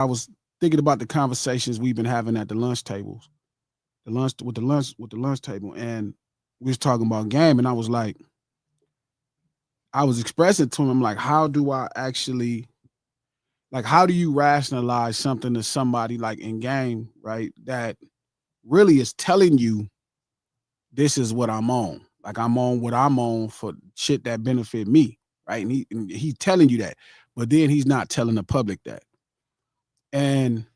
I was thinking about the conversations we've been having at the lunch tables, the lunch table, and we was talking about game, and I was like, I was expressing to him like, how do I actually like, how do you rationalize something to somebody like in game, right? That really is telling you this is what I'm on. Like I'm on what I'm on for shit that benefit me, right? And he telling you that, but then he's not telling the public that. And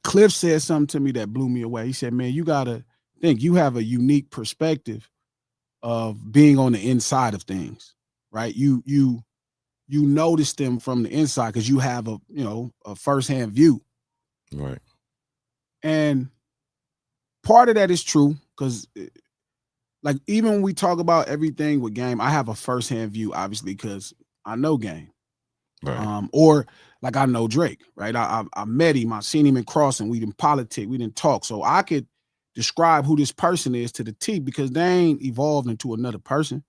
Cliff said something to me that blew me away. He said, "Man, you gotta think you have a unique perspective of being on the inside of things, right? You notice them from the inside because you have a firsthand view, Right. and part of that is true because like even when we talk about everything with game, I have a firsthand view, obviously, because I know game. Right. Or like I know Drake, right? I met him, I seen him in Crossing, we didn't politic, we didn't talk. So I could describe who this person is to the T because they ain't evolved into another person.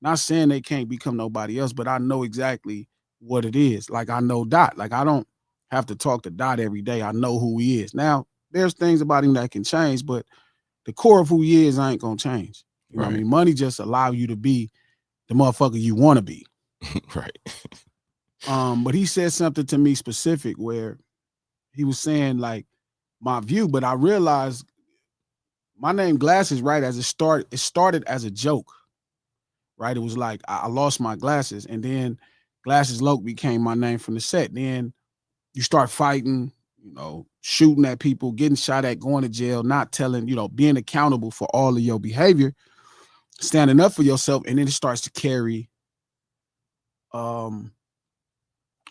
Not saying they can't become nobody else, but I know exactly what it is. Like I know Dot. Like I don't have to talk to Dot every day. I know who he is. Now, there's things about him that can change, but the core of who he is ain't gonna change. You know what I Right. mean? Money just allow you to be the motherfucker you want to be. Right. But he said something to me specific where he was saying like my view, but I realized my name Glasses, right? It started as a joke, right? It was like I lost my glasses, and then Glasses Loke became my name from the set. Then you start fighting, shooting at people, getting shot at, going to jail, not telling, being accountable for all of your behavior, standing up for yourself, and then um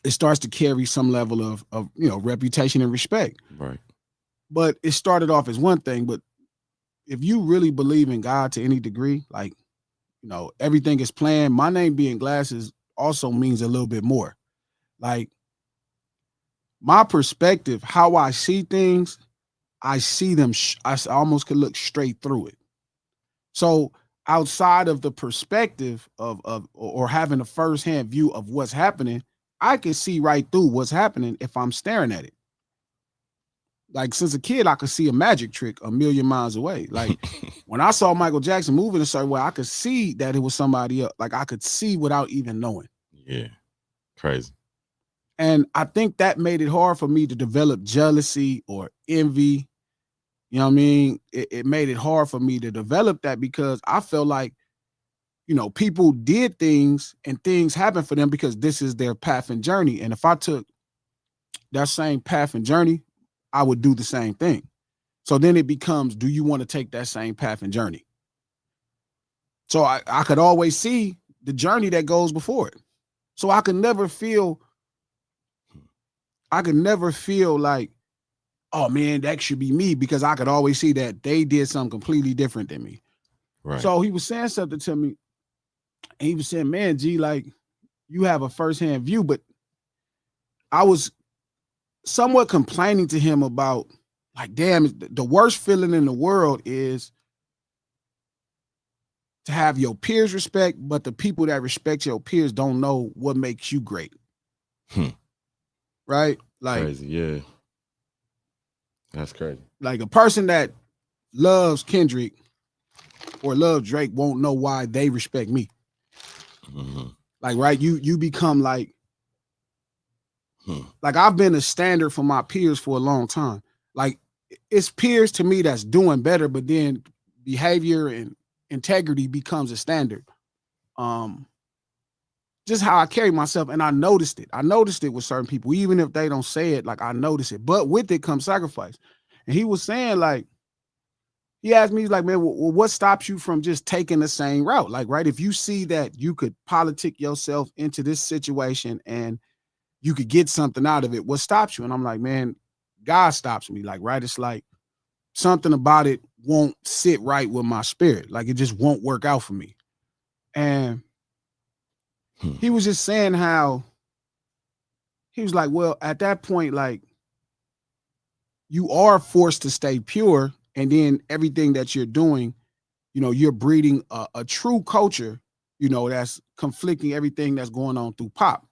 it starts to carry some level of reputation and respect. Right. But it started off as one thing, but if you really believe in God to any degree, like, everything is planned, my name being Glasses also means a little bit more. Like my perspective, how I see things, I see them, almost could look straight through it. So outside of the perspective of or having a firsthand view of what's happening, I can see right through what's happening if I'm staring at it. Like since a kid, I could see a magic trick a million miles away. Like when I saw Michael Jackson moving a certain way, I could see that it was somebody else. Like I could see without even knowing. Yeah. Crazy. And I think that made it hard for me to develop jealousy or envy. You know what I mean? It made it hard for me to develop that because I felt like, people did things and things happened for them because this is their path and journey. And if I took that same path and journey, I would do the same thing. So then it becomes, do you want to take that same path and journey? So I could always see the journey that goes before it. So I could never feel like, oh man, that should be me because I could always see that they did something completely different than me. Right. So he was saying something to me, and he was saying, man, G, like you have a firsthand view, but I was somewhat complaining to him about like, damn, the worst feeling in the world is to have your peers respect, but the people that respect your peers don't know what makes you great. Hmm. Right? Like Crazy. Yeah. That's crazy. a person that loves Kendrick or loves Drake won't know why they respect me. Hmm. Like, right? You become Hmm. like I've been a standard for my peers for a long time. Like it's peers to me that's doing better, but then behavior and integrity becomes a standard. Um, just how I carry myself, and I noticed it. I noticed it with certain people, even if they don't say it. Like I notice it, but with it comes sacrifice. And he was saying, like, he asked me, he's like, man, well, what stops you from just taking the same route? Like, right, if you see that you could politic yourself into this situation and you could get something out of it, what stops you? And I'm like, man, God stops me. Like, right, it's like something about it won't sit right with my spirit. Like, it just won't work out for me. And Hmm. he was just saying how he was like, well, at that point, like you are forced to stay pure, and then everything that you're doing, you're breeding a true culture, that's conflicting everything that's going on through pop,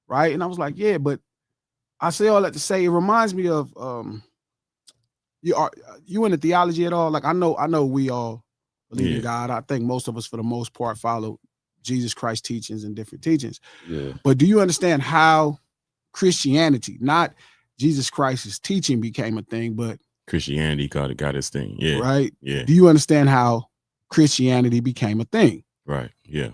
right? And I was like, yeah, but I say all that to say it reminds me of you into theology at all? Like I know we all believe in Yeah. God. I think most of us for the most part follow Jesus Christ teachings and different teachings. Yeah. But do you understand how Christianity, not Jesus Christ's teaching became a thing, but Christianity got his thing. Yeah. right? Yeah. Do you understand how Christianity became a thing? Right. Yeah.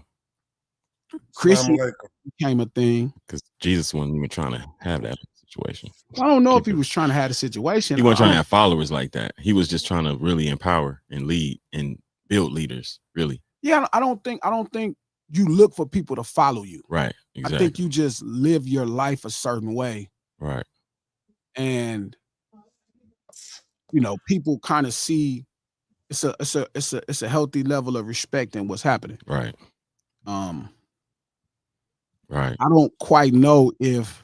Christianity became a thing. Because Jesus wasn't even trying to have that situation. I don't know if he was trying to have a situation. He wasn't trying to have followers like that. He was just trying to really empower and lead and build leaders, really. Yeah, I don't think you look for people to follow you. Right. Exactly. I think you just live your life a certain way. Right. And people kind of see it's a healthy level of respect in what's happening. Right. Right. I don't quite know if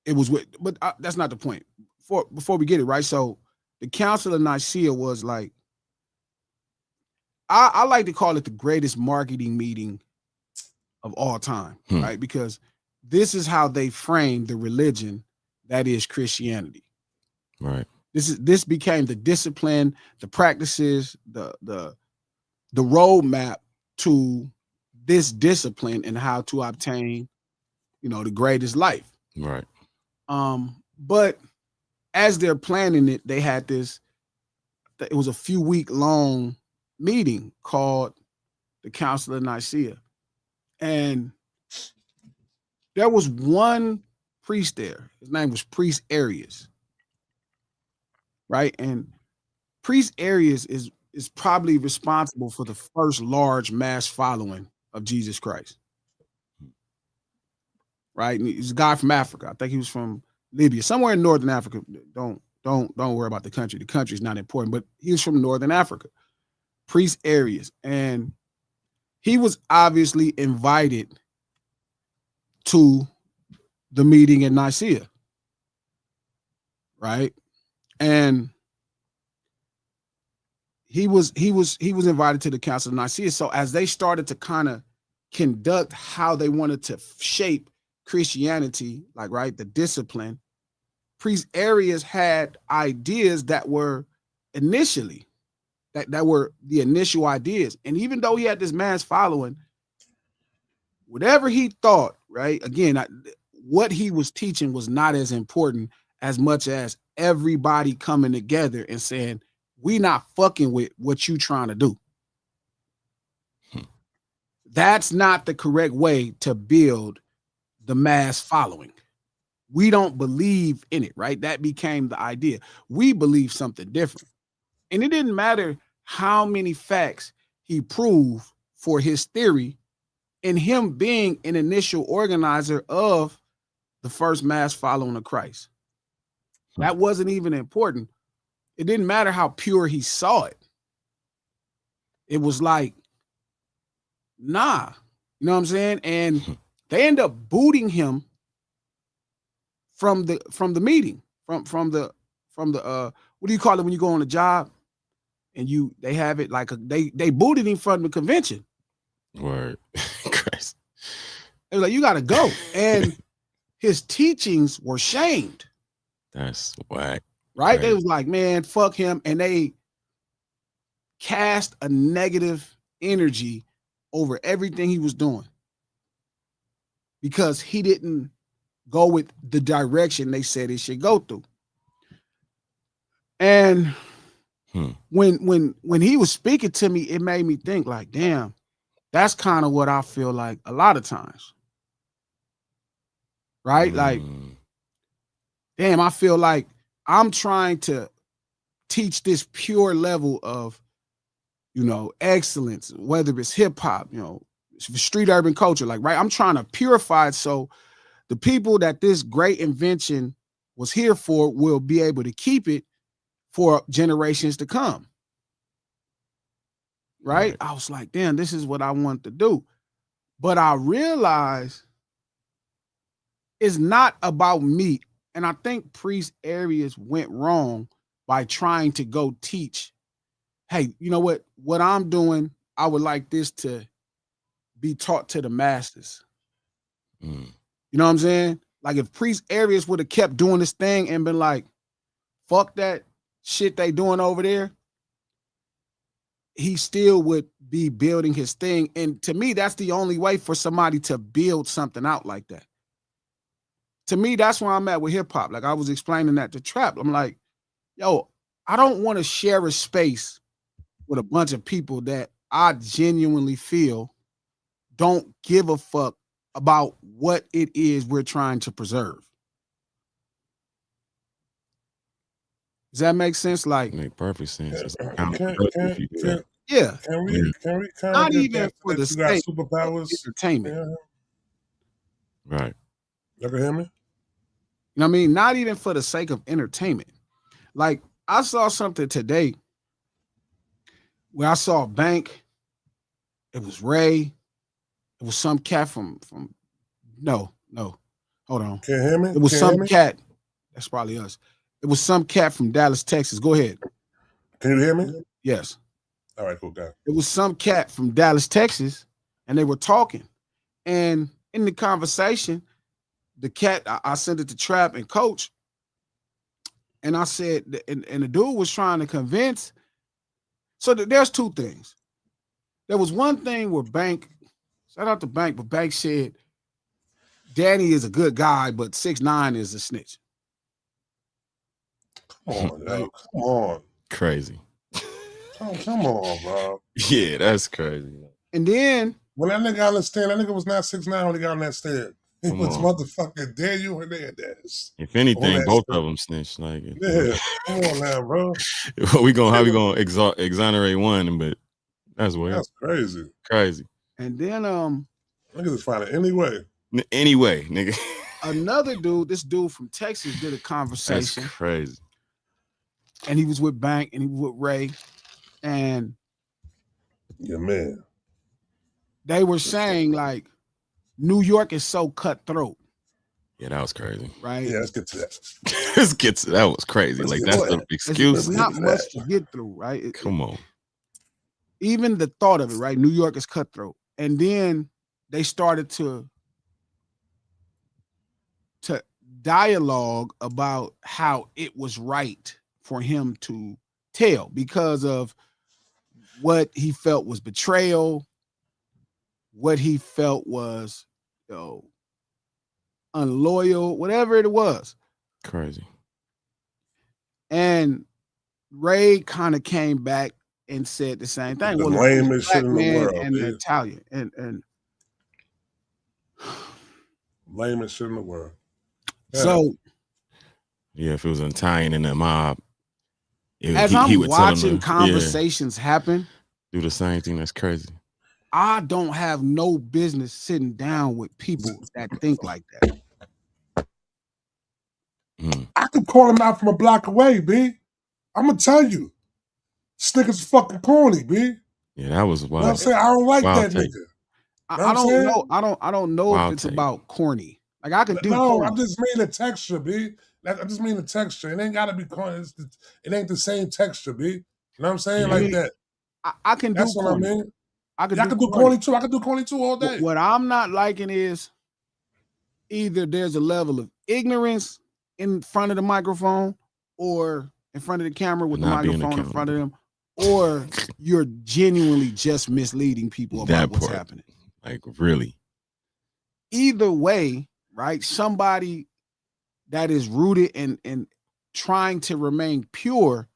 it was but that's not the point. Before we get it right, so the Council of Nicaea was like, I like to call it the greatest marketing meeting of all time, right? Because this is how they framed the religion that is Christianity. Right. This became the discipline, the practices, the roadmap to this discipline and how to obtain, the greatest life. Right. But as they're planning it, they had it was a few week long meeting called the Council of Nicaea. And there was one priest there. His name was Priest Arius. Right? And Priest Arius is probably responsible for the first large mass following of Jesus Christ. Right? And he's a guy from Africa. I think he was from Libya, somewhere in Northern Africa. Don't worry about the country. The country is not important, but he was from Northern Africa. Priest Arius. And he was obviously invited to the meeting in Nicaea. Right? And he was invited to the Council of Nicaea. So as they started to kind of conduct how they wanted to shape Christianity, like, right, the discipline, Priest Arius had ideas that were initially that were the initial ideas. And even though he had this mass following, whatever he thought, right, again, what he was teaching was not as important as much as everybody coming together and saying, we not fucking with what you trying to do. That's not the correct way to build the mass following. We don't believe in it, right? That became the idea. We believe something different. And it didn't matter how many facts he proved for his theory and him being an initial organizer of the first mass following of Christ. That wasn't even important. It didn't matter how pure he saw it. It was like, nah, you know what I'm saying? And they end up booting him from the meeting, from the what do you call it when you go on a job and they have it like they booted him from the convention. Word. Christ. They were like, you gotta go. And his teachings were shamed. That's whack. Right? They was like, man, fuck him. And they cast a negative energy over everything he was doing because he didn't go with the direction they said it should go through. And when he was speaking to me, it made me think like, damn, that's kind of what I feel like a lot of times. Right? Like, damn, I feel like I'm trying to teach this pure level of, excellence, whether it's hip hop, street urban culture, like, right? I'm trying to purify it so the people that this great invention was here for will be able to keep it for generations to come. Right? I was like, damn, this is what I want to do. But I realized it's not about me. And I think Priest Arius went wrong by trying to go teach, hey, you know what I'm doing, I would like this to be taught to the masses. You know what I'm saying? Like if Priest Arias would have kept doing this thing and been like, fuck that shit they doing over there, he still would be building his thing. And to me, that's the only way for somebody to build something out like that. To me, that's where I'm at with hip hop. Like I was explaining that to Trap. I'm like, yo, I don't want to share a space with a bunch of people that I genuinely feel don't give a fuck about what it is we're trying to preserve. Does that make sense? Like, Make perfect sense. It's Can counterproductive if you do that. yeah, we kind not of even get for that the you got sake superpowers? of entertainment. Yeah. Right. You ever hear me? You know what I mean? Not even for the sake of entertainment. Like, I saw something today where I saw Bank. It was Ray. It was some cat from no, hold on. Can't hear me? It was Can't some hear me? cat. That's probably us. It was some cat from Dallas, Texas. Go ahead. Can you hear me? Yes. All right, cool, guy. It was some cat from Dallas, Texas, and they were talking. And in the conversation, the cat, I sent it to Trap and Coach. And I said, and the dude was trying to convince. So there's two things. There was one thing where Bank, shout out to Bank, but Bank said, Danny is a good guy, but 6ix9ine is a snitch. Come on, yo. Come on. Crazy. Come on, bro. Yeah, that's crazy. And then When that nigga got on the stand, that nigga was not 6ix9ine when he got on that stand. He Come was on. motherfucking Daniel Hernandez. If anything, that both shit. of them snitched. Like, Yeah, come on now, bro. how we gonna exonerate one? But that's weird. That's crazy. Crazy. and then Niggas is finding any way. Anyway, nigga, another dude, this dude from Texas did a that's conversation. crazy. And he was with Bank and he was with Ray. And Yeah, man. they were saying, like, New York is so cutthroat, Yeah, that was crazy. right? Yeah, let's get to that. That was crazy. Let's like get that's to the it. excuse. It's not much to get through, right? Come on. Even the thought of it, right? New York is cutthroat. And then they started to dialogue about how it was right for him to tell because of what he felt was betrayal, what he felt was, unloyal, whatever it was. Crazy. And Ray kind of came back and said the same thing. The Well, lamest shit in the man world, and the dude. Italian and Lamest shit in the world. Yeah. so Yeah, if it was an Italian in the mob, as he I'm would tell him watching to, conversations happen, do the same thing. That's crazy. I don't have no business sitting down with people that think like that. I could call him out from a block away, B. I'm gonna tell you. This nigga's fucking corny, B. Yeah, that was You know what I'm wild. saying? I don't like Wild that take. nigga. I don't saying? know. I don't know Wild if it's take. about corny. Like I could do No, corny. I just mean the texture, B. I just mean the texture. It ain't gotta be corny. It ain't the same texture, B. You know what I'm saying? Yeah. Like that. I can do That's what I corny. mean. I can Yeah, I can do corny too. I can do corny too all day. What I'm not liking is either there's a level of ignorance in front of the microphone or in front of the camera with the Not being microphone in front of them, or you're genuinely just misleading people about That what's part. happening. Like really. Either way, right? Somebody that is rooted in trying to remain pure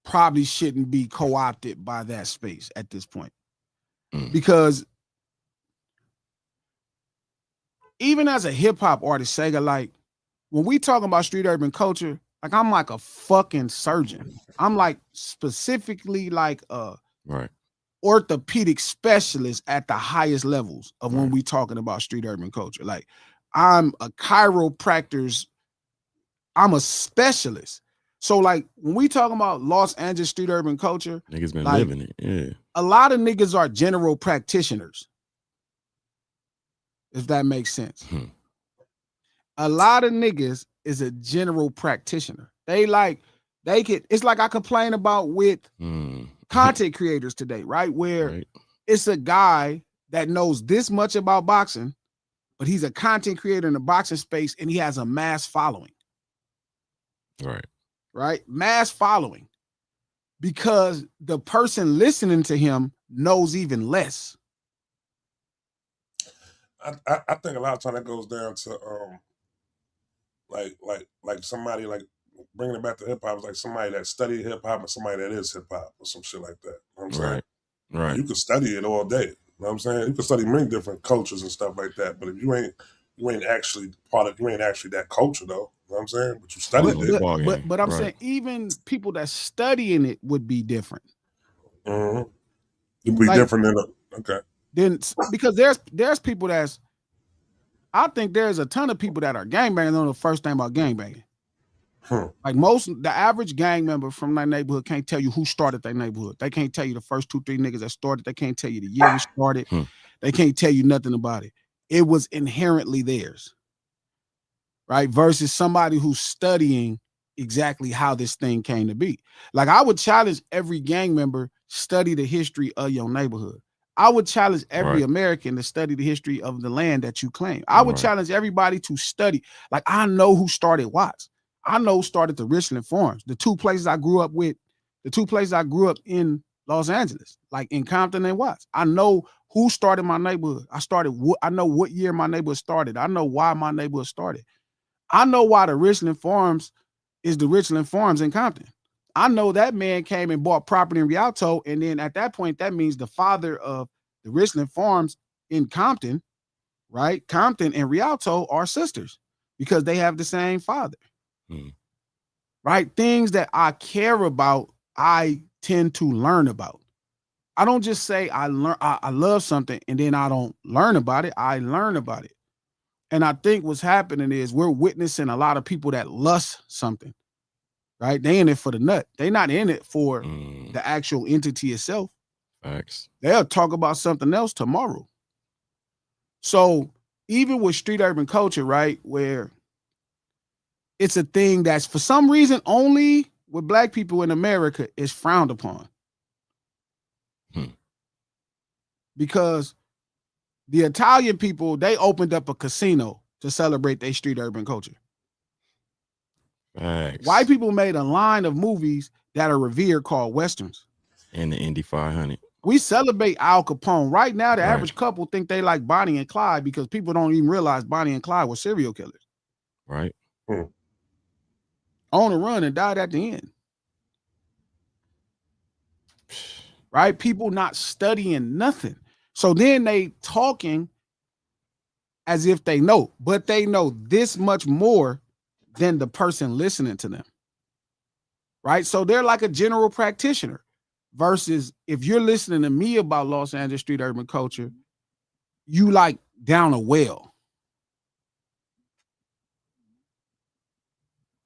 probably shouldn't be co-opted by that space at this point. Because even as a hip-hop artist, Sega, like when we talking about street urban culture, like I'm like a fucking surgeon. I'm like specifically like a Right. orthopedic specialist at the highest levels of when we talking about street urban culture. Like I'm a chiropractor's, I'm a specialist. So like when we talking about Los Angeles street urban culture, Niggas been like, living it. Yeah. a lot of niggas are general practitioners. If that makes sense. A lot of niggas is a general practitioner. It's like I complain about with content creators today, right? Where it's a guy that knows this much about boxing, but he's a content creator in the boxing space and he has a mass following. Right? Mass following. Because the person listening to him knows even less. I think a lot of time that goes down to like somebody like bringing it back to hip hop is like somebody that studied hip hop and somebody that is hip hop or some shit like that. You know what I'm saying? Right. You can study it all day. You know what I'm saying? You can study many different cultures and stuff like that. But if you ain't actually that culture though. You know what I'm saying? But you studied it. But I'm saying even people that studying it would be different. Mm-hmm. It'd be like, different than okay. Then because there's people I think there's a ton of people that are gangbangers know the first thing about gangbanging. Like the average gang member from that neighborhood can't tell you who started that neighborhood. They can't tell you the first 2-3 niggas that started. They can't tell you the year it started. They can't tell you nothing about it. It was inherently theirs. Right? Versus somebody who's studying exactly how this thing came to be. Like I would challenge every gang member, study the history of your neighborhood. I would challenge every American to study the history of the land that you claim. I would challenge everybody to study. Like I know who started Watts. I know who started the Richland Farms. The two places I grew up in Los Angeles, like in Compton and Watts. I know who started my neighborhood. I know what year my neighborhood started. I know why my neighborhood started. I know why the Richland Farms is the Richland Farms in Compton. I know that man came and bought property in Rialto, and then at that point, that means the father of the Richland Farms in Compton, right? Compton and Rialto are sisters because they have the same father, right? Things that I care about, I tend to learn about. I don't just say I love something and then I don't learn about it. I learn about it. And I think what's happening is we're witnessing a lot of people that lust something, right? They in it for the nut. They're not in it for the actual entity itself. Facts. They'll talk about something else tomorrow. So even with street urban culture, right, where it's a thing that's for some reason only with black people in America is frowned upon. Because the Italian people, they opened up a casino to celebrate their street urban culture. Facts. White people made a line of movies that are revered called Westerns. And the Indy 500. We celebrate Al Capone. Right now, the average couple think they like Bonnie and Clyde because people don't even realize Bonnie and Clyde were serial killers. Right. On the run and died at the end. Right? People not studying nothing. So then they talking as if they know, but they know this much more than the person listening to them. Right? So they're like a general practitioner versus if you're listening to me about Los Angeles street urban culture, you like down a well.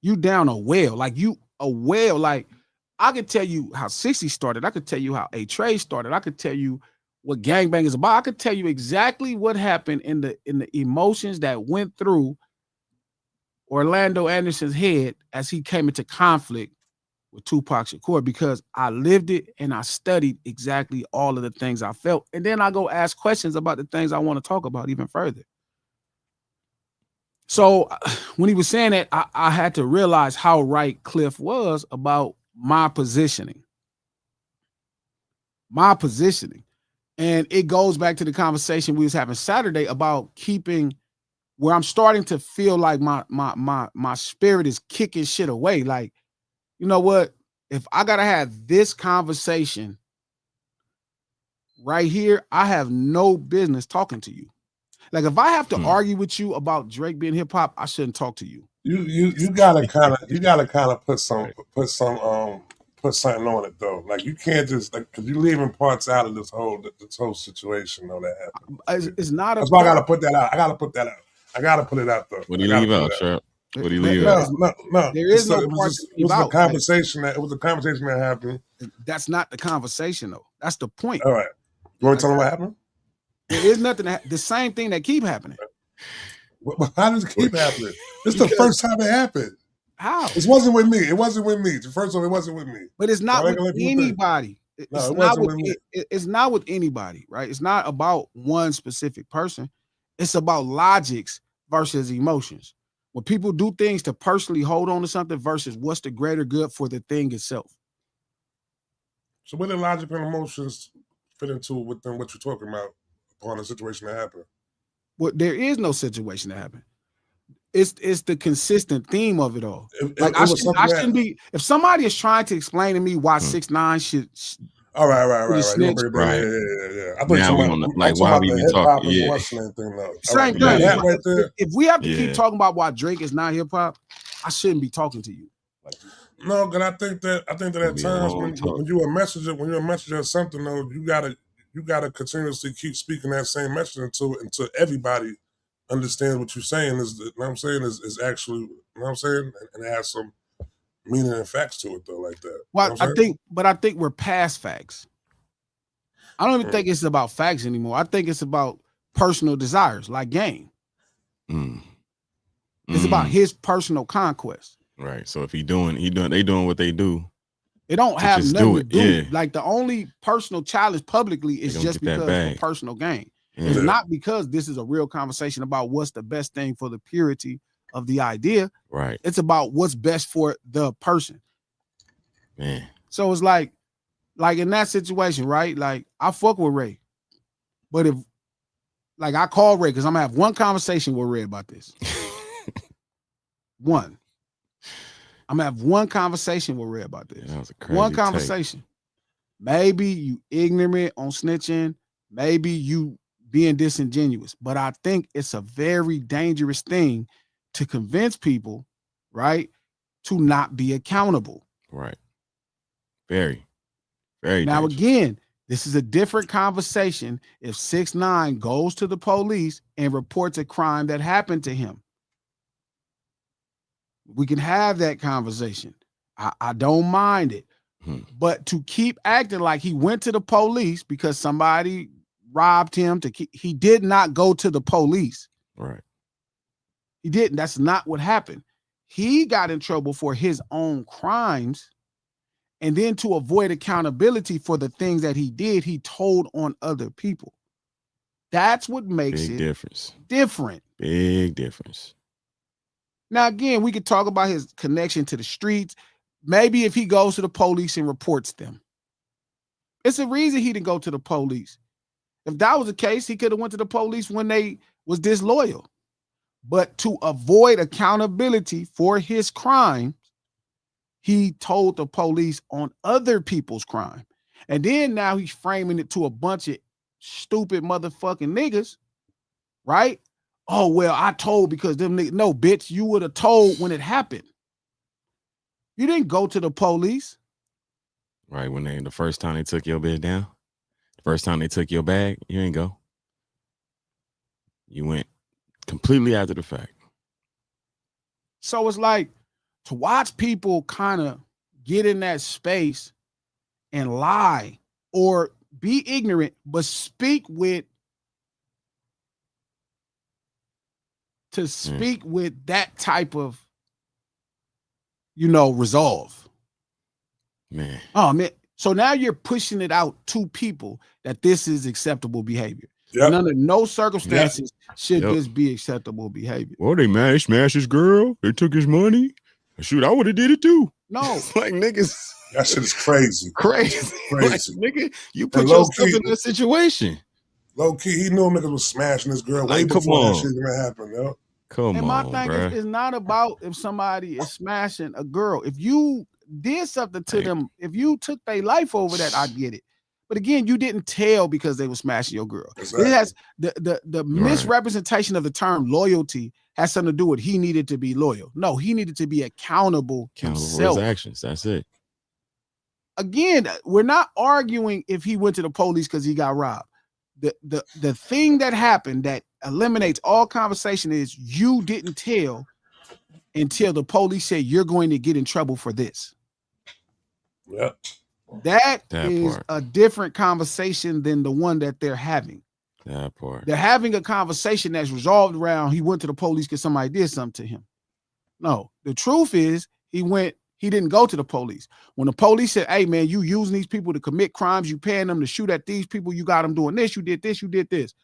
You down a well, like you a well, like I could tell you how 60 started. I could tell you how A Trey started. I could tell you what gangbang is about. I could tell you exactly what happened in the emotions that went through Orlando Anderson's head as he came into conflict with Tupac Shakur because I lived it and I studied exactly all of the things I felt. And then I go ask questions about the things I want to talk about even further. So when he was saying that, I had to realize how right Cliff was about my positioning. My positioning. And it goes back to the conversation we was having Saturday about keeping where I'm starting to feel like my spirit is kicking shit away. Like, you know what? If I gotta have this conversation right here, I have no business talking to you. Like if I have to argue with you about Drake being hip hop, I shouldn't talk to you. You gotta kind of put something on it though. Like you can't just like because you're leaving parts out of this whole situation though that happened. It's not. That's why I gotta put that out. I gotta put it out though. What do you leave out, Trap? What do you leave out? No. There is no part to leave out. It was a conversation that happened. That's not the conversation though. That's the point. All right. You want to tell them what happened? There is nothing. The same thing that keep happening. How does it keep happening? This is the first time it happened. How? It wasn't with me. It wasn't with me. The first one, it wasn't with me. But it's not with anybody. It's not with anybody, right? It's not about one specific person. It's about logics versus emotions. When people do things to personally hold on to something versus what's the greater good for the thing itself. So where the logic and emotions fit into within what you're talking about upon a situation that happened? Well, there is no situation that happened. It's the consistent theme of it all. Like I shouldn't be. If somebody is trying to explain to me why 6ix9ine should. All right. Snitch. Right. Yeah. I thought Now we on the, like why we even talking? Yeah. Same thing. That right there. If we have to keep talking about why Drake is not hip hop, I shouldn't be talking to you. No, because I think that at times when you're a messenger of something, though, you gotta continuously keep speaking that same message until everybody understands what you're saying is actually, and it has some meaning and facts to it though, like that. Well, I think we're past facts. I don't even think it's about facts anymore. I think it's about personal desires, like Game. It's about his personal conquest. Right. So if they doing what they do. It don't have nothing to do. Yeah. Like the only personal challenge publicly is just because of a personal gain. Yeah. It's not because this is a real conversation about what's the best thing for the purity of the idea. Right. It's about what's best for the person. Man. So it's like in that situation, right? Like I fuck with Ray. But if like I call Ray because I'm gonna have one conversation with Ray about this. One. I'm gonna have one conversation with Ray about this. That was a crazy one conversation. Take. Maybe you ignorant on snitching. Maybe you being disingenuous. But I think it's a very dangerous thing to convince people, right, to not be accountable. Right. Very, very now dangerous. Again, this is a different conversation if 6ix9ine goes to the police and reports a crime that happened to him. We can have that conversation. I don't mind it. But to keep acting like he went to the police because somebody robbed him, he did not go to the police. Right. He didn't. That's not what happened. He got in trouble for his own crimes. And then to avoid accountability for the things that he did, he told on other people. That's what makes it different. Big difference. Now, again, we could talk about his connection to the streets. Maybe if he goes to the police and reports them. It's a reason he didn't go to the police. If that was the case, he could have went to the police when they was disloyal. But to avoid accountability for his crime, he told the police on other people's crime. And then now he's framing it to a bunch of stupid motherfucking niggas, right? Oh, well, I told because them niggas. No, bitch, you would have told when it happened. You didn't go to the police. Right, when the first time they took your bed down, the first time they took your bag, you ain't go. You went completely after the fact. So it's like to watch people kind of get in that space and lie or be ignorant, but speak with that type of, resolve. Man. Oh, man. So now you're pushing it out to people that this is acceptable behavior. Yep. Under no circumstances should this be acceptable behavior. Well, they smashed his girl. They took his money. Shoot, I would have did it too. No. Like, niggas. That shit is crazy. Crazy. Like, nigga, you put yourself in that situation. Low key, he knew niggas was smashing this girl way before that shit even happened, yo. And my thing is not about if somebody is smashing a girl. If you did something to them, if you took their life over that, I get it. But again, you didn't tell because they were smashing your girl. Exactly. It has the misrepresentation of the term loyalty has something to do with he needed to be loyal. No, he needed to be accountable himself. For his actions. That's it. Again, we're not arguing if he went to the police because he got robbed. The thing that happened that eliminates all conversation is you didn't tell until the police said you're going to get in trouble for this. Yeah. That is a different conversation than the one that they're having. That part. They're having a conversation that's resolved around he went to the police because somebody did something to him. No, the truth is he didn't go to the police. When the police said, hey, man, you using these people to commit crimes, you paying them to shoot at these people, you got them doing this, you did this, you did this.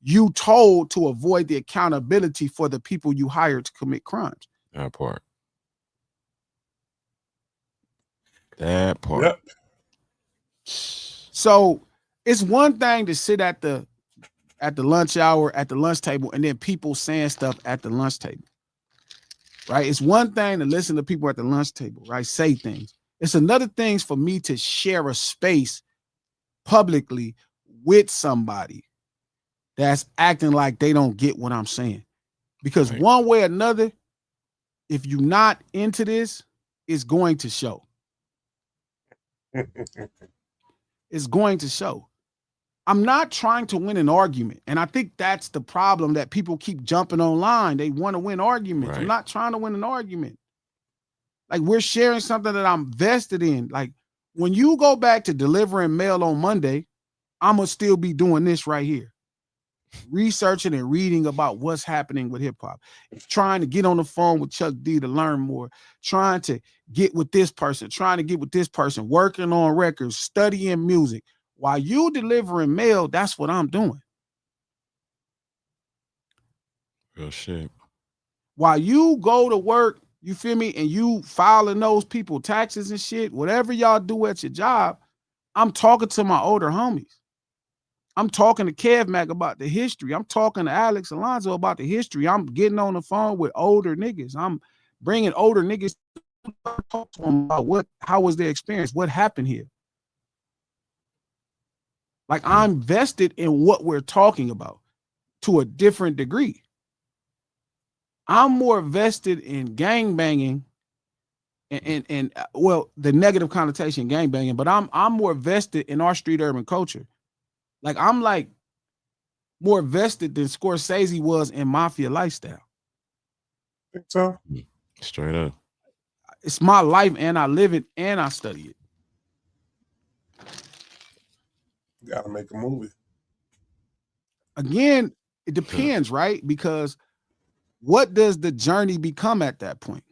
you told to avoid the accountability for the people you hired to commit crimes. That part. That part. Yep. So it's one thing to sit at the lunch hour, at the lunch table, and then people saying stuff at the lunch table. Right? It's one thing to listen to people at the lunch table, right? Say things. It's another thing for me to share a space publicly with somebody that's acting like they don't get what I'm saying. Because right. One way or another, if you're not into this, it's going to show. It's going to show. I'm not trying to win an argument. And I think that's the problem, that people keep jumping online. They want to win arguments. Right. I'm not trying to win an argument. Like, we're sharing something that I'm vested in. Like, when you go back to delivering mail on Monday, I'm going to still be doing this right here. Researching and reading about what's happening with hip hop, trying to get on the phone with Chuck D to learn more, trying to get with this person, working on records, studying music. While you delivering mail, that's what I'm doing. Real shit. While you go to work, you feel me, and you filing those people taxes and shit, whatever y'all do at your job, I'm talking to my older homies. I'm talking to Kev Mac about the history. I'm talking to Alex Alonso about the history. I'm getting on the phone with older niggas. I'm bringing older niggas to talk to them about how was their experience, what happened here. Like, I'm vested in what we're talking about to a different degree. I'm more vested in gangbanging and well, the negative connotation gangbanging, but I'm more vested in our street urban culture. Like, I'm like more vested than Scorsese was in mafia lifestyle. Think so? Straight up. It's my life, and I live it, and I study it. You gotta make a movie. Again, it depends, right? Because what does the journey become at that point?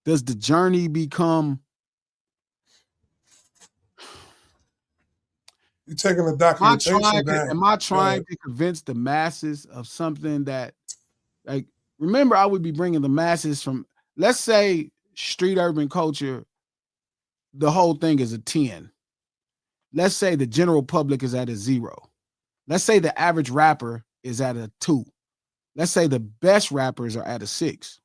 Does the journey become... You taking the documentation down? Am I trying to convince the masses of something that, like, remember, I would be bringing the masses from, let's say, street urban culture, the whole thing is a 10. Let's say the general public is at a 0. Let's say the average rapper is at a 2. Let's say the best rappers are at a 6.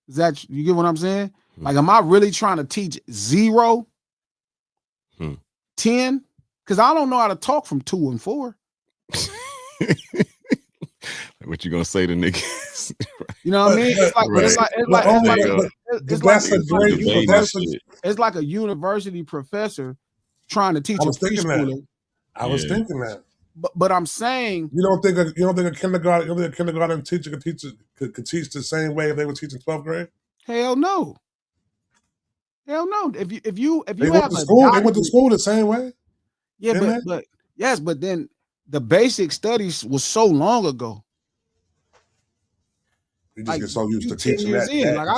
Is that, you get what I'm saying? Like, am I really trying to teach 0? 10? Because I don't know how to talk from 2 and 4. What you gonna say to niggas? You know what I mean? It's like a university professor trying to teach a preschooler. I was thinking that. But I'm saying, you don't think a kindergarten teacher could teach the same way if they were teaching 12th grade? Hell no. Hell no. If you they went to school the same way. Yeah, but then the basic studies was so long ago. You just get so used to teaching that. Like, I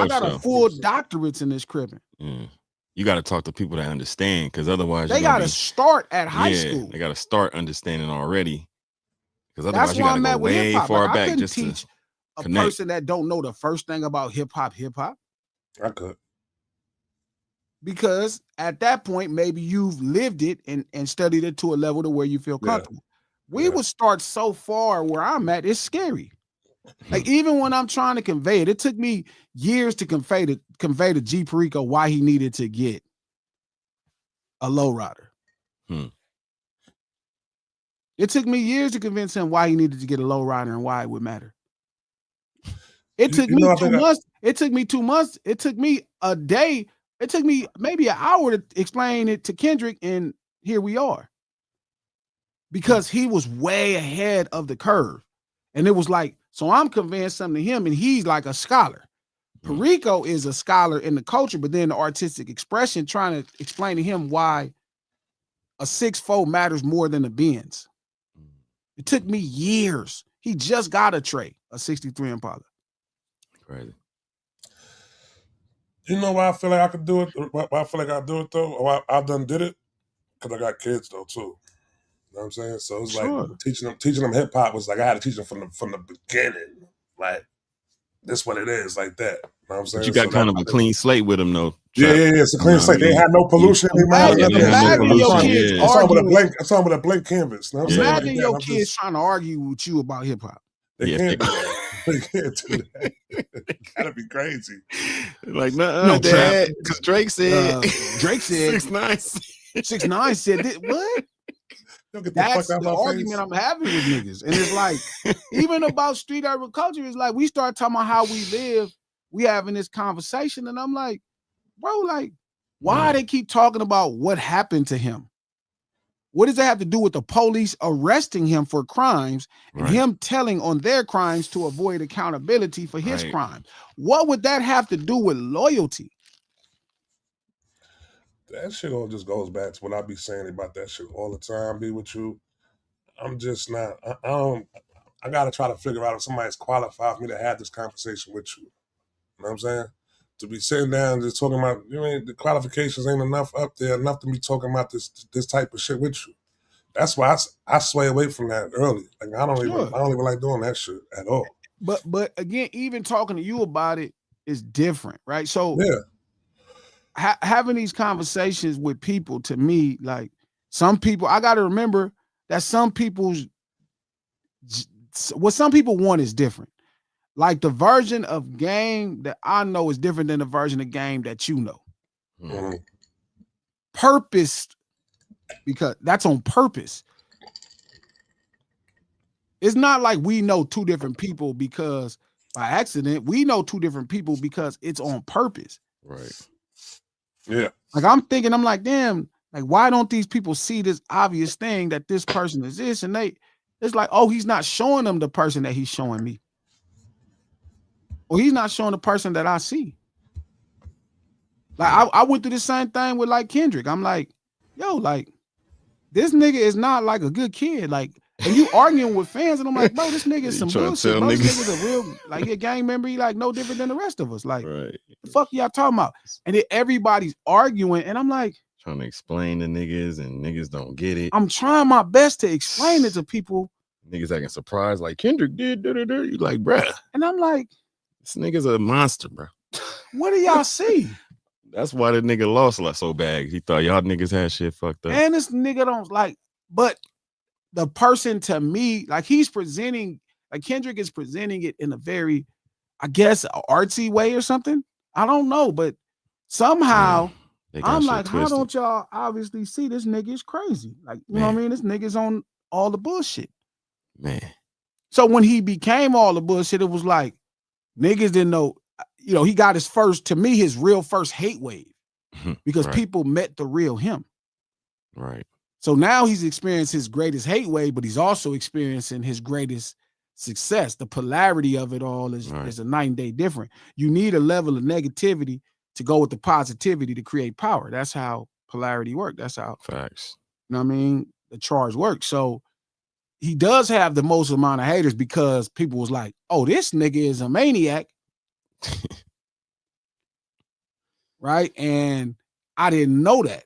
got a full doctorates in this cribbing. You got to talk to people that understand, because otherwise they got to start at high school. They got to start understanding already, because otherwise you got to go way far back. I couldn't teach a person that don't know the first thing about hip hop. I could. Because at that point, maybe you've lived it and studied it to a level to where you feel comfortable. We would start so far where I'm at, it's scary. Like, even when I'm trying to convey it, it took me years to convey to G Perico why he needed to get a lowrider. It took me years to convince him why he needed to get a lowrider and why it would matter. It took me 2 months. It took me 2 months. It took me a day. It took me maybe an hour to explain it to Kendrick, and here we are. Because he was way ahead of the curve. And it was like, so I'm conveying something to him, and he's like a scholar. Perico is a scholar in the culture, but then the artistic expression, trying to explain to him why a 6'4" matters more than a Benz. It took me years. He just got a '63 Impala. Crazy. You know why I feel like I could do it? Why I feel like I do it though? Or I've done did it? because I got kids though too. You know what I'm saying? So it's Sure. like teaching them hip hop was like I had to teach them from the beginning. Like this what it is, like that. You know what I'm saying? But you got kind of a clean slate with them though. Yeah, it's a clean slate. They had no pollution in their mind. Imagine your kids arguing. It's on with a blank canvas. You know what I'm saying? Imagine your kids trying to argue with you about hip hop. They can't do that. They can't do that. It gotta be crazy. Like, no, Dad, because Drake said 6ix9ine 6ix9ine said this. What? That's the argument I'm having with niggas. And it's like, even about street urban culture, it's like we start talking about how we live, we having this conversation, and I'm like, bro, like, why they keep talking about what happened to him? What does that have to do with the police arresting him for crimes and him telling on their crimes to avoid accountability for his crimes? What would that have to do with loyalty? That shit all just goes back to what I be saying about that shit all the time. Be with you. I'm just not. I gotta try to figure out if somebody's qualified for me to have this conversation with you. You know what I'm saying? To be sitting down and just talking about, you know, the qualifications ain't enough up there, enough to be talking about this type of shit with you. That's why I sway away from that early. Like I don't even like doing that shit at all. But again, even talking to you about it is different, right? So having these conversations with people, to me, like some people, I got to remember that some people's what some people want is different. Like the version of game that I know is different than the version of game that you know. Mm-hmm. Purpose, because that's on purpose. It's not like we know two different people because by accident. We know two different people because it's on purpose. Right. Yeah. Like I'm thinking, I'm like, damn, like why don't these people see this obvious thing that this person is this? And it's like, oh, he's not showing them the person that he's showing me. Or he's not showing the person that I see. Like I went through the same thing with like Kendrick. I'm like, yo, like this nigga is not like a good kid. Like, and you arguing with fans, and I'm like, bro, this nigga is some bullshit. Bro, this nigga's a real, like, he a gang member. He like no different than the rest of us. Like, the fuck y'all talking about? And then everybody's arguing, and I'm like, trying to explain to niggas, and niggas don't get it. I'm trying my best to explain it to people. Niggas acting surprised, like Kendrick did. You like, bruh. And I'm like, this nigga's a monster, bro. What do y'all see? That's why the nigga lost like so bad. He thought y'all niggas had shit fucked up. And this nigga don't like, but the person to me, like he's presenting, like Kendrick is presenting it in a very, I guess, artsy way or something. I don't know, but somehow I'm like, how don't y'all obviously see this nigga is crazy? Like, you know what I mean? This nigga's on all the bullshit. Man. So when he became all the bullshit, it was like, niggas didn't know, you know, he got his first, to me, his real first hate wave because people met the real him. Right. So now he's experienced his greatest hate wave, but he's also experiencing his greatest success. The polarity of it all is a night and day different. You need a level of negativity to go with the positivity to create power. That's how polarity works. That's how facts. You know what I mean? The charge works. So he does have the most amount of haters because people was like, oh, this nigga is a maniac. Right? And I didn't know that.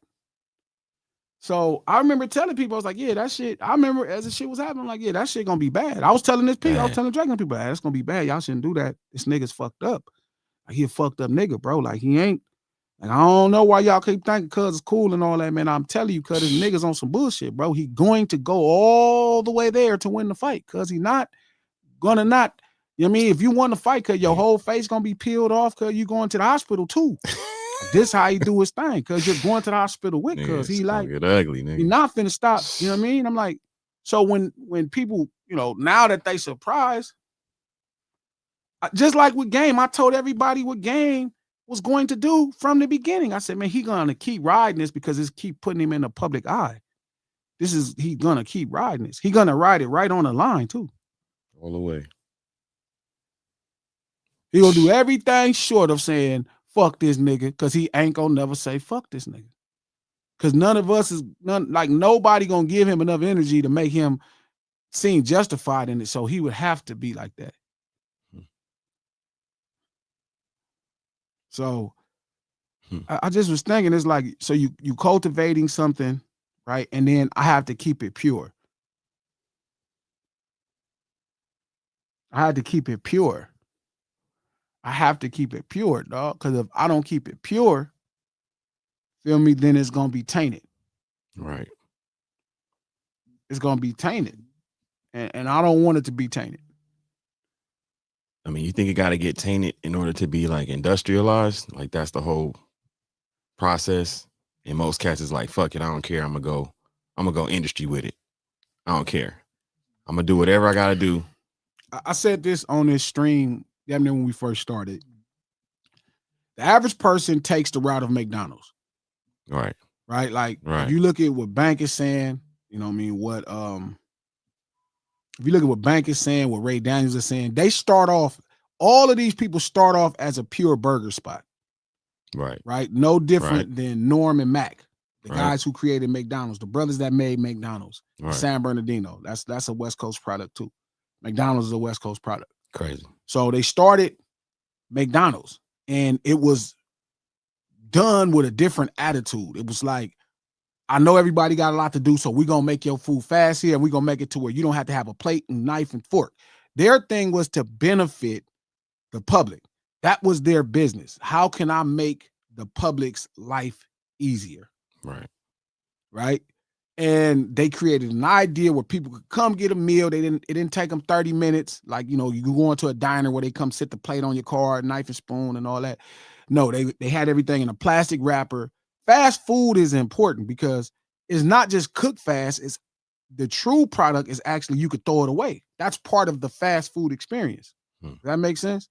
So I remember telling people, I was like, yeah, that shit, I remember as the shit was happening, I'm like, yeah, that shit gonna be bad. I was telling this people, I was telling Dragon people, that's gonna be bad. Y'all shouldn't do that. This nigga's fucked up. Like, he a fucked up nigga, bro. Like, he ain't, like, I don't know why y'all keep thinking cuz it's cool and all that, man. I'm telling you, cuz this nigga's on some bullshit, bro. He going to go all the way there to win the fight, cuz he not gonna not, you know what I mean? If you won the fight, cuz your whole face gonna be peeled off, cuz you going to the hospital too. This how he do his thing, cuz you're going to the hospital with, cuz he like, get ugly, nigga. He not finna stop, you know what I mean? I'm like, so when people, you know, now that they surprised, just like with Game, I told everybody what Game was going to do from the beginning. I said, man, he gonna keep riding this because it's keep putting him in the public eye. He gonna keep riding this. He gonna ride it right on the line too. All the way. He gonna do everything short of saying, fuck this nigga, because he ain't gonna never say fuck this nigga. Because nobody gonna give him enough energy to make him seem justified in it. So he would have to be like that. So I just was thinking, it's like, so you cultivating something right? And then I have to keep it pure. I had to keep it pure. I have to keep it pure, dog. Because if I don't keep it pure, feel me, then it's gonna be tainted. Right. It's gonna be tainted. And I don't want it to be tainted. I mean, you think it got to get tainted in order to be like industrialized? Like that's the whole process. And most cats is like, fuck it, I don't care. I'm gonna go industry with it. I don't care. I'm gonna do whatever I gotta do. I said this on this stream, when we first started. The average person takes the route of McDonald's. Right. Right? Like right. If you look at what Bank is saying, you know what I mean, what if you look at what Bank is saying, what Ray Daniels is saying, they start off, all of these people start off as a pure burger spot. Right. Right? No different than Norm and Mac, the guys who created McDonald's, the brothers that made McDonald's, San Bernardino. That's a West Coast product too. McDonald's is a West Coast product. Crazy. So they started McDonald's and it was done with a different attitude. It was like, I know everybody got a lot to do, so we're going to make your food fast here and we're going to make it to where you don't have to have a plate and knife and fork. Their thing was to benefit the public. That was their business. How can I make the public's life easier? Right. Right. And they created an idea where people could come get a meal. It didn't take them 30 minutes. Like, you know, you go into a diner where they come sit the plate on your car, knife and spoon and all that. No, they had everything in a plastic wrapper. Fast food is important because it's not just cook fast. It's the true product is actually you could throw it away. That's part of the fast food experience. Does that make sense?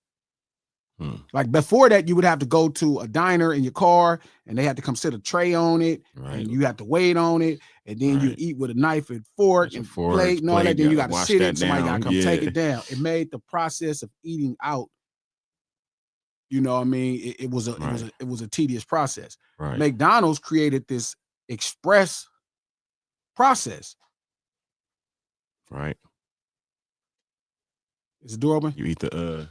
Like before that, you would have to go to a diner in your car and they had to come sit a tray on it and you have to wait on it. And then you eat with a knife and fork and plate and all that. Then you got to sit it. Somebody got to come take it down. It made the process of eating out, you know what I mean? It was a tedious process. Right. McDonald's created this express process. Right. Is the door open? You eat the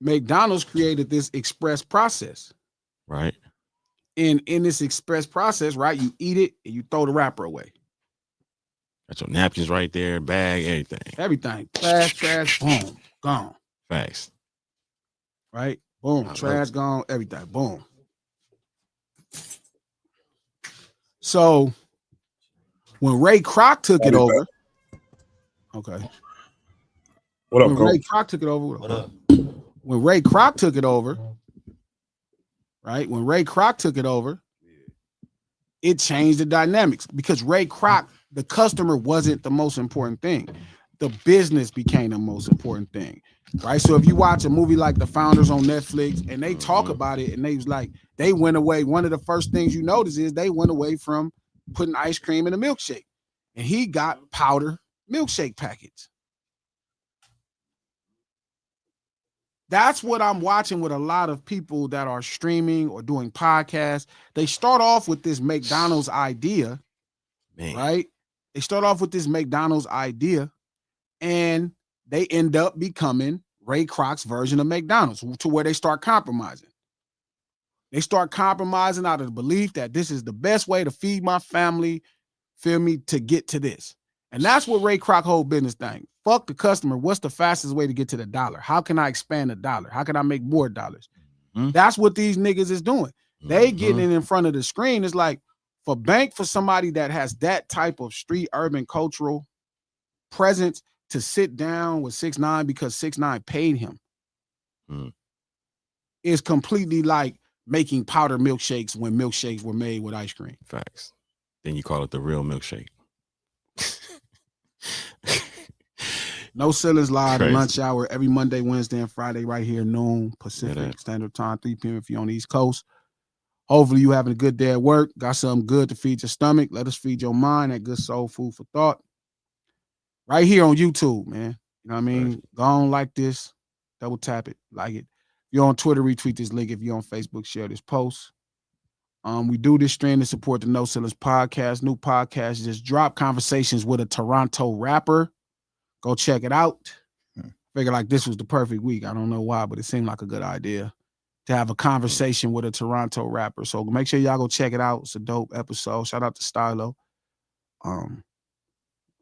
McDonald's created this express process. Right. And in this express process, right, you eat it and you throw the wrapper away. Got your napkins right there, bag, everything. Everything. Trash, boom, gone. Facts. Right? Boom, trash gone, everything. Boom. So when Ray Kroc took it over, okay. What up, when Ray Kroc took it over, What up? When Ray Kroc took it over, right? When Ray Kroc took it over, it changed the dynamics because Ray Kroc, the customer wasn't the most important thing. The business became the most important thing, right? So if you watch a movie like The Founders on Netflix and they talk about it and they was like, they went away. One of the first things you notice is they went away from putting ice cream in a milkshake and he got powder milkshake packets. That's what I'm watching with a lot of people that are streaming or doing podcasts. They start off with this McDonald's idea, right? They start off with this McDonald's idea and they end up becoming Ray Kroc's version of McDonald's to where they start compromising. They start compromising out of the belief that this is the best way to feed my family, feel me, to get to this. And that's what Ray Kroc whole business thing. Fuck the customer. What's the fastest way to get to the dollar? How can I expand the dollar? How can I make more dollars? That's what these niggas is doing. They getting in front of the screen. It's like for somebody that has that type of street urban cultural presence to sit down with 6ix9ine because 6ix9ine paid him is completely like making powder milkshakes when milkshakes were made with ice cream. Facts. Then you call it the real milkshake. No Ceilings Live, the lunch hour, every Monday, Wednesday, and Friday, right here, noon Pacific Standard Time, 3 p.m. if you're on the East Coast. Hopefully you having a good day at work. Got something good to feed your stomach. Let us feed your mind. That good soul food for thought. Right here on YouTube, man. You know what I mean? Go on like this. Double tap it. Like it. If you're on Twitter, retweet this link. If you're on Facebook, share this post. We do this stream to support the No Ceilings podcast. New podcast just dropped, Conversations with a Toronto Rapper. Go check it out. Figure like this was the perfect week. I don't know why, but it seemed like a good idea. to have a conversation with a Toronto rapper. So make sure y'all go check it out. It's a dope episode. Shout out to Stylo.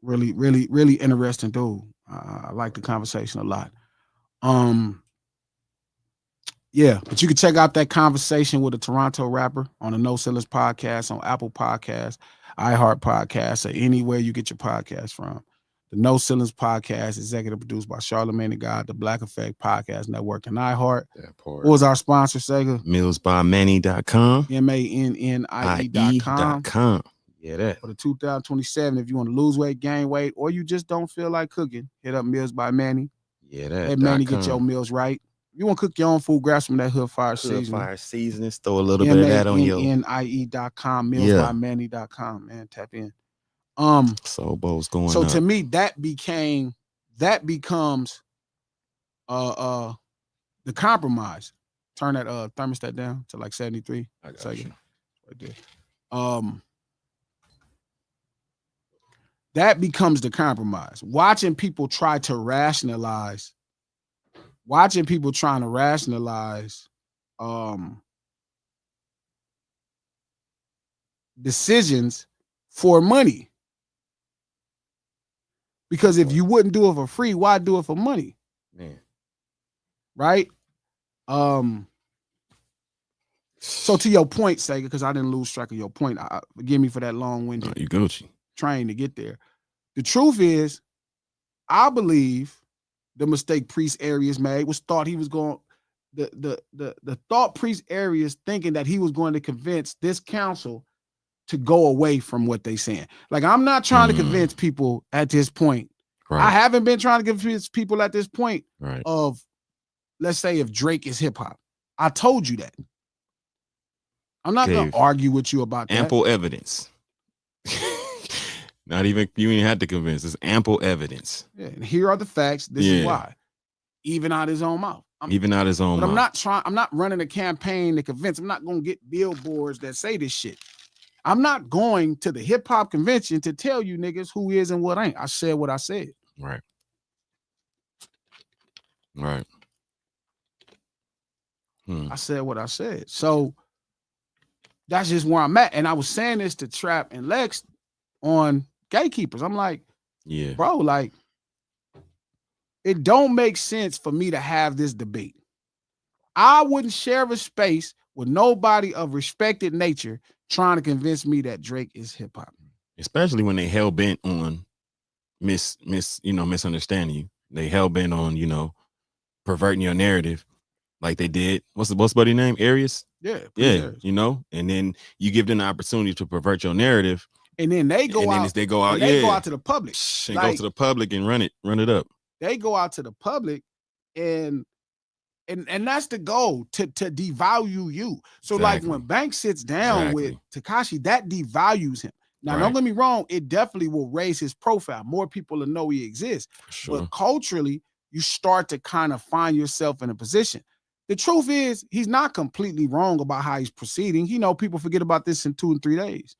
Really, really, really interesting dude. I like the conversation a lot. Yeah, but you can check out that conversation with a Toronto rapper on the No Ceilings podcast, on Apple Podcasts, iHeart Podcasts, or anywhere you get your podcast from. The No Ceilings podcast, executive produced by Charlamagne the God, the Black Effect Podcast Network, and iHeart. What was our sponsor, Sega? Millsbymanny.com. MANNIE.com. Yeah, that. For the 2027, if you want to lose weight, gain weight, or you just don't feel like cooking, hit up Meals by Manny. Yeah, that. Let Manny get your meals right. If you want to cook your own food, grab some of that Hood Fire Seasoning. Hood Fire Seasoning. Throw a little bit of that on your MANNIE.com, millsbymanny.com, man. Tap in. Soul Bowl's going so up. to me, that becomes the compromise. Turn that thermostat down to like 73. I got you. Right there. That becomes the compromise. Watching people trying to rationalize decisions for money. Because if you wouldn't do it for free, why do it for money? Man. Right? So to your point, Sega, because I didn't lose track of your point. Forgive me for that long-winded No, you Gucci. trying to get there. The truth is, I believe the mistake Priest Arias made was thought he was going the thought Priest Arias thinking that he was going to convince this council to go away from what they saying. Like, I'm not trying to convince people at this point. Right. I haven't been trying to convince people at this point Right. of, let's say, if Drake is hip hop. I told you that. I'm not going to argue with you about that. Ample evidence. Not even, you ain't had to convince. It's ample evidence. Yeah, and here are the facts. This is why. Even out his own mouth. Even out his own mouth. I'm not running a campaign to convince. I'm not going to get billboards that say this shit. I'm not going to the hip hop convention to tell you niggas who is and what ain't. I said what I said. Right. Right. I said what I said. So that's just where I'm at. And I was saying this to Trap and Lex on Gatekeepers. I'm like, yeah, bro, like, it don't make sense for me to have this debate. I wouldn't share a space with nobody of respected nature trying to convince me that Drake is hip hop. Especially when they hell bent on misunderstanding you. They hell bent on, perverting your narrative like they did. What's buddy name? Arias? Yeah. Arias. And then you give them the opportunity to pervert your narrative. And then they go out. They go out to the public. And go to the public and run it up. They go out to the public and that's the goal, to devalue you. So like when Banks sits down with Tekashi, that devalues him. Now, don't get me wrong, it definitely will raise his profile. More people will know he exists. Sure. But culturally, you start to kind of find yourself in a position. The truth is, he's not completely wrong about how he's proceeding. People forget about this in 2 and 3 days.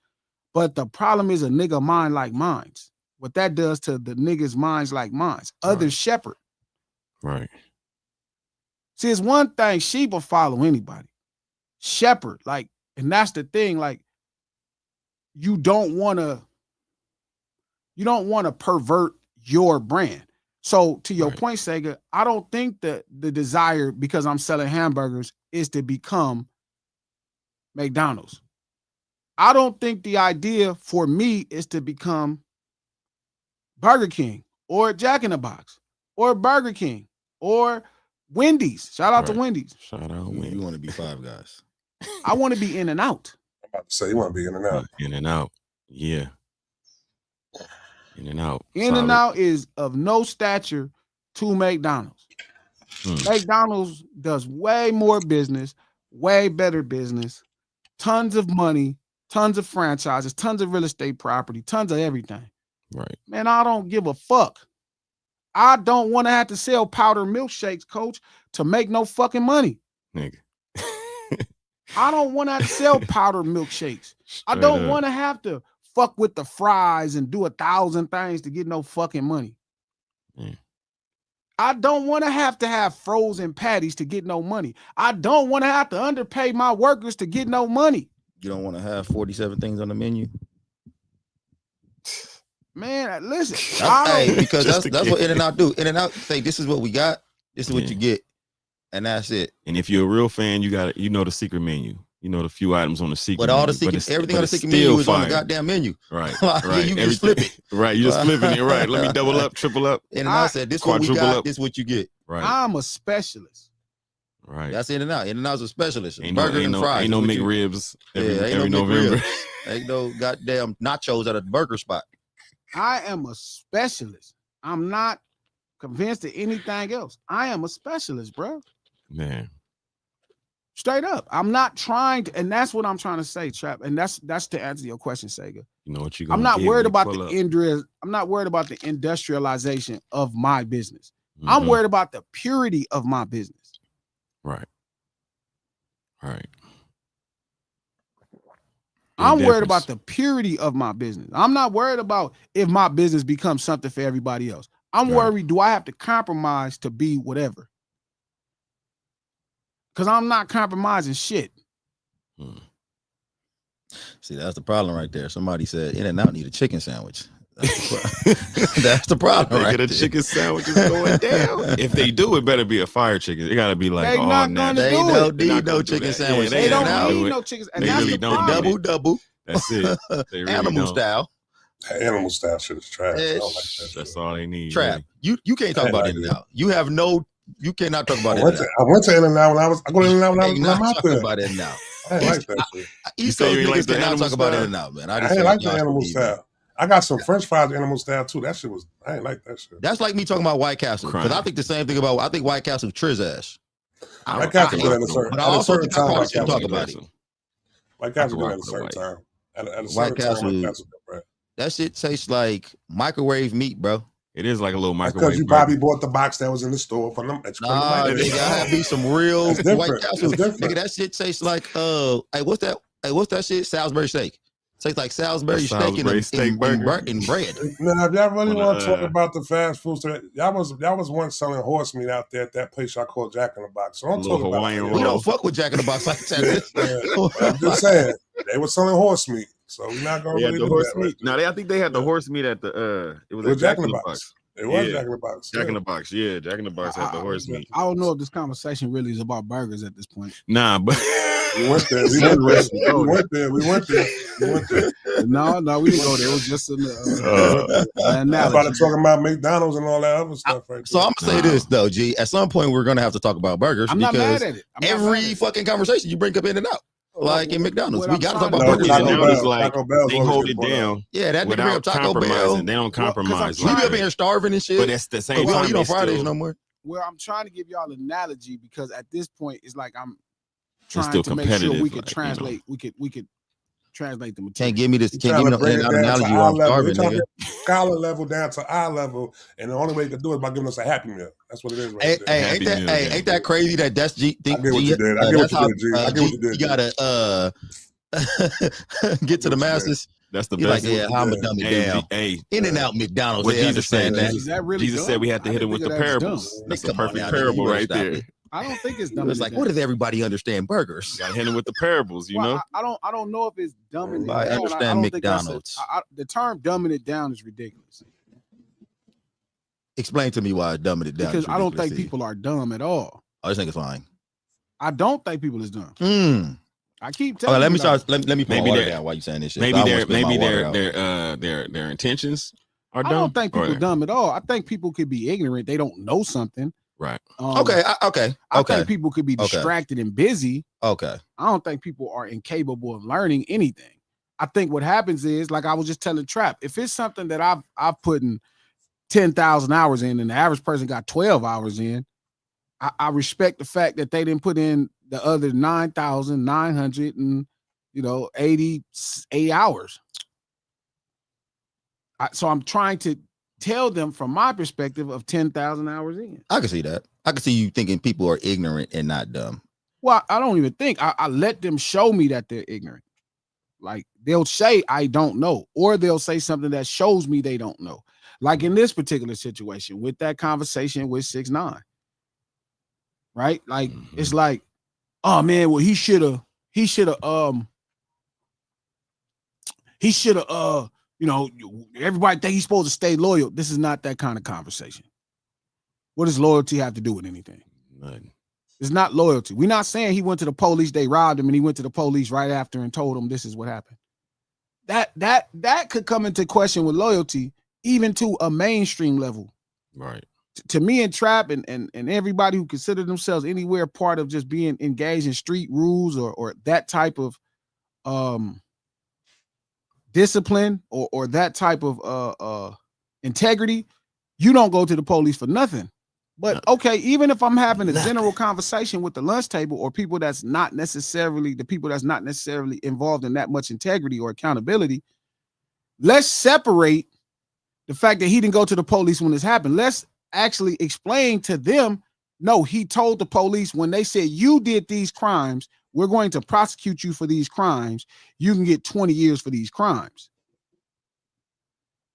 But the problem is a nigga mind like mine's. What that does to the niggas' minds like mine's. Others shepherd. Right. See, it's one thing, sheep will follow anybody. Shepherd, like, and that's the thing, like, you don't want to pervert your brand. So to your point, Sega, I don't think that the desire, because I'm selling hamburgers, is to become McDonald's. I don't think the idea for me is to become Burger King or Jack in the Box or Burger King or Wendy's. Shout out to Wendy's. Shout out Wendy's. You want to be Five Guys. I want to be In and Out. I'm about to say you want to be In and Out. In and Out. Yeah. In and Out. In and Out is of no stature to McDonald's. McDonald's does way more business, way better business, tons of money, tons of franchises, tons of real estate property, tons of everything. Right. Man, I don't give a fuck. I don't want to have to sell powder milkshakes, coach, to make no fucking money. Nigga. I don't want to have to sell powder milkshakes. I don't want to have to fuck with the fries and do 1,000 things to get no fucking money. I don't want to have frozen patties to get no money. I don't want to have to underpay my workers to get no money. You don't want to have 47 things on the menu. Man, listen. Hey, because Just that's what In-N-Out do. In-N-Out say, this is what we got. This is what you get. And that's it. And if you're a real fan, you know the secret menu. You know the few items on the secret. But all menu, the secret, everything on the secret menu is on the goddamn menu. Right. Like, Right. you just flip it. Right. You just flipping it. Right. Let me double up, triple up. In-N-Out said, this is what we got. Up. This is what you get. Right. I'm a specialist. Right. That's In-N-Out. In-N-Out's a specialist. Ain't Burger and fries. Ain't no McRibs every November. Ain't no goddamn nachos at a burger spot. I am a specialist. I'm not convinced of anything else. I am a specialist, bro. Man. Straight up. I'm not trying to, and that's what I'm trying to say, Trap. And that's to answer your question, Sega. You know what you I'm not worried about I'm not worried about the industrialization of my business. Mm-hmm. I'm worried about the purity of my business. Right. Right. I'm worried about the purity of my business. I'm not worried about if my business becomes something for everybody else. I'm worried, do I have to compromise to be whatever? Because I'm not compromising shit. See, that's the problem right there. Somebody said In-N-Out need a chicken sandwich. That's the problem. They right get a there. chicken sandwich is going down. If they do, it better be a fire chicken. It gotta be like they not gonna they do don't it. need no chicken sandwich. Yeah, they don't do need it. no chicken. And they really don't. Double. That's it. They really Animal don't. style. Animal style shit is trash. I don't like that. That's all they need. Trap. Really. You can't talk about In-N-Out. You cannot talk about it. I went to In-N-Out when I go to In-N-Out when I'm out there. About In-N-Out. I ain't like that shit. East Coast niggas cannot talk about In-N-Out, man. I ain't like the animal style. I got some French fries animal style too. That shit was, I ain't like that shit. That's like me talking about White Castle. Because I think the same thing about, I think White Castle Triz ass. White Castle good at a certain time. But I also think I can talk about it. White Castle good at a certain time. At a White Castle, that shit tastes like microwave meat, bro. It is like a little microwave. Because you probably bought the box that was in the store from them. Nah, nigga, I had to be some real White Castle. Nigga, that shit tastes like hey, what's that shit? Salisbury steak. Tastes like Salisbury steak in bread. Now, if y'all really want to talk about the fast food, so y'all was once selling horse meat out there at that place y'all call Jack in the Box. So don't talk about it. We don't fuck with Jack in the Box like that. I'm just saying they were selling horse meat, so we're not gonna really do that. Right. No, I think they had the horse meat at the it was Jack in the Box. It was Jack in the Box. Jack in the Box, yeah. Jack in the Box had the horse meat. I don't know if this conversation really is about burgers at this point. Nah, but we went there. We went there. No, we didn't go there. It was just an analogy. About talking about McDonald's and all that other stuff. Right so I'm gonna say this though, G. At some point, we're gonna have to talk about burgers. I'm not mad at it. Every fucking conversation you bring up In-N-Out. Like in McDonald's, we got to talk about burgers. It's like they hold it down. Yeah, that nigga bring up Taco Bell. They don't compromise. We be up here starving and shit. But that's the same. We don't eat on Fridays no more. Well, I'm trying to give y'all an analogy because at this point, it's like I'm trying to make sure we could translate. We could translate the material. Can't give me this. Can't give me no analogy. I'm starving, nigga. Scholar level down to eye level, and the only way you can do it is by giving us a Happy Meal. That's what it is. Right ain't that crazy that that's G? I get what you did. I get what you did, G. I get what you did. You gotta get to the masses. That's the best. Like, yeah, I'm a dummy down. In-N-Out McDonald's. What Jesus said, really Jesus said we had to hit him with the parables. That's the perfect parable right there. I don't think it's dumb. It's like, what does everybody understand? Burgers. Got to hit him with the parables, you know. I don't know if it's dumbing it down. I understand McDonald's. The term dumbing it down is ridiculous. Explain to me why dumbing it down. Because I don't think people are dumb at all. I just think it's fine. I don't think people is dumb. I keep telling. Let me start. Let me put water down while you saying this shit. Maybe their intentions are dumb. I don't think people dumb at all. I think people could be ignorant. They don't know something. Right. Okay. I think people could be distracted and busy. Okay. I don't think people are incapable of learning anything. I think what happens is, like I was just telling Trap, if it's something that I've put in 10,000 hours in and the average person got 12 hours in, I respect the fact that they didn't put in the other 9,988 hours. So I'm trying to tell them from my perspective of 10,000 hours in. I can see that. I can see you thinking people are ignorant and not dumb. Well, I don't even think. I let them show me that they're ignorant. Like they'll say, I don't know, or they'll say something that shows me they don't know. Like in this particular situation with that conversation with 6ix9ine. Right? Like it's like, oh man, well he should have you know, everybody think he's supposed to stay loyal. This is not that kind of conversation. What does loyalty have to do with anything? Nothing. It's not loyalty. We're not saying he went to the police, they robbed him, and he went to the police right after and told them this is what happened. That could come into question with loyalty, even to a mainstream level. Right. To me and Trap and everybody who consider themselves anywhere part of just being engaged in street rules or that type of discipline or that type of integrity, you don't go to the police for nothing. But okay, even if I'm having a general conversation with the lunch table or people that's not necessarily involved in that much integrity or accountability, let's separate the fact that he didn't go to the police when this happened. Let's actually explain to them, no, he told the police when they said you did these crimes, we're going to prosecute you for these crimes. You can get 20 years for these crimes.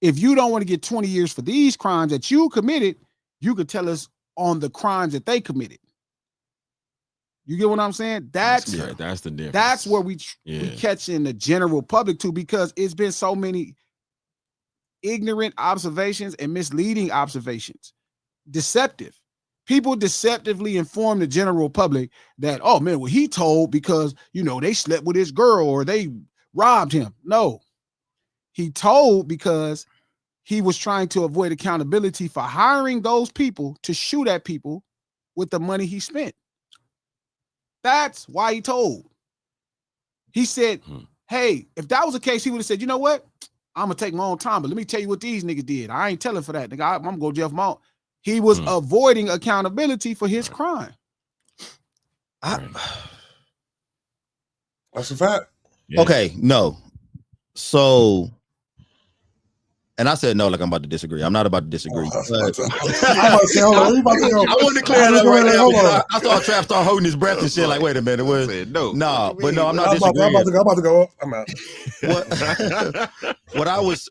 If you don't want to get 20 years for these crimes that you committed, you could tell us on the crimes that they committed. You get what I'm saying? That's the difference. That's where we catch in the general public too, because it's been so many ignorant observations and misleading observations. Deceptive. People deceptively inform the general public that, oh man, well, he told because, you know, they slept with his girl or they robbed him. No, he told because he was trying to avoid accountability for hiring those people to shoot at people with the money he spent. That's why he told. He said, hey, if that was the case, he would have said, you know what? I'm going to take my own time, but let me tell you what these niggas did. I ain't telling for that. Nigga, I'm going to go Jeff Mount. He was avoiding accountability for his crime. That's a fact. Yeah. Okay, no. So, and I said no, like I'm about to disagree. I'm not about to disagree. I wanted to clear that right now. I saw Trap start holding his breath and shit. Like, wait a minute, no, but no, I'm not disagreeing. I'm about to go up. I'm out.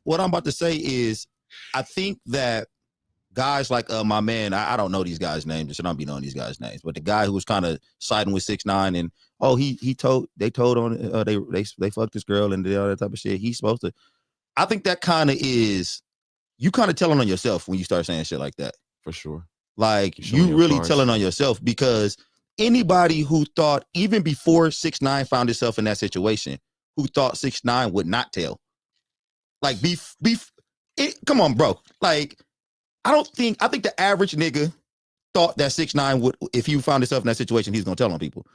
What I'm about to say is, I think that guys like my man, I don't know these guys' names. I should not be knowing these guys' names, but the guy who was kind of siding with 6ix9ine and they told on they fucked this girl and did all that type of shit. He's supposed to. I think that kind of is you kind of telling on yourself when you start saying shit like that. For sure. Like you really telling on yourself, because anybody who thought even before 6ix9ine found himself in that situation, who thought 6ix9ine would not tell. Like come on, bro. Like I think the average nigga thought that 6ix9ine would, if he found himself in that situation, he's gonna tell on people.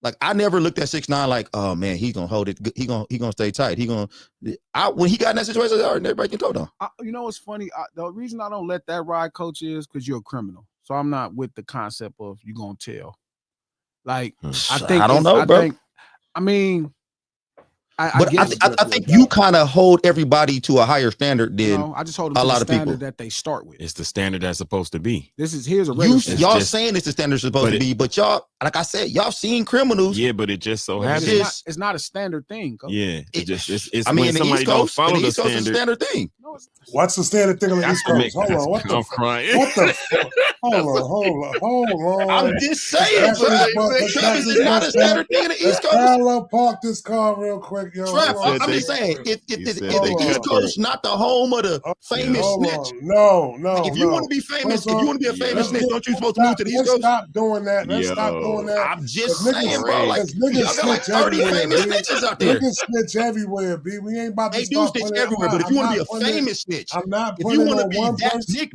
Like I never looked at 6ix9ine like, oh man, he's gonna hold it. He gonna stay tight. When he got in that situation, I already everybody can told on. You know what's funny? The reason I don't let that ride, coach, is because you're a criminal. So I'm not with the concept of you gonna tell. Like I don't know, bro. I think you kind of hold everybody to a higher standard than I just hold them to the standard that they start with. It's the standard that's supposed to be. Here's a regular y'all saying it's the standard supposed to be, but y'all, like I said, y'all seen criminals. Yeah, but it just so happens it's not a standard thing. Coach. Yeah, it's I mean, when somebody don't follow the standard. It's a standard thing. What's the standard thing on the East Coast? Hold on, what the crying? What the? Hold on. I'm just saying, because it's not a standard thing in the East Coast. I'll park this car real quick, yo. I'm just saying, if the East Coast not the home of the famous snitch. No. If you want to be famous, if you want to be a famous snitch, don't you supposed to move to the East Coast? Stop doing that. Let's stop doing that. I'm just saying, bro. Like, y'all got like 30 famous snitches out there. Niggas snitch everywhere, B. We ain't about to They do snitch everywhere, but if you want to be a famous snitch, I'm not. If you want to be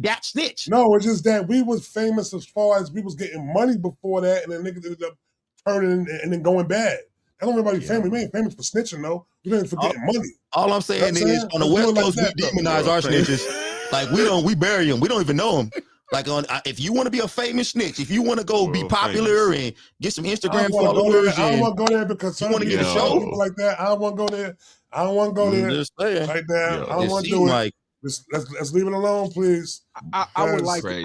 that snitch. No, it's just that we was famous as far as we was getting money before that, and then niggas ended up turning and then going bad. I don't know about famous. We ain't famous for snitching, though. We ain't for getting money. All I'm saying is, on the West Coast, we demonize our snitches. Like we bury them. We don't even know them. Like if you want to be a famous snitch, if you want to go be popular and get some Instagram followers, I don't want to go there because you want to get a show like that. I don't want to go there. I don't want to go there right now. I don't want to do it. Let's leave it alone, please. I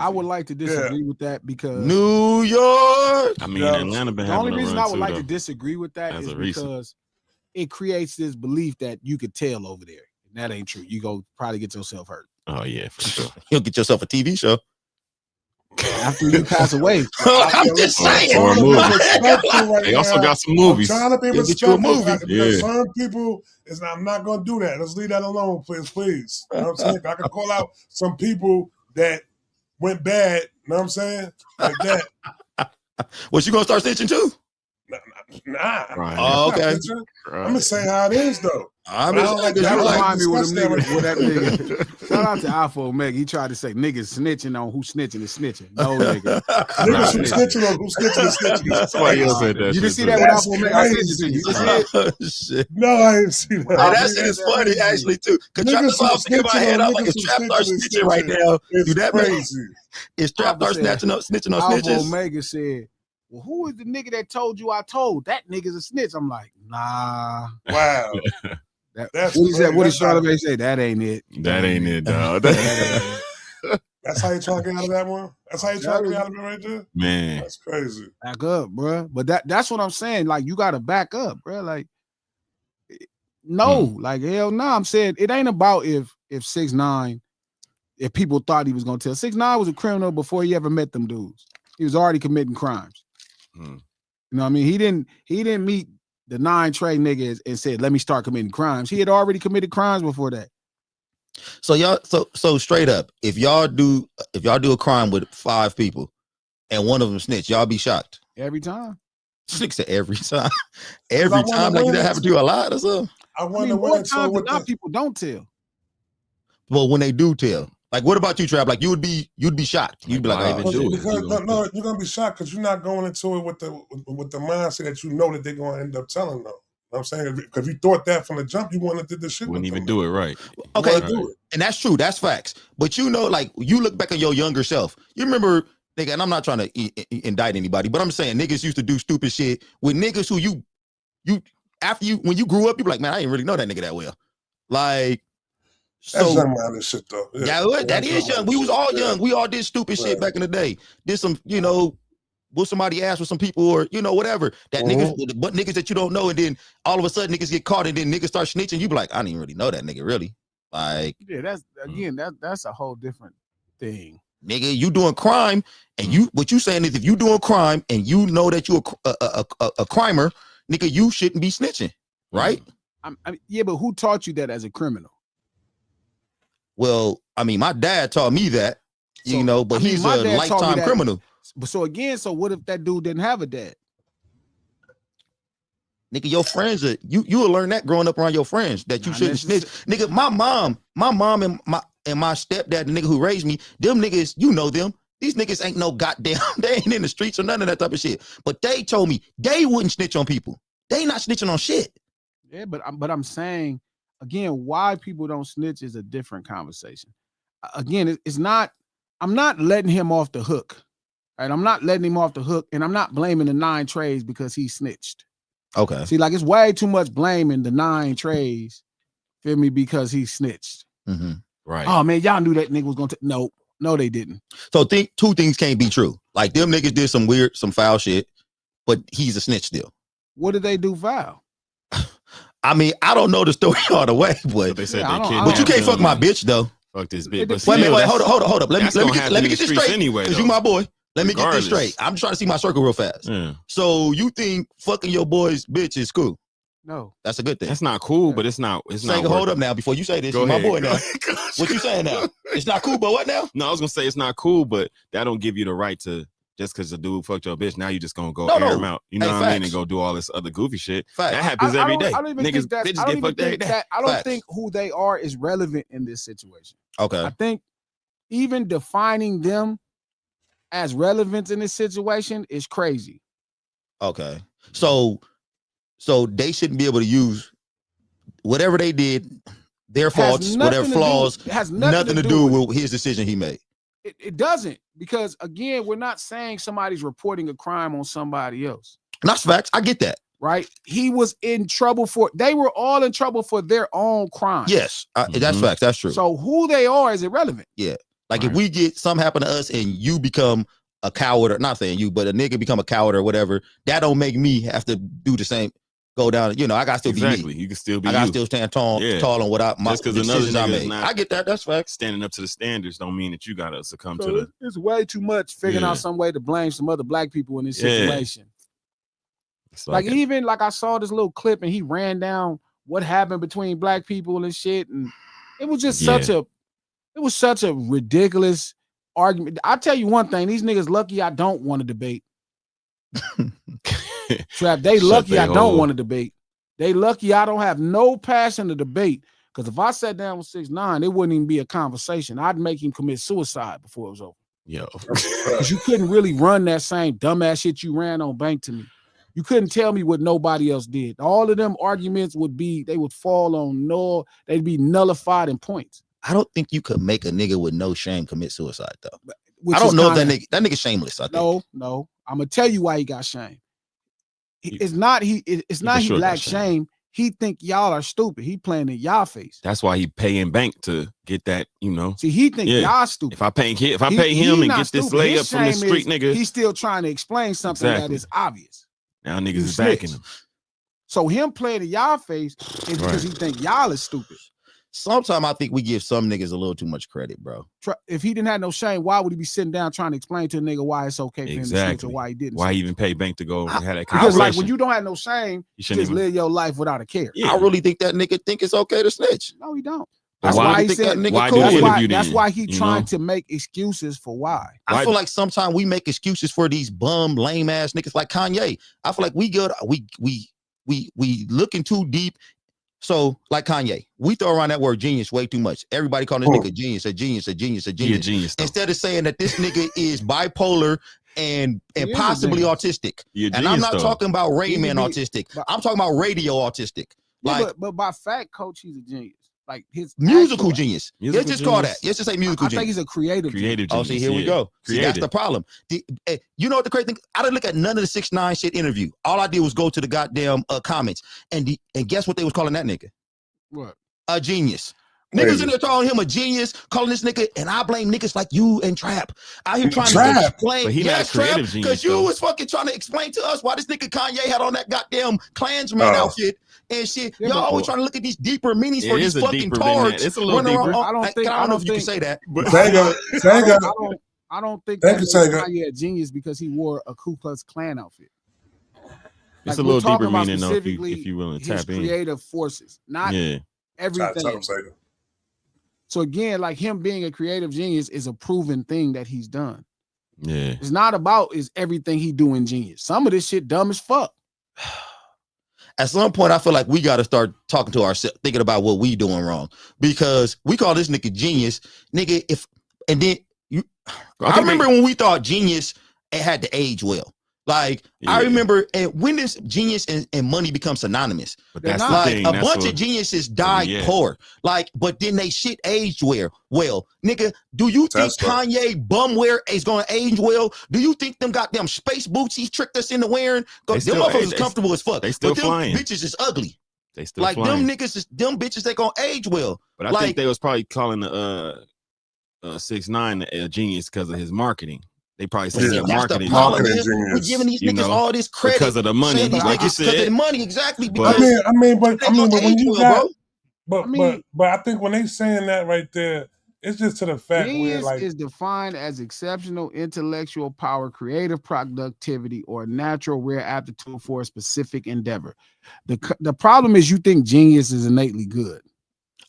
would like to disagree with that because New York. I mean, Atlanta been having the only reason I would like to disagree with that is because it creates this belief that you could tell over there, and that ain't true. You go probably get yourself hurt. Oh yeah, for sure. You'll get yourself a TV show. After you pass away. I'm just saying. Or a movie. Right They also now. got some movies. I'm trying to be You'll get you a respectful. movie. Because Yeah. some people, I'm not going to do that. Let's leave that alone, please. You know what I'm saying? I can call out some people that went bad, you know what I'm saying? Like that. Was you going to start snitching too? Nah. Right. Oh, okay. I'm just saying how it is, though. I'm But I just don't like That I don't like remind me with them discuss that niggas, right with that nigga. Shout out to Alpha Omega. He tried to say niggas snitching on who snitching is snitching. No nigga. Niggas who snitching on who snitching is snitching. Somebody else said that. You shit didn't see too. that with That's Alpha Omega? I sent it to you. You didn't see it? Oh, shit. No, I didn't see that. Hey, that shit is funny, actually, too. Cause Trap Niggas Star who sticking my snitching head on up like a niggas who Trap Star snitching is snitching right snitching. now. It's Do that make crazy. is Trap Star snitching on Alpha snitches? Omega said, well, who is the nigga that told you I told? That nigga's a snitch. I'm like, nah. Wow. That's What he said? What did crazy. Charlamagne say? That ain't it. That ain't it, dog. That's how you trying to get out of that one? That's how you trying to get out of it right there? Man. That's crazy. Back up, bro. But that's what I'm saying. Like, you gotta back up, bro. Like, no, like hell no. I'm saying it ain't about if 6ix9ine, if people thought he was gonna tell. 6ix9ine was a criminal before he ever met them dudes. He was already committing crimes. You know what I mean? He didn't meet the 9 Trey niggas and said, let me start committing crimes. He had already committed crimes before that. So y'all, so straight up, if y'all do a crime with 5 people and one of them snitch, y'all be shocked. Every time. 6 every time. I Every wanna time, like win that it. happen to you a lot or something. I I wonder mean, more when so times than with not, the, people don't tell. Well, when they do tell, like, what about you, Trap? Like, you'd be shocked. You'd be like, Why oh, even shit. do it? because You gonna- no, you're gonna be shocked because you're not going into it with the mindset that you know that they're gonna end up telling them. You know what I'm saying? Because if you thought that from the jump, you wouldn't have did this shit. Wouldn't with even them. do it right. Okay, Wouldn't do it. and that's true. That's facts. But you know, like, you look back on your younger self. You remember, nigga, and I'm not trying to indict anybody, but I'm saying niggas used to do stupid shit with niggas who you when you grew up, you be like, man, I didn't really know that nigga that well. Like, That's so young minded shit though. that is young. We was all Yeah. young. We all did stupid shit Right. back in the day. Did some, whoop somebody ass with some people or, whatever. That but niggas that you don't know, and then all of a sudden niggas get caught and then niggas start snitching. You be like, I didn't really know that nigga really. Like, Yeah, that's a whole different thing. nigga, you doing crime, and what you saying is if you doing crime and you know that you a crimer, nigga, you shouldn't be snitching, right? Yeah, but who taught you that as a criminal? Well, I mean, my dad taught me that, but he's my a dad taught me lifetime that. criminal. But so again, so what if that dude didn't have a dad? Nigga, your friends are you will learn that growing up around your friends that you Not shouldn't snitch. Nigga, my mom and my stepdad, the nigga who raised me, them niggas, you know them. These niggas ain't no goddamn, they ain't in the streets or none of that type of shit. But they told me they wouldn't snitch on people. They not snitching on shit. Yeah, but I'm saying again, why people don't snitch is a different conversation. Again, it's not. I'm not letting him off the hook. Right? I'm not letting him off the hook, and I'm not blaming the 9 Treys because he snitched. Okay. See, like it's way too much blaming the 9 Treys, feel me, because he snitched. Mm-hmm. Right. Oh man, y'all knew that nigga was gonna no, they didn't. So two things can't be true. Like them niggas did some foul shit, but he's a snitch still. What did they do foul? I mean, I don't know the story all the way, but They said Yeah, I they don't- kidnapped but you can't him. fuck my bitch though. Fuck this bitch. But Wait, still, Wait, hold up. Let me that's gonna get happen in this the streets straight. anyway, Because though. you my boy. Let me get this Regardless. straight. I'm trying to see my circle real fast. Yeah. So you think fucking your boy's bitch is cool? No. That's a good thing. That's not cool, but it's not. It's Say, not. hold worth up now before you say this. Go You my ahead. boy Go now. ahead. What you saying now? It's not cool, but what now? No, I was gonna say it's not cool, but that don't give you the right to just because the dude fucked your bitch. Now you just gonna go No, air no. him out. You know Hey, what I mean? facts. And go do all this other goofy shit. Facts. That happens every day. I don't even Niggas, think that's. bitches I don't get even fucked every think day. that. I don't Facts. think who they are is relevant in this situation. Okay. I think even defining them as relevant in this situation is crazy. Okay. So they shouldn't be able to use whatever they did, their faults, whatever flaws, It has nothing to do with his decision he made. It doesn't, because again, we're not saying somebody's reporting a crime on somebody else, And that's facts. I get that. right? He was in trouble they were all in trouble for their own crime. Yes, that's Mhm. facts. That's true. So who they are is irrelevant. Like Right. if we get something happen to us and you become a coward, or not saying you, but a nigga become a coward or whatever, that don't make me have to do the same. go down. You know, I got to still be me. You can still be I got to you. still stand tall on what my decisions I made. I get that. That's fact. Standing up to the standards don't mean that you got to succumb to the. It's way too much figuring out some way to blame some other black people in this situation. Like even like I saw this little clip and he ran down what happened between black people and shit, and it was just such a ridiculous argument. I tell you one thing, these niggas lucky I don't want to debate. Trap, they lucky I don't want to debate. They lucky I don't have no passion to debate. Because if I sat down with 6ix9ine, it wouldn't even be a conversation. I'd make him commit suicide before it was over. Yo, because you couldn't really run that same dumbass shit you ran on Bank to me. You couldn't tell me what nobody else did. All of them arguments would fall on null. They'd be nullified in points. I don't think you could make a nigga with no shame commit suicide though. I don't know if that nigga shameless. I think. No. I'm gonna tell you why he got shame. It's not he lacked shame. He think y'all are stupid. He playing in y'all face. That's why he paying Bank to get that, See, he think y'all stupid. If I pay him and get this layup from the street nigga, he's still trying to explain something that is obvious. Now niggas is backing him. So him playing in y'all face is because he think y'all is stupid. Sometimes I think we give some niggas a little too much credit, bro. If he didn't have no shame, why would he be sitting down trying to explain to a nigga why it's okay for him to snitch or why he didn't? Why he even pay Bank to go and have that conversation? Because like when you don't have no shame, you just live your life without a care. Yeah. I really think that nigga think it's okay to snitch. No, he don't. That's why he said nigga cool. That's why he trying to make excuses for why. I feel like sometimes we make excuses for these bum, lame ass niggas like Kanye. I feel like we looking too deep. So, like Kanye, we throw around that word genius way too much. Everybody calling this nigga a genius. He a genius instead of saying that this nigga is bipolar and possibly autistic. And I'm not talking about Rayman autistic. I'm talking about radio autistic. Like, but by fact, coach, he's a genius. Like his musical genius. Let's just call that. Let's just say musical genius. I think he's a creative genius. Oh, see, here we go. See, that's the problem. You know what the crazy thing? I didn't look at none of the 6ix9ine shit interview. All I did was go to the goddamn comments. And guess what they was calling that nigga? What? A genius. Niggas in there calling him a genius, calling this nigga, and I blame niggas like you and Trap out here trying to explain. But he not creative genius, because you was fucking trying to explain to us why this nigga Kanye had on that goddamn Klansman outfit and shit. Y'all always trying to look at these deeper meanings for these fucking tards. It's a little deeper. I don't know if you can say that. I don't think Kanye a genius because he wore a Ku Klux Klan outfit. It's a little deeper meaning though if you willing to tap in. Creative forces, not everything. So again, like him being a creative genius is a proven thing that he's done. Yeah. It's not about is everything he doing genius. Some of this shit dumb as fuck. At some point, I feel like we got to start talking to ourselves, thinking about what we doing wrong. Because we call this nigga genius. Nigga, I remember when we thought genius, it had to age well. Like, I remember when this genius and money become synonymous. But that's like a bunch of geniuses died poor. Like, but then they shit aged well. Nigga, do you think Kanye bumwear is gonna age well? Do you think them goddamn space boots he tricked us into wearing? Because them motherfuckers is comfortable as fuck. They still but them flying. Bitches is ugly. They still like flying. Them niggas is them bitches they gonna age well. But I think they was probably calling the 6ix9ine a genius because of his marketing. They probably say marketing genius. We're giving these niggas all this credit because of the money, like you said. Because of the money, exactly. But I mean, but when you got, but I think when they saying that right there, it's just to the fact genius where is defined as exceptional intellectual power, creative productivity, or natural rare aptitude for a specific endeavor. The problem is you think genius is innately good.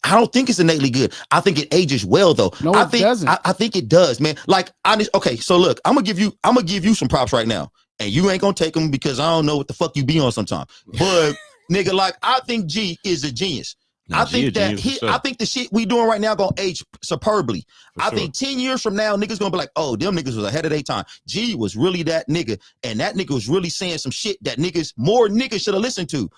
I don't think it's innately good. I think it ages well though. No, it doesn't. I think it does, man. Like okay, so look, I'm gonna give you some props right now, and you ain't gonna take them because I don't know what the fuck you be on sometimes. But nigga, like I think G is a genius. I think I think the shit we doing right now gonna age superbly. I think 10 years from now, niggas gonna be like, oh, them niggas was ahead of their time. G was really that nigga, and that nigga was really saying some shit that more niggas should have listened to.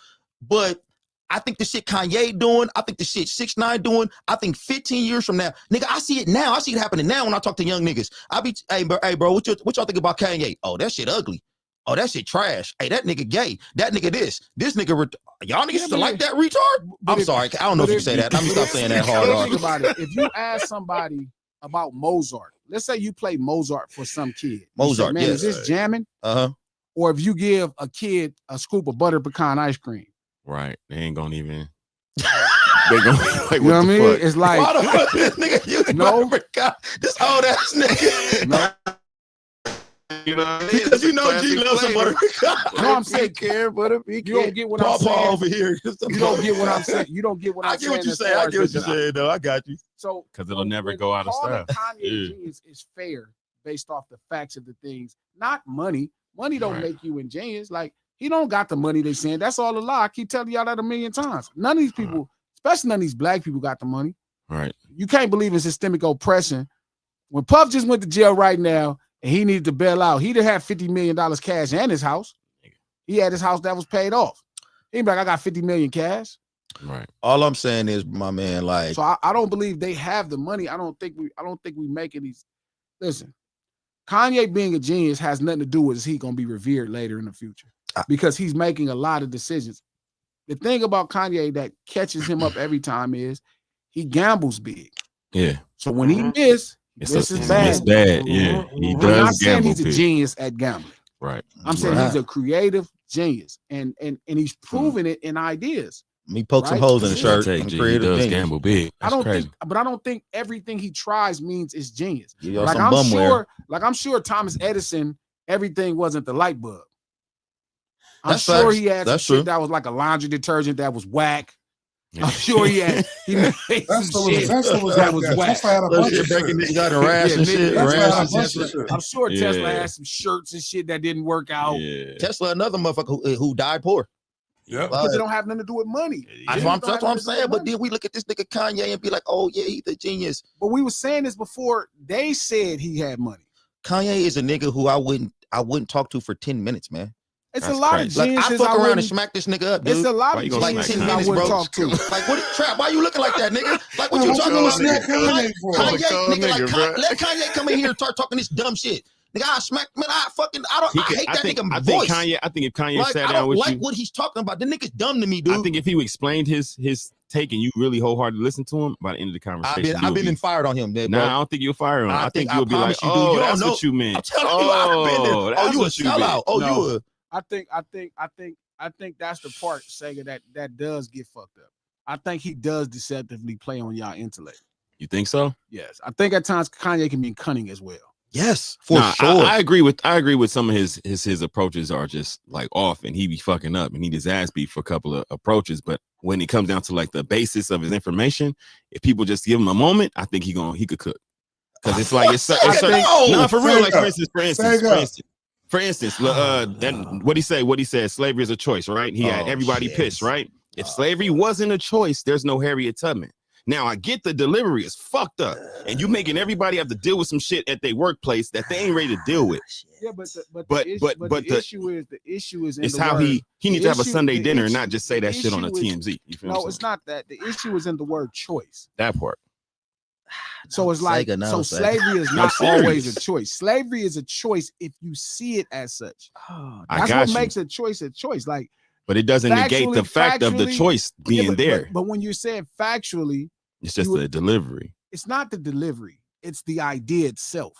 But I think the shit Kanye doing, I think the shit 6ix9ine doing, I think 15 years from now, nigga, I see it now. I see it happening now when I talk to young niggas. I be, hey bro, what y'all think about Kanye? Oh, that shit ugly. Oh, that shit trash. Hey, that nigga gay. That nigga this nigga, y'all niggas still like that retard? I'm sorry, I don't know if you say that. Let me stop saying that hard. Think about it. If you ask somebody about Mozart, let's say you play Mozart for some kid. Mozart, man, is this jamming? Uh-huh. Or if you give a kid a scoop of butter pecan ice cream, Right. They ain't gonna even. They gonna like, you know what I mean? fuck? It's like, why the fuck this nigga you No. this old ass nigga. no, You know what I mean? Because you know G loves some butter pecan. no, I'm saying Care, butter you don't get what I'm Pawpaw saying. over here. You don't get what I'm saying. You don't get what I'm I saying. get what you as say. far I as get what you the- saying, though. I got you. So, because it'll never when go out of calling style. Kanye Yeah. genius is fair based off the facts of the things, not money. Money don't Right. make you ingenious. Like he don't got the money they saying. That's all a lie. I keep telling y'all that a million times. None of these people, especially none of these black people, got the money. Right. You can't believe in systemic oppression. When Puff just went to jail right now and he needed to bail out, he'd have had $50 million cash and his house. He had his house that was paid off. He'd be like, I got 50 million cash. Right. All I'm saying is, my man, like, So I don't believe they have the money. I don't think we making these. Listen, Kanye being a genius has nothing to do with is he gonna be revered later in the future because he's making a lot of decisions. The thing about Kanye that catches him up every time is he gambles big. Yeah. So when he misses, It's this is bad. It's bad. Yeah. He I'm not does saying gamble he's a big. genius at gambling. Right. I'm saying Right. he's a creative genius, and he's proven it in ideas. me poke some Right? holes in the He shirt. Take I'm G, he creative does genius. gamble big. That's I don't crazy. think everything he tries means it's genius. Give y'all Like some bumware. I'm sure Thomas Edison, everything wasn't the light bulb. I'm That's sure facts. he had some That's shit true. that was like a laundry detergent that was whack. Yeah. I'm sure he made some shit that was whack. Tesla had a Little bunch shit of breaking shit. niggas out in rash Yeah, and shit. nigga, Tesla rash had a and bunch shit. of shit. I'm sure Tesla Yeah. had some shirts and shit that didn't work out Yeah. Tesla, another motherfucker who died poor. Yep. because it don't have nothing to do with money. That's It what I'm, don't that's have what I'm nothing to do saying. with But money. then we look at this nigga Kanye and be like, oh yeah, he's a genius. But we were saying this before they said he had money. Kanye is a nigga who I wouldn't talk to for 10 minutes, man. It's That's a lot crazy. of Like geniuses I fuck around and wouldn't- smack this nigga up, dude. It's a lot Why of you gonna geniuses smack I him? wouldn't bro. talk to. Like what trap? Why you looking like that, nigga? Like what you What you talking gonna about? smack Nigga? Kanye for? Kanye, Cold nigga, like nigga, bro. let Kanye come in here and start talking this dumb shit. Nigga, I smack, man. I hate that nigga I voice. think if Kanye Like, sat I down don't with like you, what he's talking about. The nigga's dumb to me, dude. I think if he explained his take and you really wholeheartedly listen to him, by the end of the conversation, I've been fired on him, man. Nah, I Bro. don't think you'll fire him. I think I you'll be like, promise you, dude. oh, You don't that's know. what you meant. I'm telling you, I've been there. Oh, that's you a what you meant. sellout. Oh, No. you a I think that's the part, Sega, that does get fucked up. I think he does deceptively play on y'all intellect. You think so? Yes. I think at times Kanye can be cunning as well. yes, for Nah, sure. I agree with some of his approaches are just like off, and he be fucking up, and he his ass beat for a couple of approaches. But when it comes down to like the basis of his information, if people just give him a moment, I think he could cook. Because it's like it's no, for real. Like for instance, that what he said, slavery is a choice, right? He had everybody pissed, right? If slavery wasn't a choice, there's no Harriet Tubman. Now I get the delivery is fucked up, and you making everybody have to deal with some shit at their workplace that they ain't ready to deal with. Yeah, but the issue is in It's the how word. he needs to have a issue- Sunday the dinner and issue- not just say that the shit on a issue is- TMZ. You feel No, what it's I'm not that. The issue is in the word choice. saying? That part. So it's like Sega, no, so Sega. slavery is I'm not always serious. a choice. Slavery is a choice if you see it as such. I That's got what you. makes a choice a choice. Like But it doesn't negate the fact of the factually- choice being but, there. But when you're saying factually, It's just you- the delivery. it's not the delivery, it's the idea itself.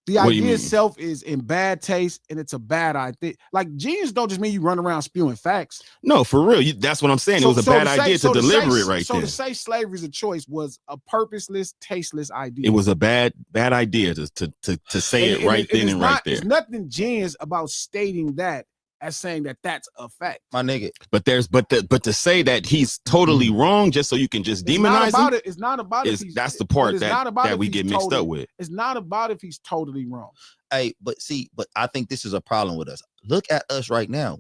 The What do you idea mean? itself is in bad taste and it's a bad idea. Like genius don't just mean you run around spewing facts. No, for real. That's what I'm saying. It was a bad idea to deliver it right so there. to say slavery is a choice was a purposeless, tasteless idea. It was a bad idea to say it right then and right there. There's nothing genius about stating that as saying that that's a fact. My nigga. But to say that he's totally wrong just so you can just demonize him. It's not about it. That's the part that we get mixed up with. It's not about if he's totally wrong. Hey, but I think this is a problem with us. Look at us right now.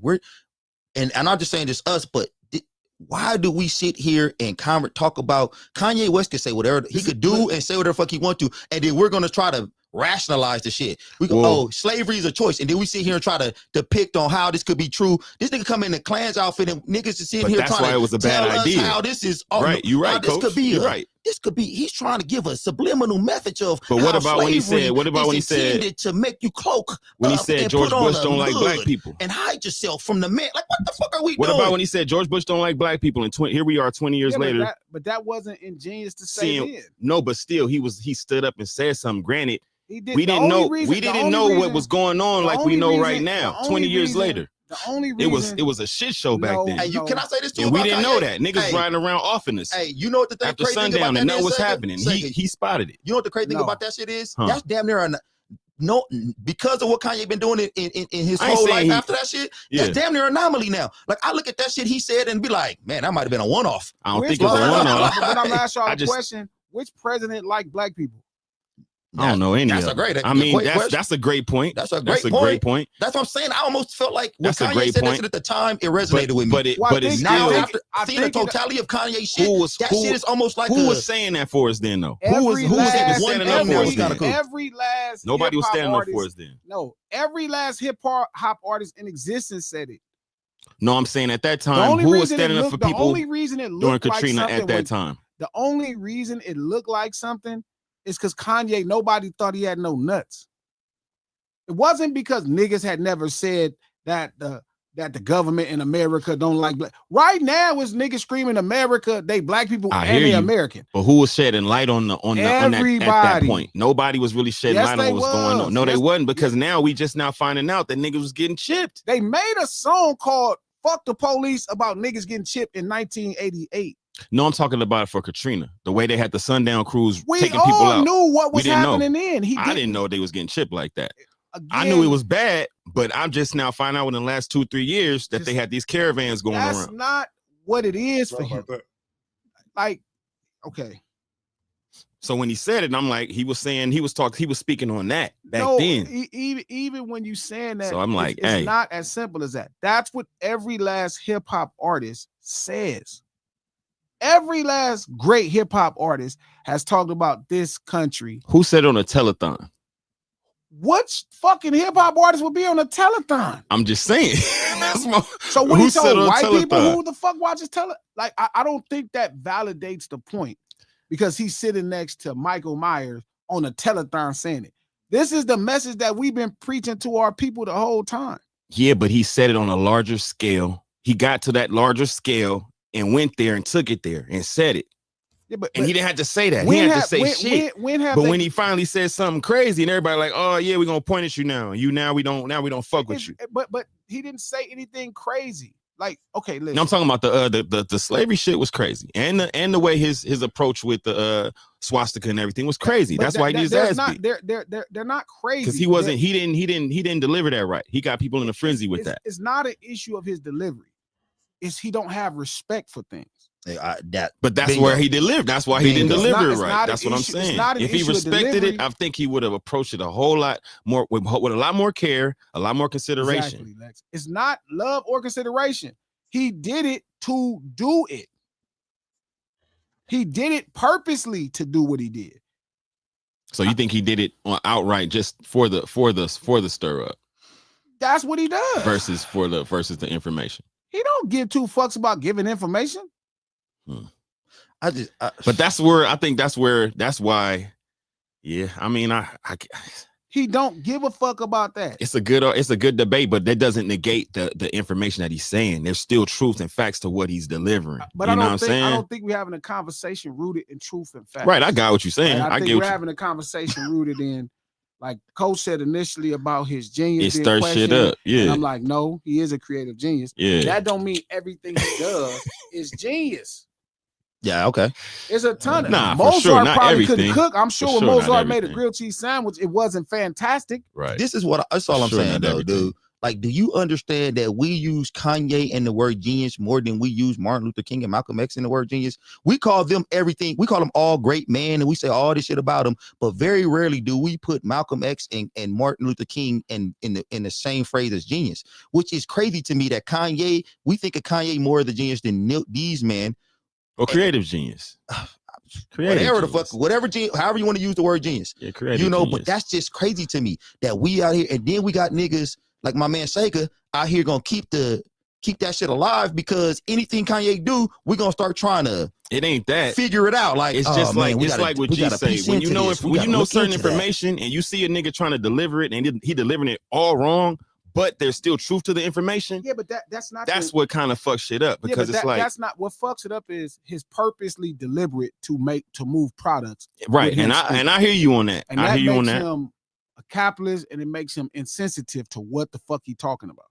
And I'm not just saying just us, but why do we sit here and talk about Kanye West can say whatever he could do and say whatever the fuck he want to, and then we're gonna try to rationalize the shit. We go, Whoa. oh, slavery is a choice, and then we sit here and try to depict on how this could be true. This nigga come in a Klan's outfit, and niggas is sitting But here that's trying why to it was a tell bad us idea. how this is. Right, you're right, this coach. could be You're right. This could be. He's trying to give a subliminal message of. But what how about when he slavery said? What about is when he said? intended to make you cloak? When he up said and George put on Bush a don't like black hood people. and hide yourself from the man. Like, what the fuck are we What doing? about when he said George Bush don't like black people? And here we are 20 years Yeah, later. but that wasn't ingenious to say Seeing, then. no, but still, he stood up and said something. Granted, He did, we the didn't only know reason- we the didn't only know reason- what was going on the like we only know reason- right now. the 20 only years reason- later. The only reason it was a shit show back then. Hey, can I say this too? And we didn't know Kanye? that. Niggas riding around off in this. Hey, you know what the after crazy thing sundown about and that know what's Sega? happening. He spotted it. You know what the crazy thing about that shit is? Huh. That's damn near no, because of what Kanye been doing in his whole life after that shit. That's damn near anomaly now. Like I look at that shit he said and be like, man, that might have been a one-off. I don't think it's a one-off. But I'm asking y'all a question: which president liked black people? I don't know any of them. That's a great point. That's a great point. That's what I'm saying. I almost felt like when Kanye said that shit at the time, it resonated with me. But it's now still, after seeing the totality of Kanye shit, shit is almost like who was saying that for us then though? Who was standing up for us then? Every last nobody was standing up for us then. No, every last hip hop artist in existence said it. No, I'm saying at that time, who was standing up for people? The only reason it during Katrina at that time. The only reason it looked like something is because Kanye, nobody thought he had no nuts. It wasn't because niggas had never said that the government in America don't like black. Right now, is niggas screaming America, they black people and they American. But who was shedding light on that at that point? Nobody was really shedding light on what's going on. No, they wasn't, because now we just now finding out that niggas was getting chipped. They made a song called "Fuck the Police" about niggas getting chipped in 1988. No, I'm talking about it for Katrina. The way they had the sundown crews taking people We out. all knew what was happening then. I didn't know they was getting chipped like that. Again, I knew it was bad, but I'm just now finding out in the last 2-3 years that they had these caravans going around. That's not what it is for him. Like, okay. So when he said it, I'm like, he was speaking on that back then. Even when you saying that, so I'm like, it's not as simple as that. That's what every last hip hop artist says. Every last great hip hop artist has talked about this country. Who said on a telethon? What fucking hip hop artist would be on a telethon? I'm just saying. So when he told white people, who the fuck watches like I don't think that validates the point, because he's sitting next to Michael Myers on a telethon saying it. This is the message that we've been preaching to our people the whole time. Yeah, but he said it on a larger scale. He got to that larger scale and went there and took it there and said it. Yeah, but he didn't have to say that. He had to say shit. When he finally said something crazy and everybody like, oh yeah, we're gonna point at you now. We don't fuck with you. But he didn't say anything crazy. Like, okay, listen. No, I'm talking about the slavery shit was crazy, and the way his approach with the swastika and everything was crazy. That's why he needs ass beat. They're not crazy because he didn't deliver that right. He got people in a frenzy with that. It's not an issue of his delivery. Is he don't have respect for things. But that's where he delivered. That's why he didn't deliver it right. That's what I'm saying. If he respected it, I think he would have approached it a whole lot more with a lot more care, a lot more consideration. Exactly, Lex. It's not love or consideration. He did it to do it. He did it purposely to do what he did. So you think he did it outright just for the stir up? That's what he does. Versus the information. He don't give two fucks about giving information. But that's why. Yeah, I mean, he don't give a fuck about that. It's a good debate, but that doesn't negate the information that he's saying. There's still truth and facts to what he's delivering. But I don't think we're having a conversation rooted in truth and facts. Right, I got what you're saying. I think we're having a conversation rooted in, like Coach said initially about his genius. It stirs shit up. Yeah. And I'm like, no, he is a creative genius. Yeah. That don't mean everything he does is genius. Yeah, okay. It's a ton of Mozart sure, probably couldn't cook. I'm sure when Mozart made a grilled cheese sandwich, it wasn't fantastic. Right. That's all I'm saying though, dude. Like, do you understand that we use Kanye and the word genius more than we use Martin Luther King and Malcolm X and the word genius? We call them everything. We call them all great men, and we say all this shit about them. But very rarely do we put Malcolm X and Martin Luther King in the same phrase as genius, which is crazy to me. That Kanye, we think of Kanye more of the genius than these men. Or creative genius. Whatever genius, however you want to use the word genius. Yeah, creative genius. But that's just crazy to me that we out here, and then we got niggas like my man Sega out here gonna keep that shit alive, because anything Kanye do, we're gonna start trying to figure it out. Like, it's just like what G say. When you know certain information and you see a nigga trying to deliver it and he delivering it all wrong, but there's still truth to the information. Yeah, but that's what kind of fucks shit up, because that's not what fucks it up. Is his purposely deliberate to move products. Right, and I hear you on that. And I hear you on that. Him a capitalist, and it makes him insensitive to what the fuck he talking about.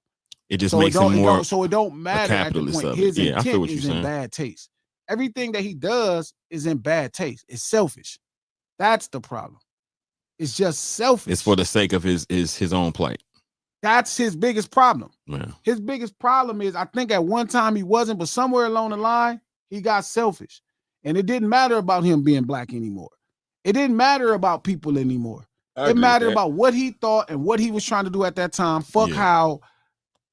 It just makes him more. So it don't matter at the capitalist point. of it. His Yeah, I feel intent what you're is in saying. bad taste. Everything that he does is in bad taste. It's selfish. That's the problem. It's just selfish. It's for the sake of his own plight. That's his biggest problem. Yeah. His biggest problem is, I think at one time he wasn't, but somewhere along the line, he got selfish. And it didn't matter about him being black anymore. It didn't matter about people anymore. It mattered about what he thought and what he was trying to do at that time. Fuck how,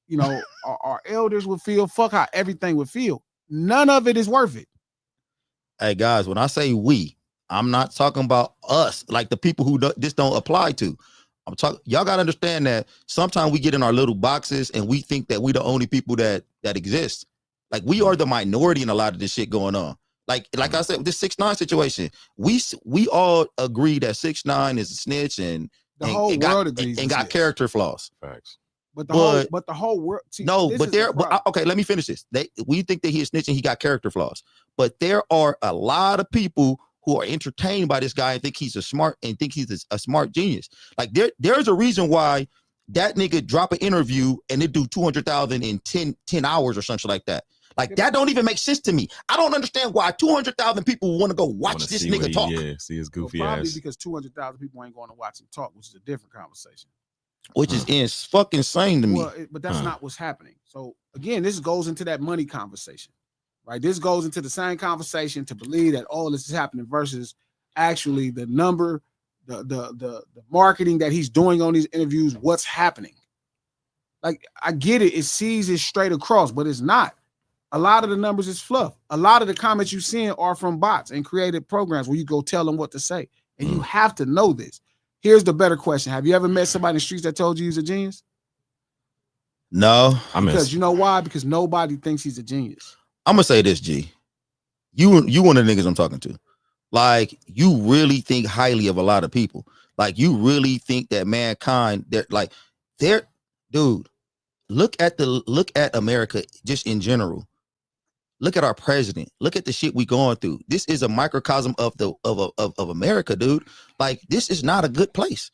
you know, our elders would feel. Fuck how everything would feel. None of it is worth it. Hey, guys, when I say we, I'm not talking about us, like the people who this don't apply to. I'm talking. Y'all gotta understand that sometimes we get in our little boxes and we think that we the only people that exist. Like we are the minority in a lot of this shit going on. Like I said, with this 6ix9ine situation, we all agree that 6ix9ine is a snitch and the whole world agrees and got character flaws. Facts. But the whole world. See, okay, let me finish this. We think that he is snitching, he got character flaws. But there are a lot of people who are entertained by this guy and think he's a smart genius. Like there's a reason why that nigga drop an interview and it do 200,000 in 10 hours or something like that. Like that don't even make sense to me. I don't understand why 200,000 people want to go watch this nigga talk. See his goofy probably ass. Because 200,000 people ain't going to watch him talk, which is a different conversation. Which is fucking insane to me. Well, but that's not what's happening. So again, this goes into that money conversation, right? This goes into the same conversation to believe that all this is happening versus actually the number, the marketing that he's doing on these interviews. What's happening? Like I get it, it sees it straight across, but it's not. A lot of the numbers is fluff. A lot of the comments you're seeing are from bots and created programs where you go tell them what to say. And you have to know this. Here's the better question. Have you ever met somebody in the streets that told you he's a genius? No. Because you know why? Because nobody thinks he's a genius. I'm going to say this, G. You one of the niggas I'm talking to. Like, you really think highly of a lot of people. Like, you really think that mankind, dude, look at America just in general. Look at our president. Look at the shit we going through. This is a microcosm of America, dude. Like, this is not a good place.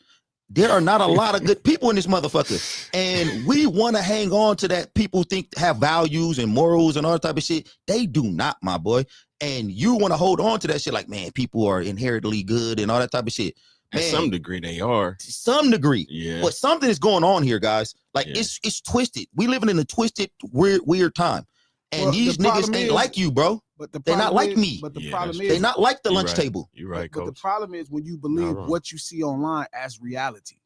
There are not a lot of good people in this motherfucker. And we want to hang on to that. People think have values and morals and all that type of shit. They do not, my boy. And you want to hold on to that shit like, man, people are inherently good and all that type of shit. Man, to some degree they are. To some degree. Yeah. But something is going on here, guys. Like, it's twisted. We living in a twisted, weird time. And these niggas ain't like you, bro. But they're not like me. But the problem is they're not like the lunch table. You're right, but Coach. the problem is when you believe what you see online as reality.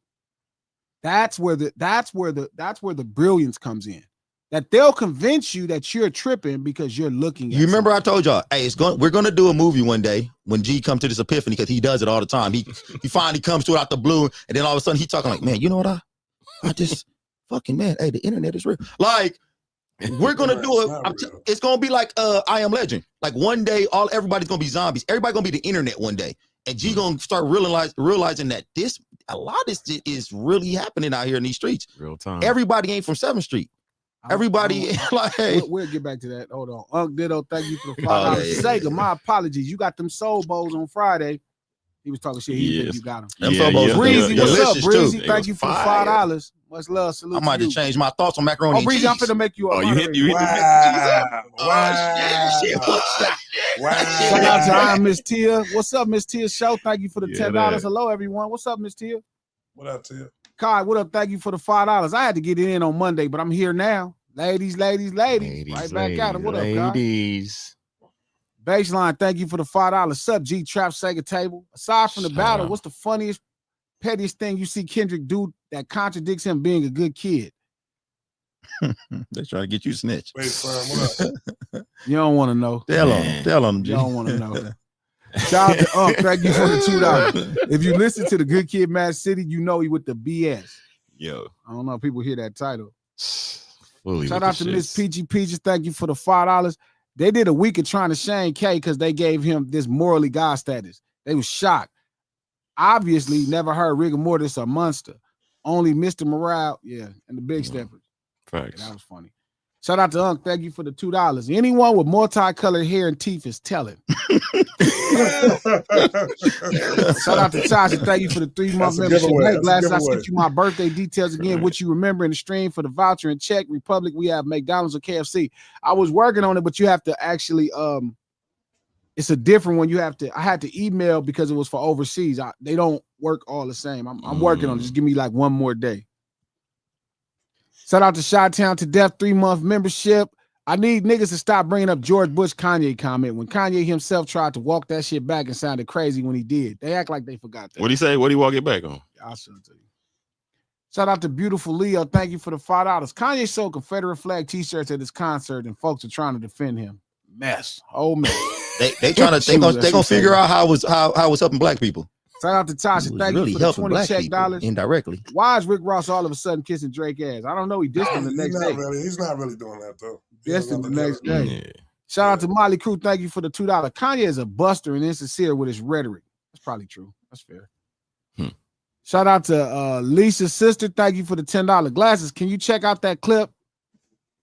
That's where the brilliance comes in. That they'll convince you that you're tripping because you're looking at you remember something. I told y'all, hey, we're gonna do a movie one day when G comes to this epiphany, because he does it all the time. He finally comes to it out the blue, and then all of a sudden he talking like, man, you know what I just fucking, man, hey, the internet is real. Like, we're gonna do it. It's gonna be like I Am Legend. Like, one day everybody's gonna be zombies. Everybody gonna be the internet one day. And G gonna start realizing that a lot of this is really happening out here in these streets. Real time. Everybody ain't from 7th Street. Everybody like, hey. We'll get back to that. Hold on. Unc Ditto, thank you for the $5. Sega, my apologies. You got them Soul Bowls on Friday. He was talking shit. He think you got them. Them Soul Bowls. Breezy, what's up, Breezy? Thank you for the $5. Much love. Salute. I might have changed my thoughts on macaroni. Oh, Breezy, I'm finna make you a you hit the Shout out to Miss Tia. What's up, Miss Tia Show? Thank you for the $10. Hello, everyone. What's up, Miss Tia? What up, Tia? Kai, what up? Thank you for the $5. I had to get it in on Monday, but I'm here now. Ladies. Right back at it. What up, guys? Baseline, thank you for the $5. Sub G Trap Sega Table. Aside from the battle, what's the funniest, pettiest thing you see Kendrick do that contradicts him being a good kid? They try to get you snitch. Wait, what up? You don't want to know. Tell him, G. You don't want to know. Shout out to Unc. Thank you for the $2. If you listen to the Good Kid, Mad City, you know he with the BS. Yo, I don't know if people hear that title. Fully shout out to Miss PG Peaches. Thank you for the $5. They did a week of trying to shame K because they gave him this morally God status. They was shocked. Obviously, never heard rigor mortis or Monster. Only Mr. Morale, and the Big Steppers. Facts. That was funny. Shout out to Unc. Thank you for the $2. Anyone with multicolored hair and teeth is telling. Shout out to Tasha. Thank you for the 3-month membership. Hey, Glass, I sent you my birthday details again, which you remember in the stream for the voucher and check. Republic, we have McDonald's or KFC. I was working on it, but you have to actually it's a different one. I had to email because it was for overseas. They don't work all the same. I'm working on it. Just give me like one more day. Shout out to Chi-Town to Death 3-month membership. I need niggas to stop bringing up George Bush Kanye comment when Kanye himself tried to walk that shit back and sounded crazy when he did. They act like they forgot that. What'd he say? What'd he walk it back on? I'll show it to you. Shout out to Beautiful Leo. Thank you for the $5. Kanye sold Confederate flag t-shirts at his concert and folks are trying to defend him. Mess. Oh man. they gonna figure out how it was helping black people. Shout out to Tasha. Thank you for the 20 check dollars. Indirectly. Why is Rick Ross all of a sudden kissing Drake ass? I don't know. He dissed him the next day. He's not really doing that though. Dissed him the next day. Yeah. Shout out to Molly Crew. Thank you for the $2. Kanye is a buster and insincere with his rhetoric. That's probably true. That's fair. Shout out to Lisa's sister. Thank you for the $10 glasses. Can you check out that clip?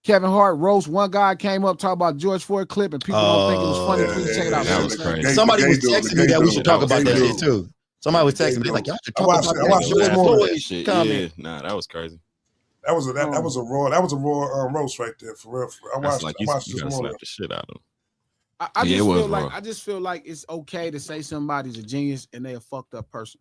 Kevin Hart roast. One guy came up talking about George Floyd clip and people don't think it was funny. Please check it out. That was crazy. Somebody was texting me that we should talk about that shit too. Somebody was texting me like, y'all should talk about that shit. Yeah, nah, that was crazy. That was a raw roast right there for real. I watched you gotta slap the shit out of him. I just feel like it's okay to say somebody's a genius and they're a fucked up person.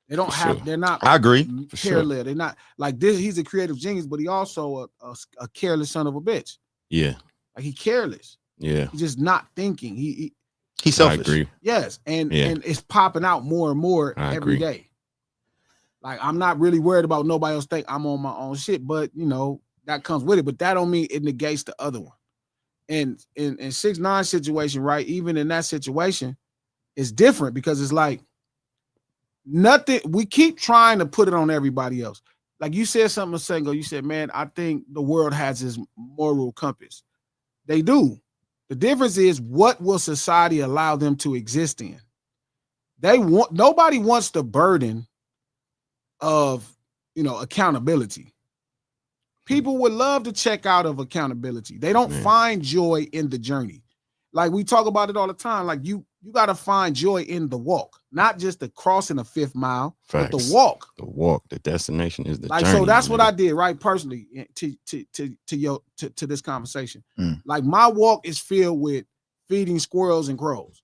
They don't they're not. I agree. Careless. They're not like this. He's a creative genius, but he also a careless son of a bitch. Yeah. Like he careless. Yeah. He's just not thinking. He's selfish. I agree. Yes. And it's popping out more and more every day. Like I'm not really worried about nobody else think I'm on my own shit, but you know, that comes with it. But that don't mean it negates the other one. And in 6ix9ine situation, right? Even in that situation, it's different because it's like nothing. We keep trying to put it on everybody else. Like you said something a second ago. You said, man, I think the world has this moral compass. They do. The difference is what will society allow them to exist in? Nobody wants the burden of, accountability. People would love to check out of accountability. They don't find joy in the journey. Like we talk about it all the time. Like you got to find joy in the walk, not just the crossing the 5th mile, but the walk. The walk, the destination is the journey. So that's what I did, right? Personally, to this conversation. Like my walk is filled with feeding squirrels and crows.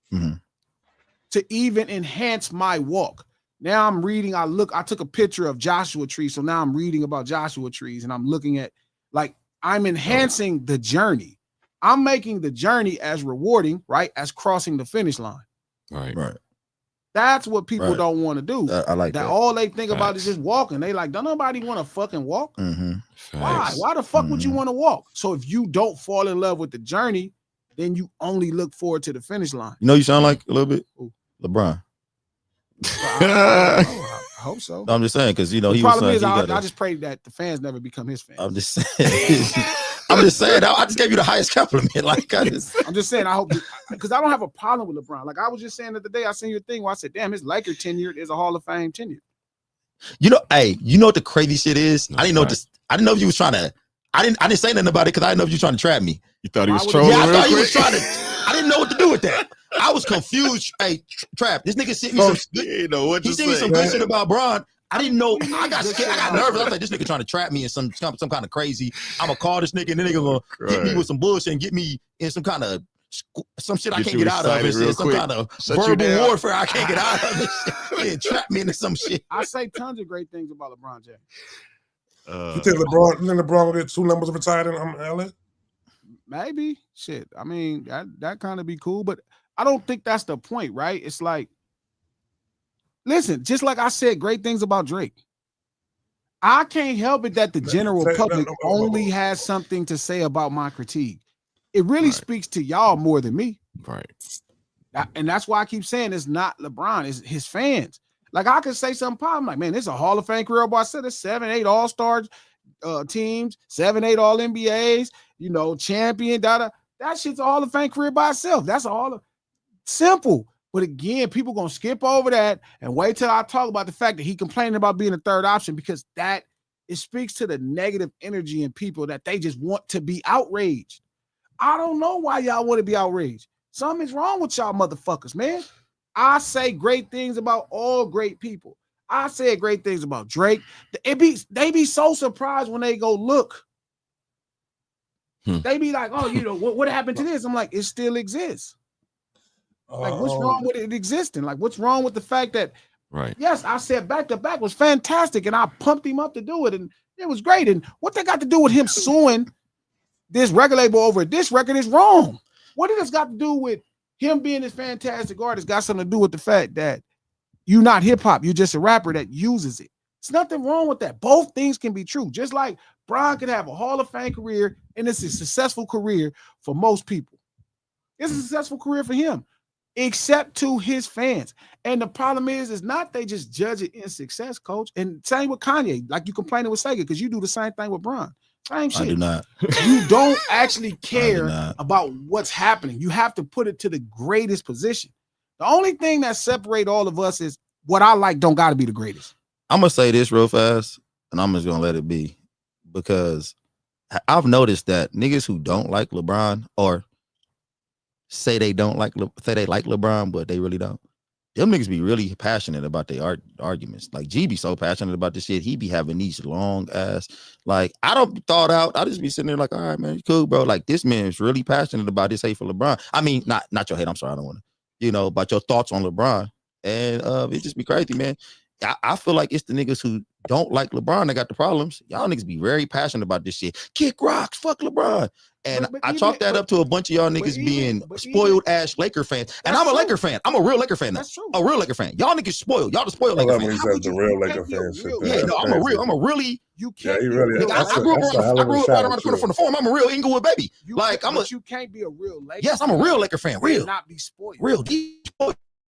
To even enhance my walk. Now I'm reading, I took a picture of Joshua trees. So now I'm reading about Joshua trees and I'm looking at, like, I'm enhancing the journey. I'm making the journey as rewarding, right, as crossing the finish line. Right. That's what people don't want to do. I like that. All they think about is just walking. They like, don't nobody want to fucking walk? Why? Why the fuck would you want to walk? So if you don't fall in love with the journey, then you only look forward to the finish line. You know, you sound like a little bit LeBron. I hope so. I'm just saying because he was. Problem is, I just pray that the fans never become his fans. I'm just saying. I just gave you the highest compliment. Like I'm just saying. I hope because I don't have a problem with LeBron. Like I was just saying the other day, I seen your thing where I said, "Damn, his Laker tenure is a Hall of Fame tenure." You know what the crazy shit is? I didn't know this. I didn't know if you was trying to. I didn't say nothing about it because I didn't know if you were trying to trap me. You thought he was trolling? Yeah, I thought he was trying to. I didn't know what to do with that. I was confused. Hey, Trap, this nigga sent me some good. He sent me some good shit about Bron. I didn't know. I got scared. I got nervous. I was like, this nigga trying to trap me in some kind of crazy. I'm gonna call this nigga and then nigga gonna hit me with some bullshit and get me in some kind of some shit I can't get out of. It. Some kind of verbal warfare I can't get out of. It. And trap me into some shit. I say tons of great things about LeBron James. You think LeBron will get 2 numbers retired in LA? Maybe. Shit. I mean, that kind of be cool, but I don't think that's the point, right? It's like, listen, just like I said great things about Drake. I can't help it that the general public only has something to say about my critique. It really speaks to y'all more than me. Right. And that's why I keep saying it's not LeBron, it's his fans. Like I could say something I'm like, man, this is a Hall of Fame career, but I said it's 7-8 All-Stars teams, 7-8 All-NBAs, champion, That shit's a Hall of Fame career by itself. That's all simple. But again, people gonna skip over that and wait till I talk about the fact that he complaining about being a third option because that It speaks to the negative energy in people that they just want to be outraged. I don't know why y'all want to be outraged. Something's wrong with y'all motherfuckers, man. I say great things about all great people. I said great things about Drake. They be so surprised when they go look. They be like, oh, you know, what happened to this? I'm like, it still exists. Like, what's wrong with it existing? Like, what's wrong with the fact that, right? Yes, I said back to back was fantastic, and I pumped him up to do it, and it was great. And what they got to do with him suing this record label over this record is wrong. What did this got to do with him being this fantastic artist? Got something to do with the fact that you're not hip hop, you're just a rapper that uses it. There's nothing wrong with that. Both things can be true. Just like Bron could have a Hall of Fame career, and it's a successful career for most people. It's a successful career for him, except to his fans. And the problem is not they just judge it in success, coach. And same with Kanye, like you complaining with Sega, because you do the same thing with Bron. Same shit. I do not. You don't actually care about what's happening. You have to put it to the greatest position. The only thing that separates all of us is what I like don't got to be the greatest. I'm going to say this real fast, and I'm just going to let it be, because I've noticed that niggas who don't like LeBron or say they like LeBron, but they really don't. Them niggas be really passionate about their arguments. Like G be so passionate about this shit. He be having these long ass, like, I don't be thought out. I just be sitting there like, all right, man, you cool, bro. Like, this man is really passionate about his hate for LeBron. I mean, not your hate. I'm sorry. I don't want to, you know, about your thoughts on LeBron. And it just be crazy, man. I feel like it's the niggas who don't like LeBron that got the problems. Y'all niggas be very passionate about this shit. Kick rocks, fuck LeBron. And I chalk that up to a bunch of y'all niggas being spoiled ass Laker fans. And I'm a Laker fan. I'm a real Laker fan. That's true. A real Laker fan. Y'all niggas spoiled. Y'all the spoiled Laker fans. The real Laker fan shit. Yeah, no, I'm a really. You can't. Yeah, he really. I grew up right around the corner from the farm. I'm a real Inglewood baby. Like you can't be a real Laker. Yes, I'm a real Laker fan. Real. Not be spoiled. Real.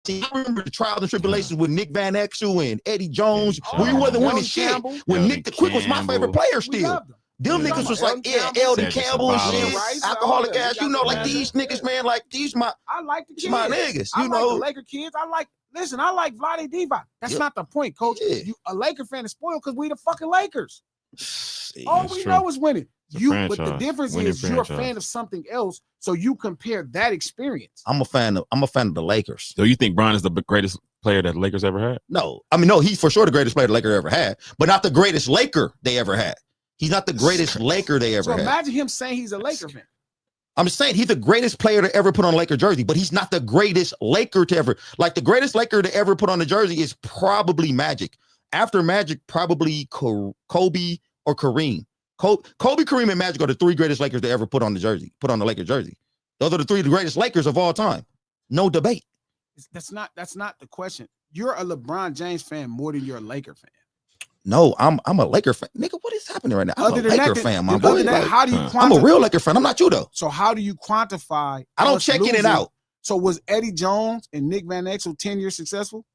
See, I remember the trials and tribulations with Nick Van Exel and Eddie Jones. We wasn't winning shit. When Nick the Quick was my favorite player still. Them niggas was like, Eldon Campbell and shit, alcoholic ass. You know, like these niggas, man, like these I like the kids. My niggas, you know. I like the Laker kids. I like Vlade Divac. That's not the point, coach. You a Laker fan is spoiled because we the fucking Lakers. All we know is winning. But the difference is you're a fan of something else, so you compare that experience. I'm a fan of the Lakers. So you think Bron is the greatest player that the Lakers ever had? No, I mean, no, he's for sure the greatest player the Lakers ever had, but not the greatest Laker they ever had. He's not the greatest Laker they ever had. So imagine him saying he's a Laker fan. I'm just saying he's the greatest player to ever put on a Laker jersey, but he's not the greatest Laker to ever. Like, the greatest Laker to ever put on the jersey is probably Magic. After Magic, probably Kobe or Kareem. Kobe, Kareem, and Magic are the three greatest Lakers to ever put on the Lakers jersey. Those are the three greatest Lakers of all time. No debate. That's not the question. You're a LeBron James fan more than you're a Laker fan. No, I'm a Laker fan. Nigga, what is happening right now? I'm a Laker fan, my boy. How do you I'm a real Laker fan. I'm not you, though. So how do you quantify? I don't check in and out. So was Eddie Jones and Nick Van Exel 10 years successful?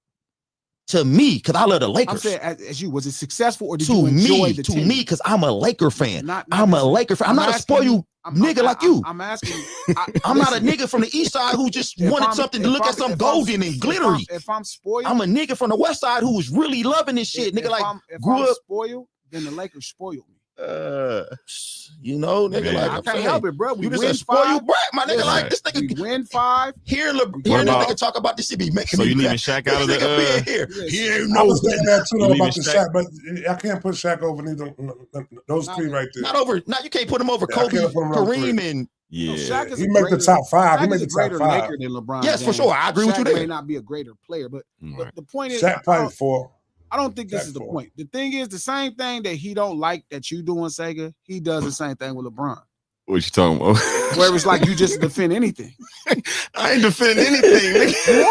To me, because I love the Lakers. I'm saying, as you, was it successful or did you enjoy the team? To me, because I'm a Laker fan. I'm a Laker fan. I'm not a spoiled nigga like you. I'm asking. I'm not a nigga from the east side who just wanted something to look at something golden and glittery. If I'm spoiled, I'm a nigga from the west side who was really loving this shit. Nigga, like, grew up spoiled, then the Lakers spoiled me. You know, nigga, like, I can't help it, bro. You just a spoiled brat, my nigga. Like, this nigga we win 5. Hearing this nigga talk about this shit be making me. So you leaving Shaq out of the here? He ain't. I was thinking that too about the Shaq, but I can't put Shaq over neither. Those three right there. Not over. Now you can't put him over Kobe, Kareem, and he make the top 5. He make the top 5 Laker than LeBron. Yes, for sure. I agree with you there. May not be a greater player, but the point is, Shaq probably 4. I don't think this is the point. The thing is, the same thing that he don't like that you doing, Sega, he does the same thing with LeBron. What you talking about? Where it's like you just defend anything. I ain't defend anything.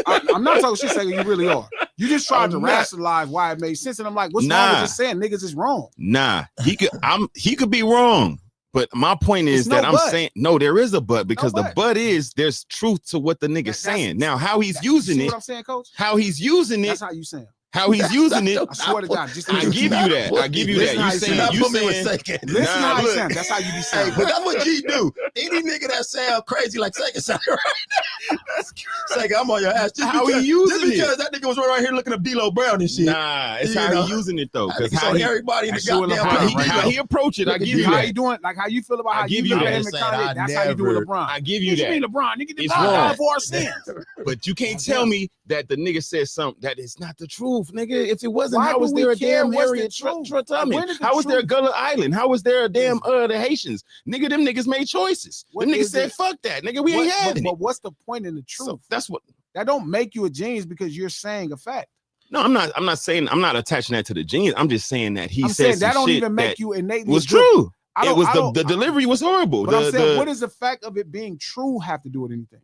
I'm not talking shit, Sega. You really are. You just tried to rationalize why it made sense, and I'm like, what's wrong with just saying niggas is wrong? Nah, he could be wrong. But my point is that I'm saying, no, there is a but, because the but is there's truth to what the nigga's saying. Now, how he's using it, what I'm saying, coach? How he's using it. That's how you saying. How he's using it. I swear to God, just I give you that. I give you that. Listen You how saying you you saying listen Nah, how he look. sound. That's how you be Hey, sounding. but that's what G do. Any nigga that sound crazy like Sega sound right. Sega, I'm on your ass. Just How because, he using just because it. that nigga was right here looking at D'Lo Brown and shit. Nah, it's You how know. he using it though. Because So how he everybody in the That's you and goddamn LeBron place. right how now. he approach it. I give you How that. you doing? Like how you feel about I how give you you look that. at him and Kanye? That's how you do with LeBron. I give you What you that. mean, LeBron? Nigga, It's LeBron wrong. died for our sins. But you can't That's tell him. me that the nigga said something that is not the truth, nigga. If it wasn't, Why how do was we there a care damn what's the area? truth? Tell me, When is the how was there a truth? Gullah Island? How was there a damn the Haitians? Nigga, them niggas made choices. What Them niggas is said, it? fuck that, nigga. We ain't having but it. what's the point in the truth? So that's what. That don't make you a genius because you're saying a fact. No, I'm not. I'm not saying. I'm not attaching that to the genius. I'm just saying that he I'm said saying some that don't shit even make that you innately was a good- true. I It don't- was I don't- the delivery was horrible. But I'm saying, what does the fact of it being true have to do with anything?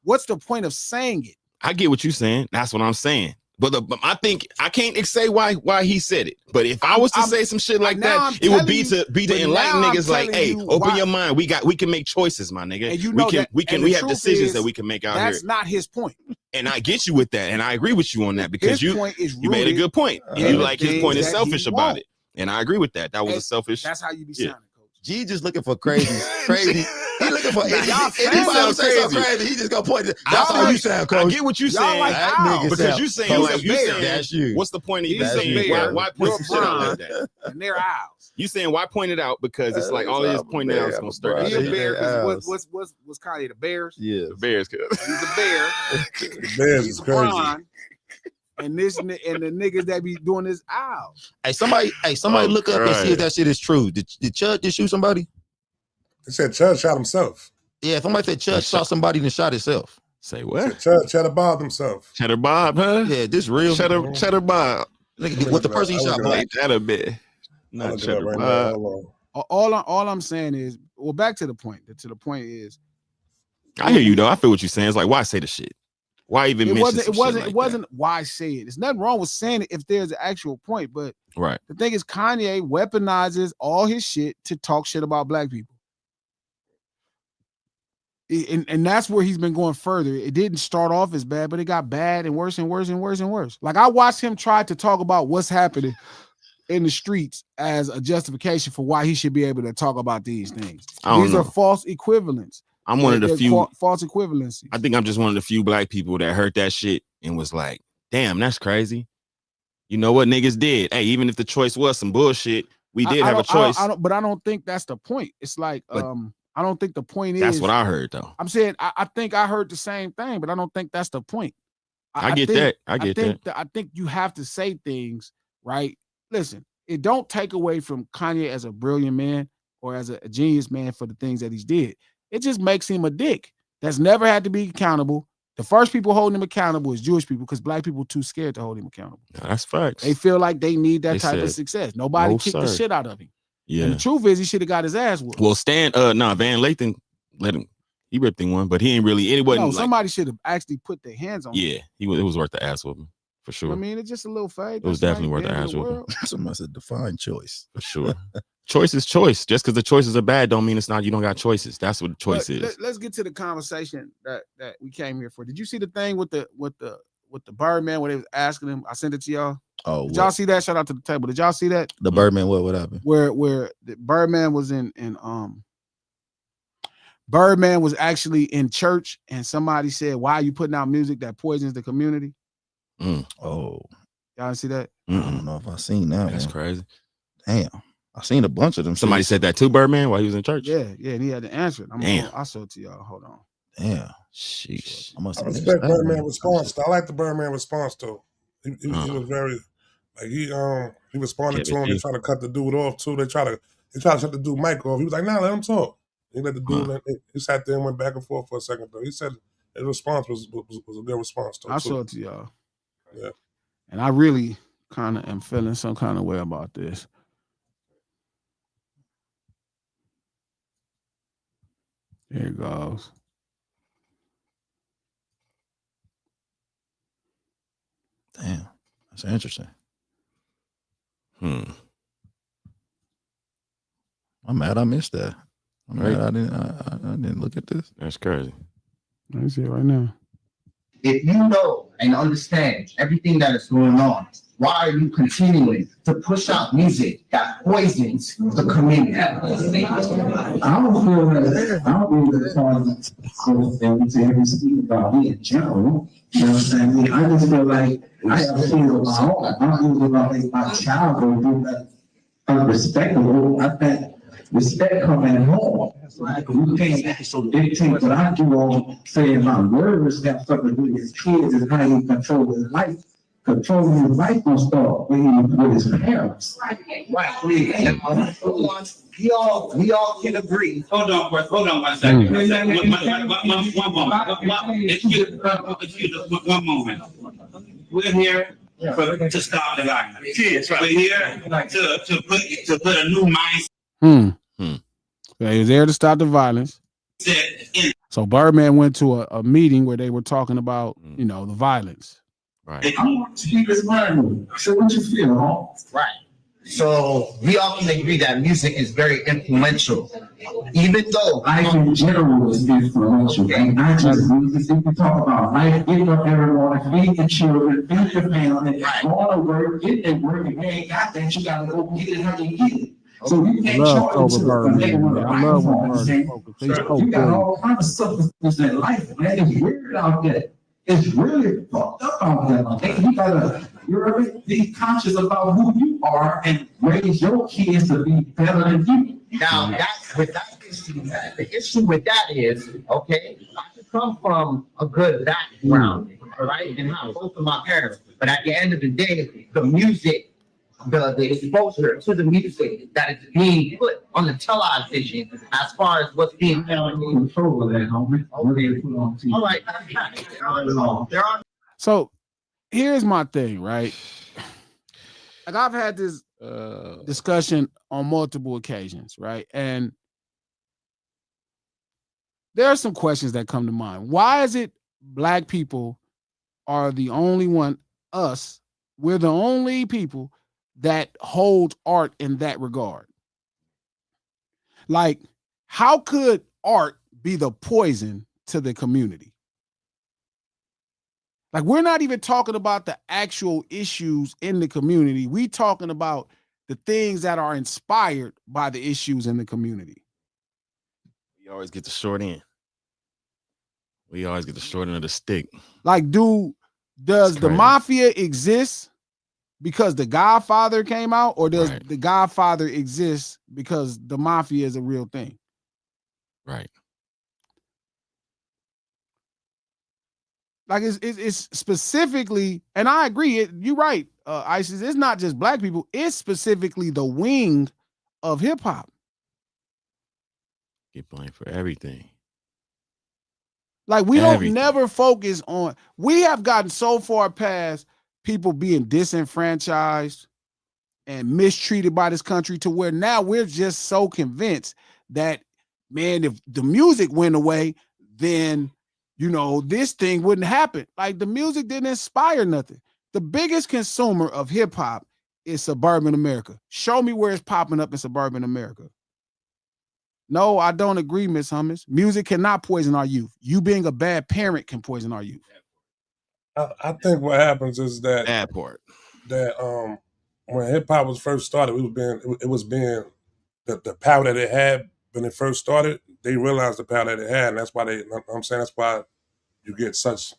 What's the point of saying it? I get what you're saying. That's what I'm saying. But I think I can't say why he said it. But if I was to say some shit like now that, I'm it would be telling to you- to but enlighten now I'm niggas like, telling hey, you open why- your mind. We can make choices, my nigga. And you know we and we the have truth decisions is, that we can make out here. That's not his point. And I get you with that, and I agree with you on that because His point is you made a rooted good point. And in you the like his things point is that selfish he about won't. it. And I agree with that. That was a selfish. That's how you be Yeah. sounding, coach. G just looking for crazy. He looking for Nah, y'all anybody sound who say something crazy. crazy. He just gonna point. That's I how you sound, I coach. get what you're Y'all saying. like That Ow. nigga Because sound- you saying He's like a you bear. saying That's you. what's the point of you That's saying you. why point You're some shit out Bron. like that? And they're owls. You saying why point it out because it's like all it is pointing out is gonna stir that He a shit. bear Owls. because what's Kanye the Bears? Yeah. The Bears could. He's a bear. The Bears is crazy. Bron, and the niggas that be doing this owls. Hey, somebody Oh, look up and see Christ. if that shit is true. Did Chud just shoot somebody? They said Chud shot himself. Yeah, somebody said Chud shot somebody and shot himself. Say what? Chud Bob himself. Cheddar Bob, huh? Yeah, this real. Cheddar Bob. Nigga, what the person he shot? I'll Bob? Like that a bit. I'll Not look it up Cheddar right now. Bob. Hold on. All I'm saying is, well, back to the point. To the point is, I hear you though. I feel what you're saying. It's like, why say the shit? Why even it mention some shit it like wasn't why say it. There's nothing wrong with saying it if there's an actual point. But that? Right. the thing is, Kanye weaponizes all his shit to talk shit about black people. And that's where he's been going further. It didn't start off as bad, but it got bad and worse and worse and worse and worse. Like I watched him try to talk about what's happening in the streets as a justification for why he should be able to talk about these things. I don't These know. are false equivalents. I'm one of the They're few. false equivalencies. I think I'm just one of the few black people that heard that shit and was like, damn, that's crazy. You know what niggas did? Hey, even if the choice was some bullshit, we did have a choice. But I don't think that's the point. It's like, But I don't think the point That's is. what I heard though. I'm saying I think I heard the same thing, but I don't think that's the point. I get that. I get that. I think you have to say things, right? Listen, it don't take away from Kanye as a brilliant man or as a genius man for the things that he's did. It just makes him a dick that's never had to be accountable. The first people holding him accountable is Jewish people because black people too scared to hold him accountable. No, that's facts. They feel like they need that They type of said, success. Nobody "No, kicked the sir." shit out of him. Yeah. And the truth is, he should have got his ass whooped. Well, Van Lathan let him. He ripped him one, but he ain't really. It wasn't No, like, somebody should have actually put their hands on him. yeah, it was worth the ass whooping for sure. I mean, it's just a little fade. It was That's definitely not worth the end of ass the whooping. world. Somebody said define choice. For sure. Choice is choice. Just because the choices are bad don't mean it's not. You don't got choices. That's what choice But is. Let's get to the conversation that we came here for. Did you see the thing with the Birdman where they was asking him? I sent it to y'all. Oh, Did y'all see that? Shout out to the table. Did y'all see that? the Birdman? What happened? Where the Birdman was in Birdman was actually in church and somebody said, "Why are you putting out music that poisons the community?" Oh, Y'all see that? I don't know if I seen that. That's one. crazy. Damn, I seen a bunch of them. Somebody shits. said that too, Birdman, while he was in church. Yeah, and he had to answer it. Damn. I'll show it to y'all. Hold on. Damn, Sheesh. I must I have missed respect that Birdman one. response. I like the Birdman response though. He was very like he responded to him. They tried to cut the dude off too. They tried to shut the dude Mike off. He was like, "Nah, let him talk." He let the dude. He sat there and went back and forth for a second though. He said his response was a good response though. I'll show it to y'all. Yeah. And I really kind of am feeling some kind of way about this. Here it goes. Damn, that's interesting. Hmm. I'm mad I missed that. I'm Right. mad I didn't look at this. That's crazy. Let me see it right now. If you know and understand everything that is going on, why are you continuing to push out music that poisons the community? I don't feel that. I don't feel that to every speak about me in general. You know what I'm saying? I just feel like I have kids of my own. I don't feel about my child or respectable. I think respect comes at home. Like we can't dictate what I do on saying my words have something to do with his kids and how he controls his life. Controlling his life will start with his parents. Right. We all can agree. Hold on one second. One moment. One moment. We're here to stop the violence. Yes, right. We're here to put a new mindset. He was there to stop the violence. So Birdman went to a meeting where they were talking about, you know, the violence. Right. I want to keep his mind. So what you feel, huh? Right. So we all can agree that music is very influential, even though life in general is influential. And not just music. If you talk about life, getting up every morning, feeding the children, feeding your family, going to work, getting at work, if you ain't got that, you gotta go get it how you get it. So you can't charge it to a nigga with a microphone. You got all kinds of substances in life, man. It's weird out there. It's really fucked up out there. Like, you gotta be conscious about who you are and raise your kids to be better than you. Now, the issue with that is, okay, I come from a good background, all right, and not both of my parents. But at the end of the day, the music, the exposure to the music that is being put on the television, as far as what's being put on control of that, homie. All right. There are. So here's my thing, right? Like I've had this discussion on multiple occasions, right? And there are some questions that come to mind. Why is it Black people are the only one, we're the only people that hold art in that regard? Like, how could art be the poison to the community? Like, we're not even talking about the actual issues in the community. We talking about the things that are inspired by the issues in the community. We always get the short end. We always get the short end of the stick. Like, does the mafia exist because The Godfather came out, or does The Godfather exist because the mafia is a real thing? Right. Like it's specifically, and I agree. You're right, Isis. It's not just Black people. It's specifically the wing of hip hop. Get blamed for everything. Like we don't never focus on. We have gotten so far past people being disenfranchised and mistreated by this country to where now we're just so convinced that, man, if the music went away, then, you know, this thing wouldn't happen. Like, the music didn't inspire nothing. The biggest consumer of hip hop is suburban America. Show me where it's popping up in suburban America. No, I don't agree, Miss Hummus. Music cannot poison our youth. You being a bad parent can poison our youth. I think what happens is that when hip hop was first started, it was being the power that it had when it first started. They realized the power that it had, and that's why that's why you get such,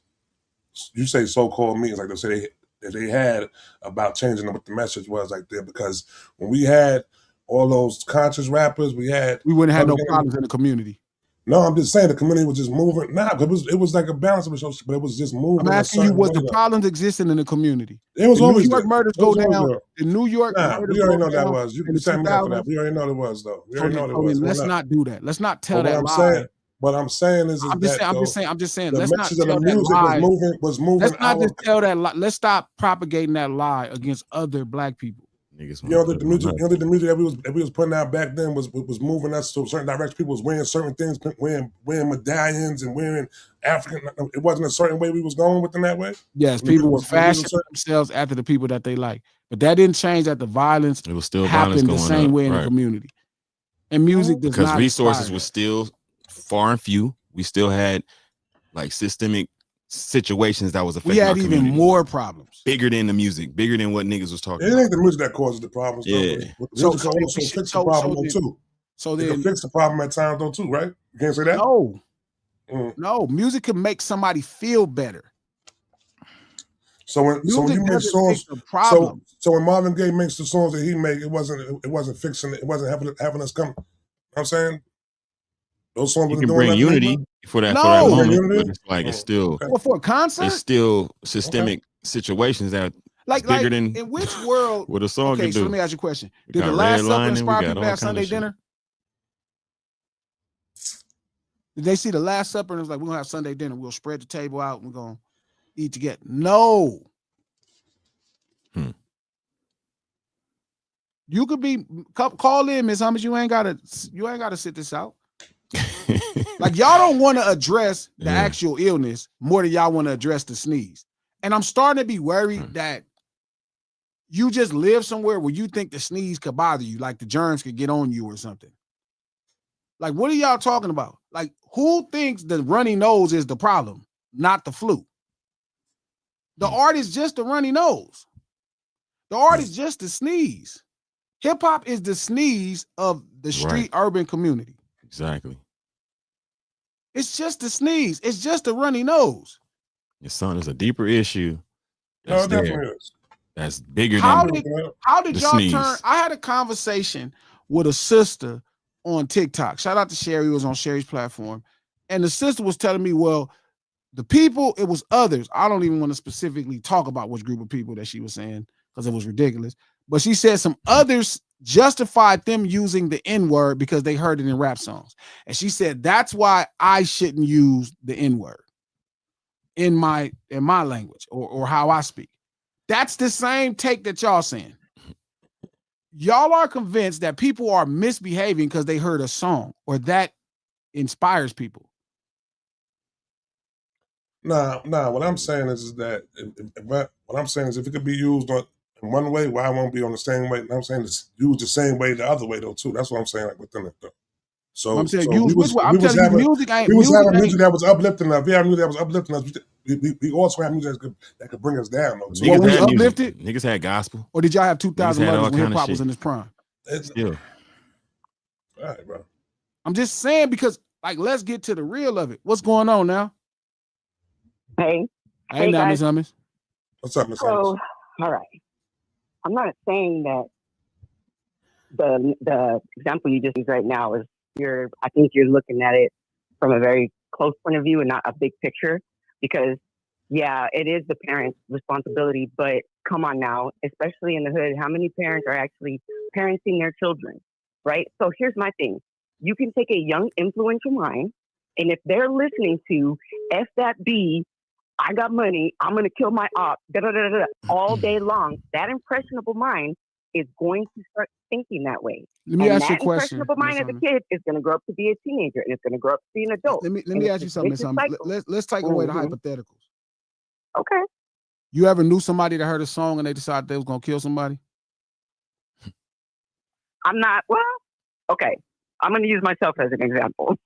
you say so-called meetings like they say they had about changing what the message was like there, because when we had all those conscious rappers, we wouldn't have had no problems in the community. No, I'm just saying the community was just moving. Nah, it was like a balance of it, but it was just moving. I'm asking you, was the problems existing in the community? It was always New York murders go down. The New York murders. We already know that was. You can say me for that. We already know it was though. We already know it was. Let's not do that. Let's not tell that lie. What I'm saying is I'm just saying. The Let's not message of tell the that music lie. was moving. Let's not just tell that lie. Let's stop propagating that lie against other Black people. You know that the music that we was putting out back then was moving us to a certain direction. People was wearing certain things, wearing medallions and wearing African. It wasn't a certain way we was going within that way. Yes, people were fashioning themselves after the people that they like, but that didn't change that the violence it was still happened the same way in the community. And music does not, because resources were still far and few. We still had like systemic situations that was affecting We our had even community. more problems. Bigger than the music, bigger than what niggas was talking It about. ain't the music that causes the problems, though. Yeah. But the So- music so can we also should- fix so- the problem so though, too. So It then, can fix the problem at times though too, right? You can't say that. no, Mm. no, music can make somebody feel better. So when Music you make doesn't songs, fix the problem. so when Marvin Gaye makes the songs that he make, it wasn't fixing it. It wasn't having us come. You know what I'm saying those songs You wasn't can doing bring nothing. unity for that No. moment, Unity? but it's like it's Oh, still okay. Well, for a concert, it's still systemic situations that like bigger than in which world? what a song Okay, can so do. let me ask you a question. We Did got the Last Supper redlining, we inspire got people to all have kind of Sunday shit. dinner? Did they see the Last Supper and it was like, we're gonna have Sunday dinner, we'll spread the table out, and we're gonna eat together? No. You could be call in, Miss Hummus. You ain't gotta sit this out. Like, y'all don't want to address the Yeah. actual illness more than y'all want to address the sneeze. And I'm starting to be worried that you just live somewhere where you think the sneeze could bother you, like the germs could get on you or something. Like, what are y'all talking about? Like, who thinks the runny nose is the problem, not the flu? The art is just the runny nose. The art is just the sneeze. Hip hop is the sneeze of the street urban community. Exactly. It's just the sneeze. It's just a runny nose. Your son is a deeper issue. No, That's it there. definitely is. That's bigger How than did the y'all sneeze. turn? I had a conversation with a sister on TikTok. Shout out to Sherry, who was on Sherry's platform. And the sister was telling me, well, the people, it was others. I don't even want to specifically talk about which group of people that she was saying because it was ridiculous. But she said some others justified them using the N-word because they heard it in rap songs. And she said, that's why I shouldn't use the N-word in my language or how I speak. That's the same take that y'all saying. Y'all are convinced that people are misbehaving because they heard a song or that inspires people. Nah. What I'm saying is that if it could be used in one way, why it won't be on the same way? I'm saying it's used the same way the other way though too. That's what I'm saying, like within it though. So I'm saying so use which way? I'm telling you, music ain't. We was music having ain't- music that was uplifting us. We had music that was uplifting us. We also had music that could bring us down though too. Well, we had music. uplifted? Niggas had gospel. Or did y'all have 2000 Niggas had all Lovers when kind hip of hop was shit. in its prime? Still. All right, bro. I'm just saying because, like, let's get to the real of it. What's going on now? Hey. Hey, now, Miss guys. Hummus. What's up, Miss So, all right. I'm not saying that the example you just used right now is I think you're looking at it from a very close point of view and not a big picture, because yeah, it is the parents' responsibility, but come on now, especially in the hood, how many parents are actually parenting their children, right? So here's my thing. You can take a young influential mind, and if they're listening to F that B, I got money, I'm going to kill my op, all day long, that impressionable mind is going to start thinking that way. Let me ask you a that question, impressionable mind Miss as a kid is going to grow up to be a teenager, and it's going to grow up to be an adult. Let me And ask you it's something, a Miss vicious Hummus. cycle. Let's take away the Mhm. hypotheticals. Okay. You ever knew somebody that heard a song and they decided they was gonna kill somebody? I'm not, well, okay. I'm going to use myself as an example.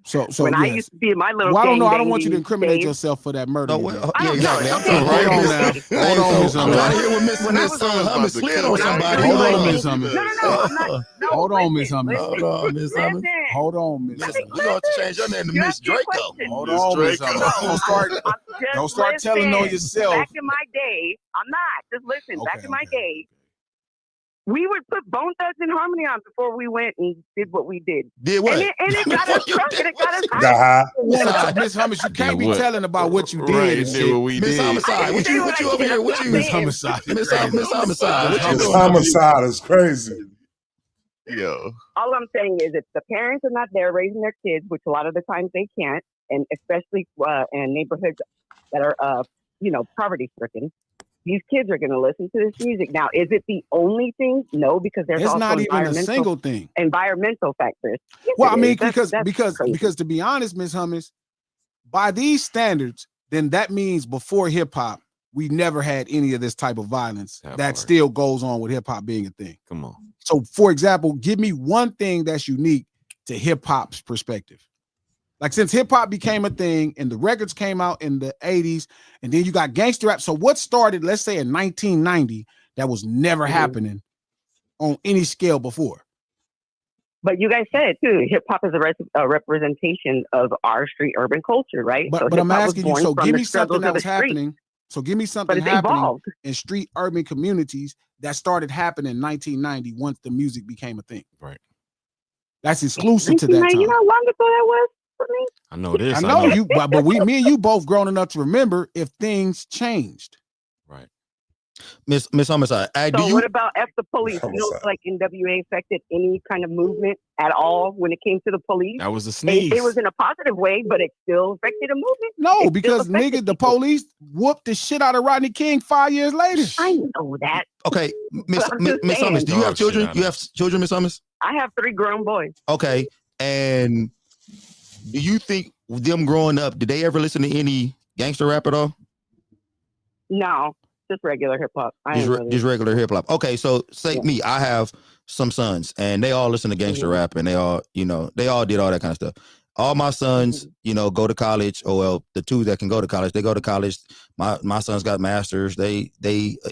So when I yes. used to be in my little Well, I don't know. I don't gangbang want you to incriminate days, yourself for that murder. No, you wait, did. yeah, exactly. I'm okay. trying to Hold on Miss- now. Hey, Hold on, so Miss I'm Hummus. trying to hear when When I Miss was- Hummus slid on when I was somebody. doing Hold my on, thing- Miss Hummus. No, I'm not. No, Hold on, Miss listen, Hummus. listen, Hold on, Miss Hummus. listen. Hold on, Miss Let me- Hummus. We're going to change your name to You Miss asked me a Draco. question. Hold Miss on, Miss Draco. Hummus. No, Don't start. Just start telling on listen. yourself. Back in my day, I'm not. Just listen. Back in my day, we would put Bone Thugs and Harmony on before we went and did what we did. Did what? And it got us drunk and it got us high. Got high. Nah, Miss Hummus, you can't Did be what? telling about what you did Right, and did shit. what we Miss did. Homicide, what you over here? What you? Miss Homicide. Miss Homicide, what you Miss doing? Homicide is crazy. Yo. All I'm saying is if the parents are not there raising their kids, which a lot of the times they can't, and especially in neighborhoods that are, poverty stricken, these kids are going to listen to this music. Now, is it the only thing? No, because there's It's also not even a single thing. environmental factors. Yes, Well, it I mean, is. That's crazy. because to be honest, Miss Hummus, by these standards, then that means before hip hop, we never had any of this type of violence That that part. still goes on with hip hop being a thing. Come on. So, for example, give me one thing that's unique to hip hop's perspective. Like since hip hop became a thing and the records came out in the 80s, and then you got gangster rap. So what started, let's say in 1990, that was never happening on any scale before? But you guys said too, hip hop is a representation of our street urban culture, right? But, so but I'm hip-hop was asking you, born so from give the me something struggles that of was the street. happening. So give me But something it's happening evolved. in street urban communities that started happening in 1990 once the music became a thing. Right. That's exclusive to that time. You know how long ago that was for me? I know this. I know you, but me and you both grown enough to remember if things changed. Right. Miss Homicide. Do So you? what about F the police? You know, like NWA affected any kind of movement at all when it came to the police? That was a sneeze. It was in a positive way, but it still affected a movement. No, because nigga, the police whooped the shit out of Rodney King 5 years later. I know that. Okay, Miss I'm just Hummus, do you have Dog shit children? out You of have children, Miss Hummus? I have 3 grown boys. Okay, and do you think them growing up, did they ever listen to any gangster rap at all? No, just regular hip hop. Just regular hip hop. Okay, so say Yeah. me, I have some sons, and they all listen to gangster rap, and they all did all that kind of stuff. All my sons, go to college. Oh well, the 2 that can go to college, they go to college. My sons got masters. They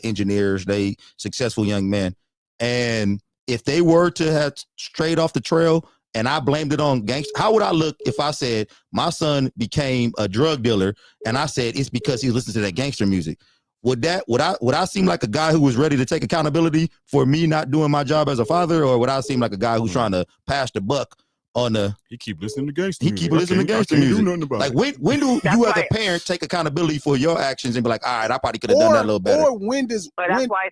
engineers. They successful young men. And if they were to have strayed off the trail, and I blamed it on gangster, how would I look if I said my son became a drug dealer, and I said it's because he listens to that gangster music? Would I seem like a guy who was ready to take accountability for me not doing my job as a father, or would I seem like a guy who's trying to pass the buck on the? He keep listening to gangster. He keep listening to gangster music. Do nothing about like it. when do That's you as why- a parent take accountability for your actions and be like, all right, I probably could have done that a little better. Or when does But that's why I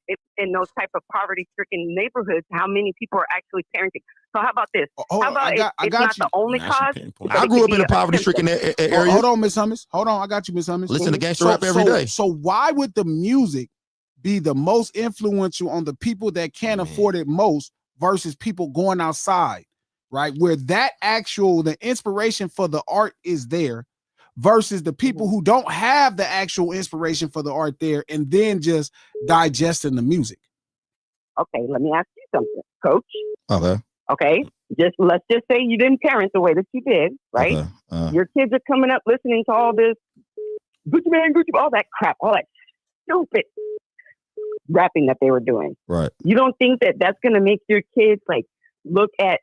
said in those type of poverty-stricken neighborhoods, how many people are actually parenting? So how about this? Hold How on, about I got it's you. not the only Now she cause? pinpointing. but I it grew could up in be a poverty-stricken area. Hold on, Miss Hummus. Hold on, I got you, Miss Hummus. Listen to gangster rap every day. So why would the music be the most influential on the people that can't afford it most versus people going outside, right? Where the inspiration for the art is there versus the people who don't have the actual inspiration for the art there and then just digesting the music. Okay, let me ask you something, Coach. Okay. Okay, let's just say you didn't parent the way that you did, right? Okay. Your kids are coming up listening to all this Gucci Man, all that crap, all that stupid rapping that they were doing. Right. You don't think that that's going to make your kids like look at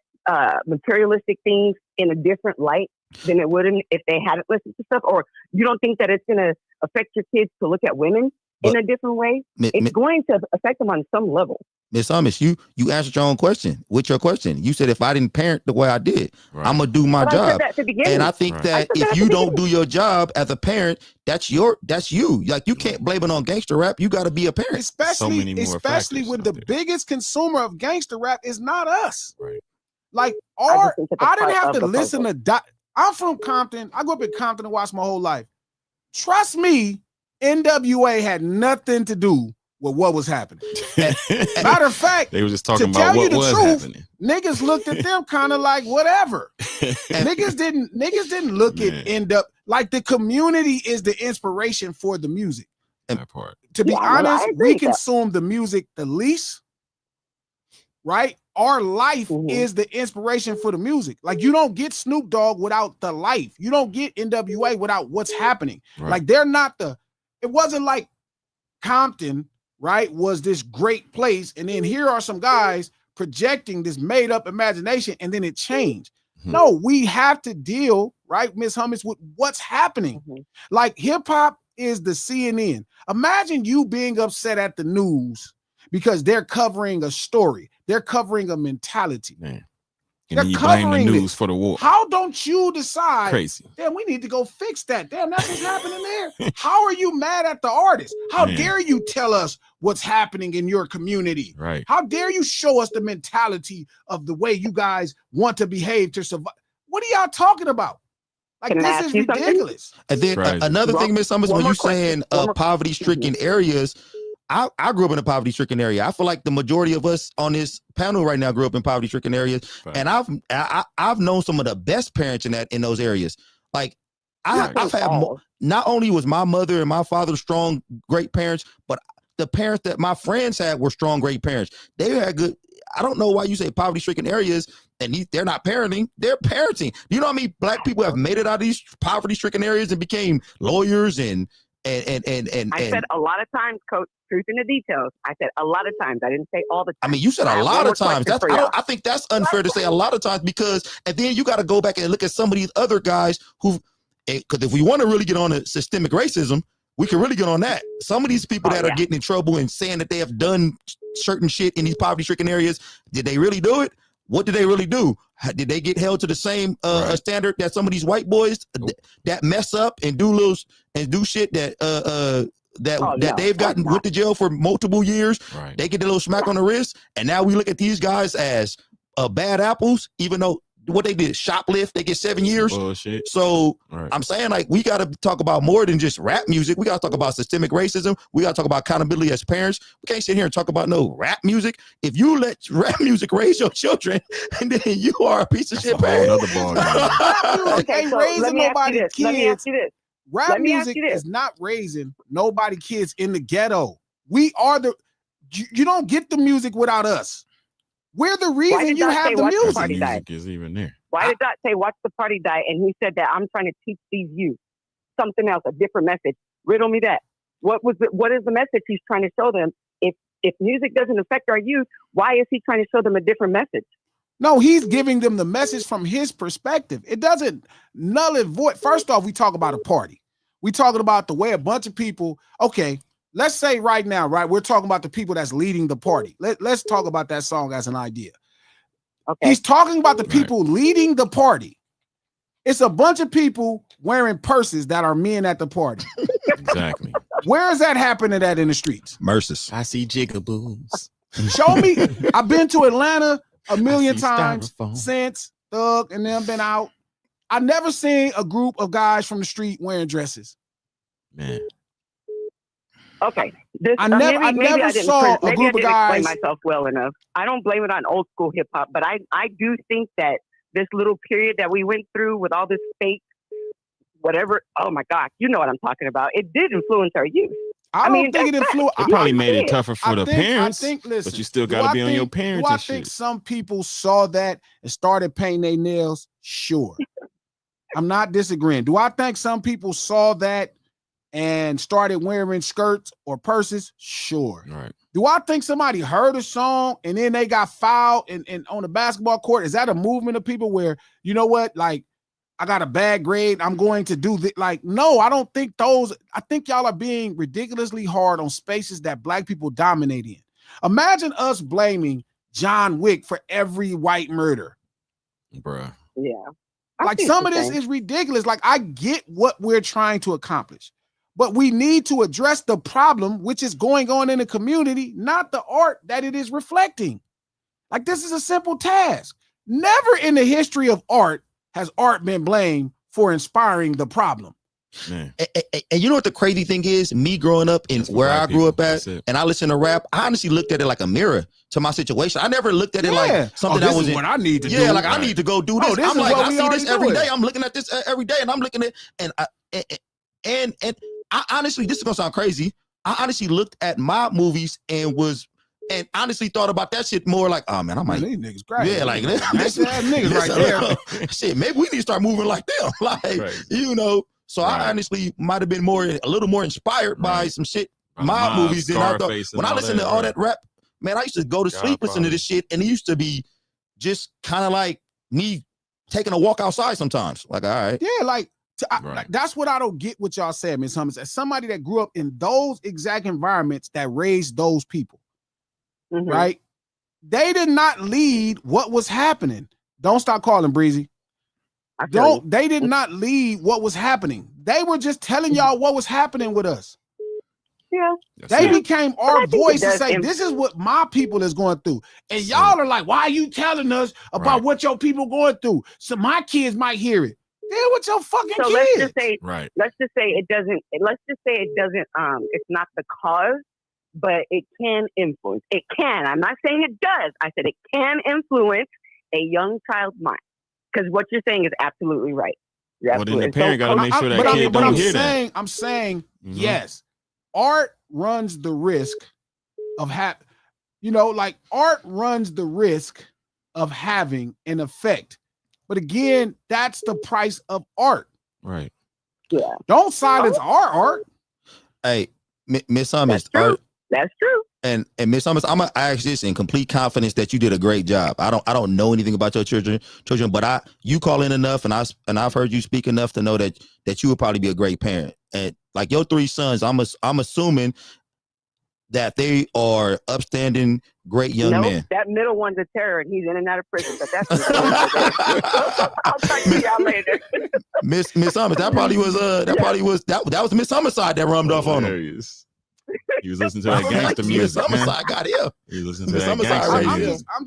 materialistic things in a different light than it would if they hadn't listened to stuff? Or you don't think that it's going to affect your kids to look at women in a different way? It's going to affect them on some level. Miss Hummus, you answered your own question with your question. You said if I didn't parent the way I did, I'm gonna do my But I said job. that at the beginning. And I think that if you don't do your job as a parent, that's you. Like you can't blame it on gangster rap. You got to be a parent. Especially many more factors when out the there. biggest consumer of gangster rap is not us. Right. Like just think it's a I didn't part have of to the listen to I'm from Compton. I grew up in Compton and watched my whole life. Trust me, NWA had nothing to do with what was happening. Matter of fact, They were just to talking tell about you what the was truth, happening. niggas looked at them kind of like whatever. niggas didn't look at like the community is the inspiration for the music. That part. To be Yeah, well, I honest, agree we with that. consume the music the least, right? Our life Mhm. is the inspiration for the music. Like you don't get Snoop Dogg without the life. You don't get NWA without what's happening. Right. Like they're not it wasn't like Compton, right, was this great place. And then here are some guys projecting this made up imagination and then it changed. Mhm. No, we have to deal, right, Miss Hummus, with what's happening. Mhm. Like hip hop is the CNN. Imagine you being upset at the news because they're covering a story. They're covering a mentality. Man. They're And then you blame the covering news it. for the war. How don't you decide? Crazy. Damn, we need to go fix that. Damn, that's what's happening there. How are you mad at the artist? How Man. dare you tell us what's happening in your community? Right. How dare you show us the mentality of the way you guys want to behave to survive? What are y'all talking about? Like, Can I this ask is you something? ridiculous. And then Crazy. another thing, Miss Summers, one when more you saying question. One more- poverty-stricken areas, I grew up in a poverty-stricken area. I feel like the majority of us on this panel right now grew up in poverty-stricken areas, Right. and I've known some of the best parents in those areas. Like I've had not only was my mother and my father strong, great parents, but the parents that my friends had were strong, great parents. They had good. I don't know why you say poverty-stricken areas. and they're not parenting, they're parenting. You know how many black people have made it out of these poverty-stricken areas and became lawyers and I said a lot of times, Coach, truth in the details. I said a lot of times. I didn't say all the time. I mean, you said a lot of times. I think that's unfair to say a lot of times because, and then you got to go back and look at some of these other guys who, because if we want to really get on a systemic racism, we can really get on that. Some of these people that are getting in trouble and saying that they have done certain shit in these poverty-stricken areas, did they really do it? What did they really do? Did they get held to the same standard that some of these white boys that mess up and do shit that they've gotten put to jail for multiple years? Right. They get a little smack on the wrist, and now we look at these guys as bad apples, even though what they did, shoplift, they get 7 years. Bullshit. So I'm saying, like, we got to talk about more than just rap music. We got to talk about systemic racism. We got to talk about accountability as parents. We can't sit here and talk about no rap music. If you let rap music raise your children, and then you are a piece of shit parent. Okay, so let me ask you this. Rap music is not raising nobody kids in the ghetto. We are you don't get the music without us. We're the reason you have the music. The music is even there. Why did Dot say watch the party die? And he said that I'm trying to teach these youth something else, a different message. Riddle me that. What is the message he's trying to show them? If music doesn't affect our youth, why is he trying to show them a different message? No, he's giving them the message from his perspective. It doesn't null and void. First off, we talk about a party. We talking about the way a bunch of people, okay, let's say right now, right? We're talking about the people that's leading the party. Let's talk about that song as an idea. Okay. He's talking about the people leading the party. It's a bunch of people wearing purses that are men at the party. Exactly. Where is that happening at in the streets? Merces. I see jigaboos. Show me. I've been to Atlanta a million times since Thug and them been out. I never seen a group of guys from the street wearing dresses. Man. Okay. I never saw a group of guys. Explain myself well enough. I don't blame it on old school hip hop, but I do think that this little period that we went through with all this fake, whatever. Oh my gosh, you know what I'm talking about. It did influence our youth. I mean, think it influenced. It probably made it tougher for the parents. Listen, but you still got to be on your parents. Do I think some people saw that and started painting their nails? Sure. I'm not disagreeing. Do I think some people saw that and started wearing skirts or purses? Sure. Right. Do I think somebody heard a song and then they got fouled and on the basketball court? Is that a movement of people where, you know what, like, I got a bad grade, I'm going to do this? Like, no, I don't think those. I think y'all are being ridiculously hard on spaces that black people dominate in. Imagine us blaming John Wick for every white murder. Bruh. Yeah. Like, some of this is ridiculous. Like, I get what we're trying to accomplish, but we need to address the problem which is going on in the community, not the art that it is reflecting. Like, this is a simple task. Never in the history of art has art been blamed for inspiring the problem. And you know what the crazy thing is? Me growing up in where I grew up at, and I listen to rap, I honestly looked at it like a mirror to my situation. I never looked at it like something that was what I need to do. Yeah, like I need to go do this. I'm like, I see this every day. I'm looking at this every day, and I'm looking at and I honestly, this is gonna sound crazy. I honestly looked at my movies and honestly thought about that shit more like, oh man, I might. These niggas crazy. Yeah, like this niggas right there. Shit, maybe we need to start moving like them. Like, you know. So I honestly might have been a little more inspired by some shit, my movies than I thought. When I listened to all that rap, man, I used to go to sleep listening to this shit, and it used to be just kind of like me taking a walk outside sometimes. Like, all right. Yeah, like, that's what I don't get what y'all said, Ms. Hummins. As somebody that grew up in those exact environments that raised those people, right? They did not lead what was happening. Don't stop calling, Breezy. They did not lead what was happening. They were just telling y'all what was happening with us. Yeah. They became our voice to say, this is what my people is going through. And y'all are like, why are you telling us about what your people going through? So my kids might hear it. Deal with your fucking kids. Let's just say it doesn't, it's not the cause, but it can influence. It can. I'm not saying it does. I said it can influence a young child's mind. Because what you're saying is absolutely right. Well, then the parent got to make sure that kid don't hear that. I'm saying, yes, art runs the risk of art runs the risk of having an effect. But again, that's the price of art. Right. Yeah. Don't silence our art. Hey, Miss Summers. That's true. And Miss Summers, I'm gonna ask this in complete confidence that you did a great job. I don't know anything about your children, but you call in enough, and I've heard you speak enough to know that you would probably be a great parent. And like your 3 sons, I'm assuming that they are upstanding, great young men. That middle one's a terror, and he's in and out of prison. But that's I'll talk to y'all later. Miss Summers, that probably was Miss Summerside that rummed off on him. He was listening to that gangster music. Summerside got him. He was listening to that gangster music. I'm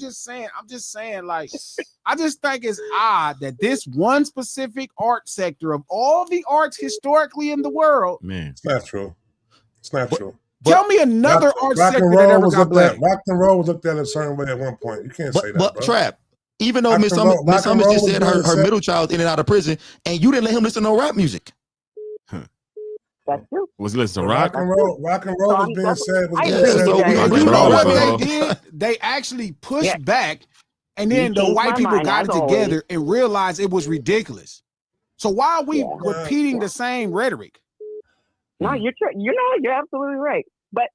just saying, like, I just think it's odd that this one specific art sector of all the arts historically in the world, man, it's not true. It's not true. Tell me another art sector that ever got blamed. Rock and roll was looked at a certain way at one point. You can't say that, But bro. Trap, even though Miss Summers just said her middle child in and out of prison, and you didn't let him listen to no rap music. That's true. Was he listening to rock? Rock and roll was being said. You know what they did? They actually pushed back, and then the white people got it together and realized it was ridiculous. So why are we repeating the same rhetoric? No, you're absolutely right. But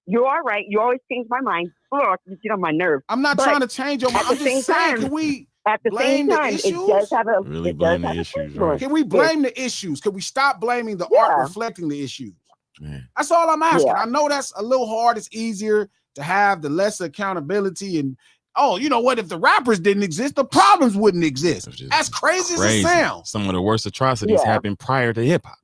you are right. You always change my mind. Oh, you get on my nerves. I'm not trying to change your mind. I'm just saying, can we blame the issues? It does have a really blame the issues, right? Can we blame the issues? Can we stop blaming the art reflecting the issues? Man. That's all I'm asking. I know that's a little hard. It's easier to have the less accountability and you know what? If the rappers didn't exist, the problems wouldn't exist. As crazy as it sounds. Some of the worst atrocities happened prior to hip hop.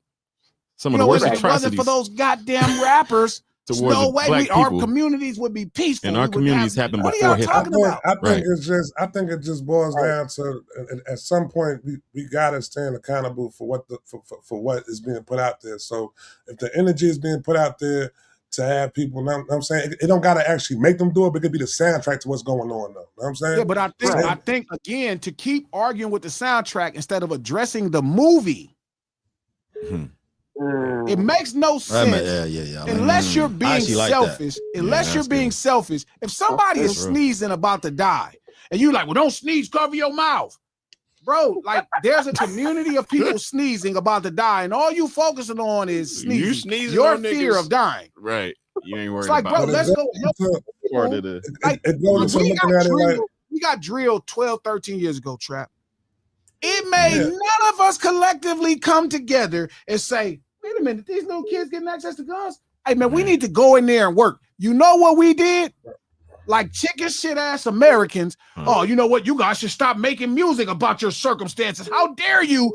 Some of the know, worst if it wasn't atrocities for those goddamn rappers, towards no way black our people. communities would be peaceful. And our communities happened before hip hop. I think it just boils down to at some point we gotta stand accountable for what is being put out there. So if the energy is being put out there to have people, you know what I'm saying, it don't gotta actually make them do it, but it could be the soundtrack to what's going on, though. You know what I'm saying? Yeah, but I think again, to keep arguing with the soundtrack instead of addressing the movie. It makes no sense unless you're being selfish. Unless you're being selfish. If somebody is sneezing about to die, and you're like, "Well, don't sneeze, cover your mouth," bro. Like, there's a community of people sneezing about to die, and all you focusing on is sneezing. You sneezing your on fear niggas. of dying. Right. You ain't worried it's like, about bro, let's go. We got drilled 12, 13 years ago, Trap. It made none of us collectively come together and say, wait a minute, these little kids getting access to guns? Hey, man, we need to go in there and work. You know what we did? Like chicken shit ass Americans. Oh, you know what? You guys should stop making music about your circumstances. How dare you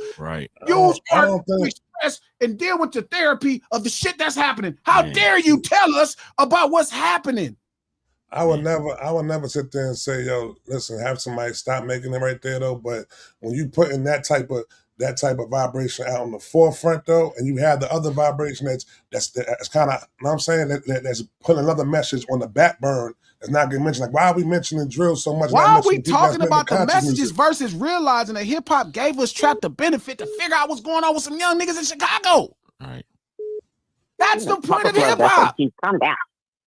use art to express and deal with the therapy of the shit that's happening? How dare you tell us about what's happening? I would never sit there and say, yo, listen, have somebody stop making them right there, though. But when you put in that type of vibration out on the forefront, though, and you have the other vibration that's kind of, you know what I'm saying, that's putting another message on the back burn that's not getting mentioned. Like, why are we mentioning drill so much? Why are we talking about the messages versus realizing that hip hop gave us Trap the benefit to figure out what's going on with some young niggas in Chicago? Right. That's the point of hip hop. Calm down.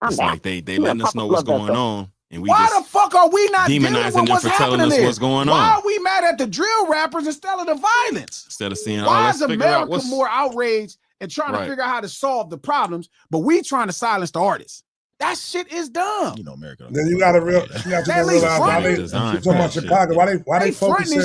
It's like they letting us know what's going on, and we why the fuck are we not demonizing them for telling us what's going on? Why are we mad at the drill rappers instead of the violence? Instead of seeing, why is America more outraged and trying to figure out how to solve the problems, but we trying to silence the artists? That shit is dumb. You know, America. Then you gotta realize why they talking about Chicago. Why they focusing?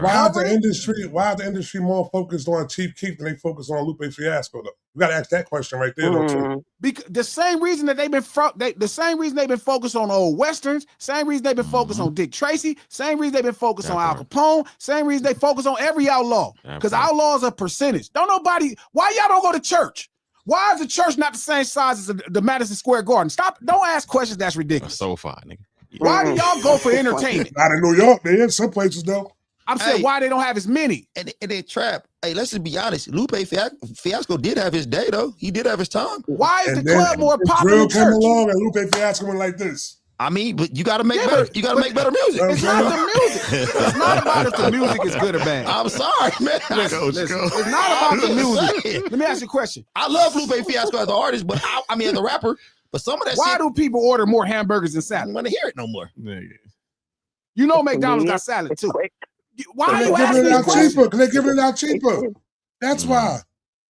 Why is the industry more focused on Chief Keef than they focus on Lupe Fiasco? Though you gotta ask that question right there, though. Too. Because the same reason that they've been focused on old westerns, same reason they've been focused on Dick Tracy, same reason they've been focused on Al Capone, same reason they focus on every outlaw. Because outlaws are percentage. Why y'all don't go to church? Why is the church not the same size as the Madison Square Garden? Don't ask questions that's ridiculous. So far, nigga. Why do y'all go for entertainment? Not in New York, they in some places though. I'm saying why they don't have as many. And they Trap. Hey, let's just be honest. Lupe Fiasco did have his day though. He did have his time. Why is the club more popular than church? Drill came along and Lupe Fiasco went like this. I mean, but you got to make better. You got to make better music. It's not the music. It's not about if the music is good or bad. I'm sorry, man. Listen, it's not about the music. Let me ask you a question. I love Lupe Fiasco as an artist, but I mean as a rapper. But some of that Why do people order more hamburgers than salad? I don't want to hear it no more. You know It's McDonald's got convenient, salad it's too. quick. Why Cause are they you giving asking it these out questions? cheaper. Cause they giving it out cheaper. That's why.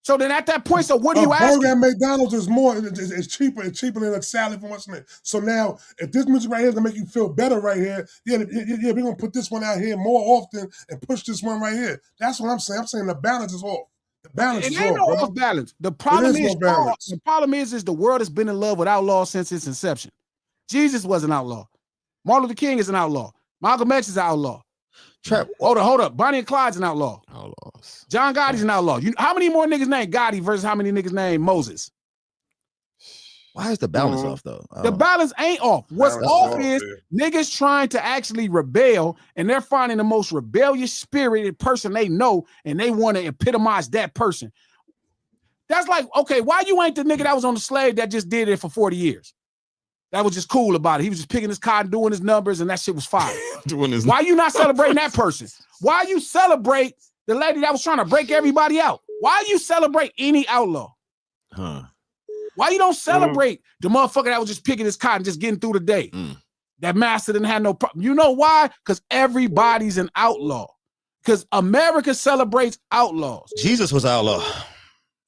So then at that point, so what are A you burger asking? at McDonald's is more. It's cheaper. It's cheaper than a salad from what's in it. So now, if this music right here is gonna make you feel better right here, yeah, we're gonna put this one out here more often and push this one right here. That's what I'm saying. I'm saying the balance is off. The balance It is ain't off, no bro. off balance. The problem is is, no balance. the problem is the world has been in love with outlaws since its inception. Jesus was an outlaw. Martin Luther King is an outlaw. Malcolm X is an outlaw. Trap. Hold up. Bonnie and Clyde's an outlaw. Outlaws. John Gotti's an outlaw. How many more niggas named Gotti versus how many niggas named Moses? Why is the balance off though? The balance ain't off. What's Balance off is is off, niggas trying to actually rebel, and they're finding the most rebellious spirited person they know, and they want to epitomize that person. That's like, okay, why you ain't the nigga that was on the slave that just did it for 40 years? That was just cool about it. He was just picking his cotton, doing his numbers, and that shit was fire. Why you not celebrating that person? Why you celebrate the lady that was trying to break everybody out? Why you celebrate any outlaw? Huh. Why you don't celebrate the motherfucker that was just picking his cotton, just getting through the day? That master didn't have no problem. You know why? Because everybody's an outlaw. Because America celebrates outlaws. Jesus was outlaw.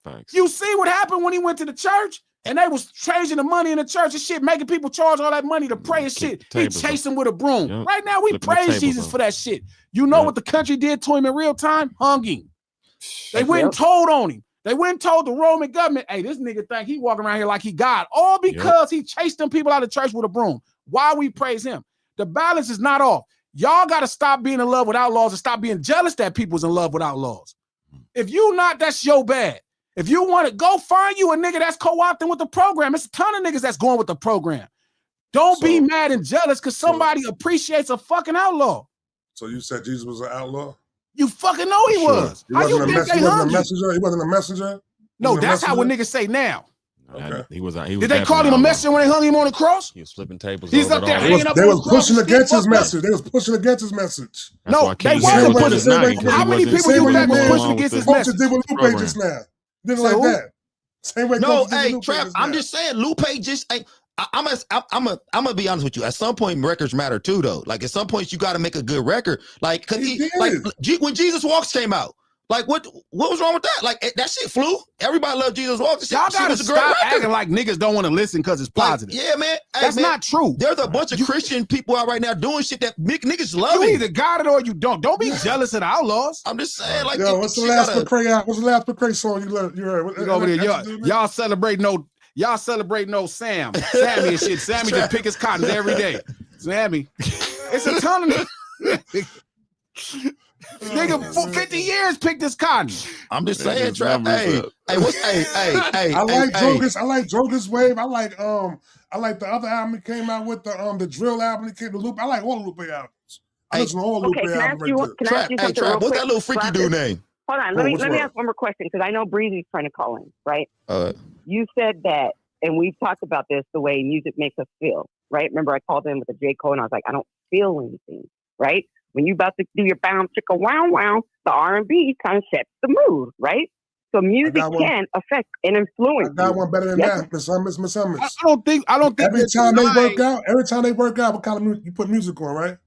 Thanks. You see what happened when he went to the church? And they was changing the money in the church and shit, making people charge all that money to pray and shit. He chased them with a broom. Yep. Right now, we praise Jesus for that shit. You know what the country did to him in real time? Hung him. They went and told on him. They went and told the Roman government, hey, this nigga think he walking around here like he God. All because he chased them people out of church with a broom. Why we praise him? The balance is not off. Y'all got to stop being in love with outlaws and stop being jealous that people's in love with outlaws. If you not, that's your bad. If you want to go find you a nigga that's co-opting with the program. It's a ton of niggas that's going with the program. Don't be mad and jealous because somebody appreciates a fucking outlaw. So you said Jesus was an outlaw? You fucking know he was. He How you wasn't think they he wasn't hung a you? messenger. He wasn't a messenger. No, that's how what niggas say now. Okay. He was Did they call him a messenger when they hung him on the cross? He was flipping tables. He's up there They hanging up was on the cross. pushing against his Fuck that. message. They was pushing against his message. No, they wasn't pushing. How many people you got that pushing against his message? Did with Lupe just now. Did it like that. Same way. No, hey, Trap. I'm just saying, Lupe just ain't. I'm gonna be honest with you. At some point, records matter too, though. Like at some point, you got to make a good record. Like, cause when Jesus Walks came out, like what was wrong with that? Like that shit flew. Everybody loved Jesus Walks. Y'all gotta stop acting like niggas don't want to listen because it's positive. Like, yeah, man. That's not true. There's a bunch of Christian people out right now doing shit that niggas love. You either got it or you don't. Don't be jealous of the outlaws. I'm just saying, like, yo, what's the last McCray? What's the last McCray song you heard? Over there, y'all celebrate no. Y'all celebrate no Sammy and shit. Sammy just pick his cottons every day. Sammy, it's a ton of nigga for 50 years picked this cotton. I'm just saying, Trap. Hey, what's I like Jogas. I like Jogas Wave. I like the other album he came out with, the drill album he came to Lupe. I like all Lupe albums. I listen to all Lupe albums right there. Trap, what's that little freaky dude name? Hold on, let me ask one more question because I know Breezy's trying to call in, right? You said that, and we've talked about this, the way music makes us feel, right? Remember I called in with a J. Cole and I was like, I don't feel anything, right? When you about to do your bound chicka wow wow, the R&B kind of sets the mood, right? So music can affect and influence. I got one better than that, Miss Summers. I don't think every time they work out, what kind of music you put music on, right?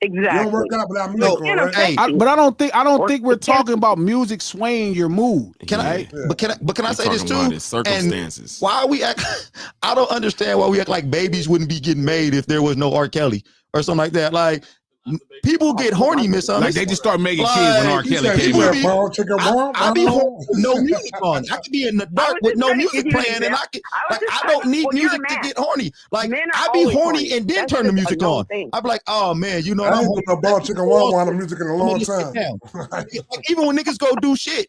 Exactly. You don't work out without music on, right? But I don't think we're talking about music swaying your mood. Can I say this too? Circumstances. And why are we act? I don't understand why we act like babies wouldn't be getting made if there was no R. Kelly or something like that. Like people get horny, Miss Summers. Like they just start making kids when R. Kelly came out. I be horny with no music on. I could be in the dark with no music playing, and I don't need music to get horny. Like I be horny and then turn the music on. I be like, oh man, you know, I ain't no ball chicken wow wow music in a long time. Like, even when niggas go do shit,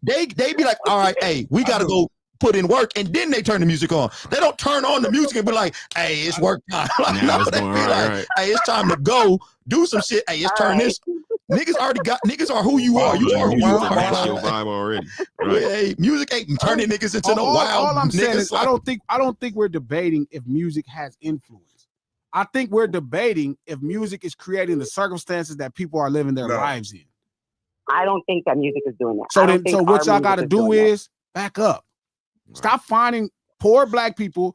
they be like, all right, hey, we gotta go put in work, and then they turn the music on. They don't turn on the music and be like, hey, it's work time. Like, no, they be like, hey, it's time to go do some shit. Hey, it's turn this. Niggas are who you are. You are who you are. That's your vibe already. Right? Hey, music ain't turning niggas into no wild. All I'm saying is, like, I don't think we're debating if music has influence. I think we're debating if music is creating the circumstances that people are living their lives in. I don't think that music is doing that. So what y'all got to do is back up. Stop finding poor black people,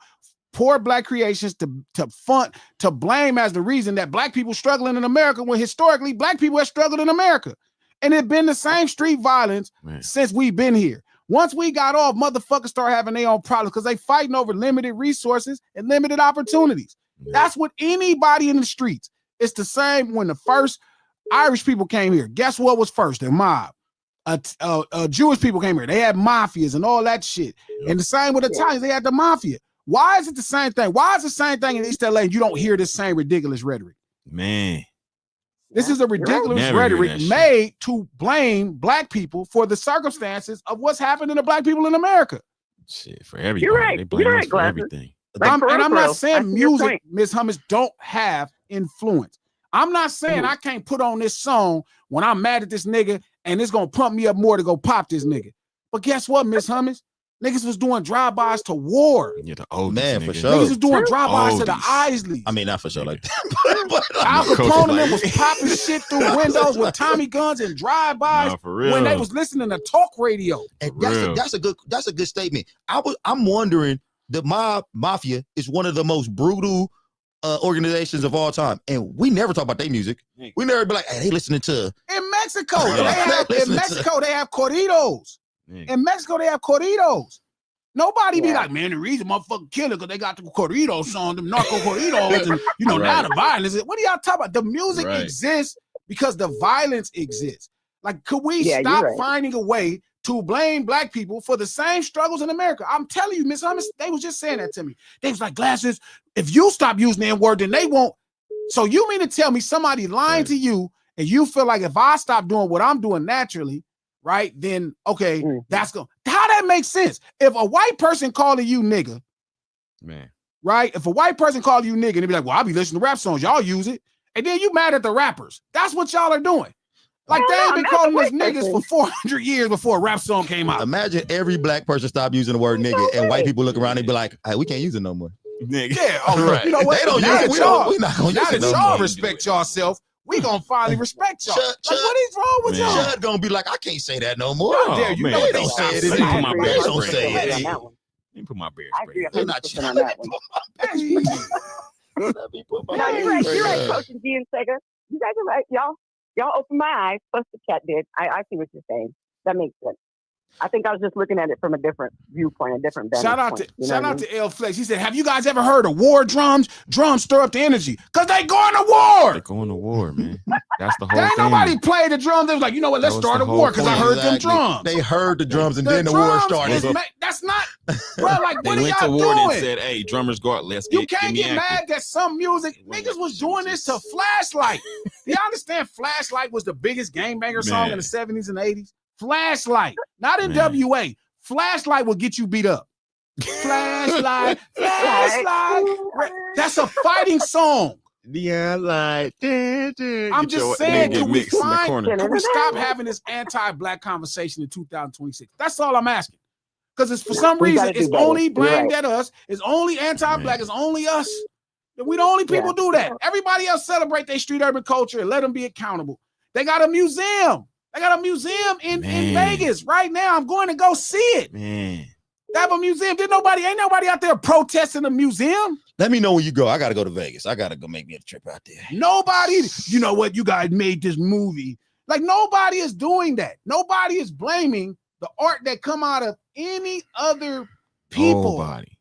poor black creations to blame as the reason that black people struggling in America when historically black people have struggled in America. And it's been the same street violence since we've been here. Once we got off, motherfuckers start having their own problems because they fighting over limited resources and limited opportunities. That's what anybody in the streets. It's the same when the first Irish people came here. Guess what was first? The mob. Jewish people came here. They had mafias and all that shit. And the same with Italians. They had the mafia. Why is it the same thing? Why is the same thing in East LA and you don't hear this same ridiculous rhetoric? Man. This is a ridiculous rhetoric made to blame black people for the circumstances of what's happened to the black people in America. Shit, for everything. You're right. They blame You're us right, for Glasses. everything. I'm not saying music, Ms. Hummus, don't have influence. I'm not saying I can't put on this song when I'm mad at this nigga and it's gonna pump me up more to go pop this nigga. But guess what, Ms. Hummus? Niggas was doing drive-bys to war. Yeah, the oldest Man, nigga. for sure. Niggas was doing drive-bys to the Oldies. Isleys. I mean, not for sure like that. But Al Capone and them like- was popping shit through windows with Tommy guns and drive-bys Nah, for real. when they was listening to talk radio. and real. that's a good statement. I'm wondering, the mafia is one of the most brutal organizations of all time, and we never talk about their music. We never be like, hey, they listening to In Mexico, Yeah. they have corridos. Nigga. In Mexico, they have corridos. Nobody be Yeah. like, man, the reason motherfucker kill it because they got the corrido song, them narco corridos, and now Right. the violence. What are y'all talking about? The music Right. exists because the violence exists. Like, could we Yeah, you're stop right. finding a way to blame black people for the same struggles in America? I'm telling you, Miss Hummus, they was just saying that to me. They was like, Glasses, if you stop using the N-word, then they won't. So you mean to tell me somebody lying Right. to you and you feel like if I stop doing what I'm doing naturally, right, then okay, that's going. How that makes sense? If a white person calling you nigga, Man. right? If a white person calling you nigga, they be like, well, I'll be listening to rap songs, y'all use it, and then you mad at the rappers. That's what y'all are doing. Like they ain't been calling us niggas for 400 years before a rap song came out. Imagine every black person stop using the word nigga, and white people look around and be like, hey, we can't use it no more. Nigga. Yeah, oh, Right. you know what? They don't Now use it. that We y'all- don't. We're not gonna now use that it no y'all more. respect yourself, we gonna finally respect y'all. Shut- Like, what is wrong with Man. y'all? Shut gonna be like, I can't say that no more. How dare you? man. know They what don't say it. Let me put my I agree bear They don't spray say on. it. on that one. Let me put my bear I spray agree on. They're not 100% on that one. Let me put my No, you're right. You're right, Yeah. Coach and G and Sega. You guys are right. Y'all opened my eyes. Plus the cat did. I see what you're saying. That makes sense. I think I was just looking at it from a different viewpoint, a different vantage Shout out point. to You know shout what I out mean? to L Flex. He said, "Have you guys ever heard of war drums? Drums stir up the energy because they going to war. They're going to war, man. That's the whole There ain't thing. nobody play the drums. They was like, you know what? Let's That was start the a whole war because I point. heard them Exactly. drums. They heard the drums and The then the war drums started. is that's not, bro. Like, They what are went to y'all war and doing? said, hey, drummers go out. Let's You get can't me get active. mad that some music niggas was doing this to Flashlight. Do y'all understand? Flashlight was the biggest gangbanger song in the 70s and 80s. Flashlight, not in Man. WA. Flashlight will get you beat up. Flashlight, flashlight. That's a fighting song. Yeah, like I'm just saying, can we stop having this anti-black conversation in 2026? That's all I'm asking. Because it's for some We reason gotta do it's better. only You're blamed right. at us. It's only anti-black. Man. It's only us. We the only people do that. Everybody else celebrate their street urban culture and let them be accountable. They got a museum. They got a museum in Vegas right now. I'm going to go see it. Man. They have a museum. Ain't nobody out there protesting the museum. Let me know when you go. I gotta go to Vegas. I gotta go make me a trip out there. Nobody, you know what? You guys made this movie. Like, nobody is doing that. Nobody is blaming the art that come out of any other people. Nobody.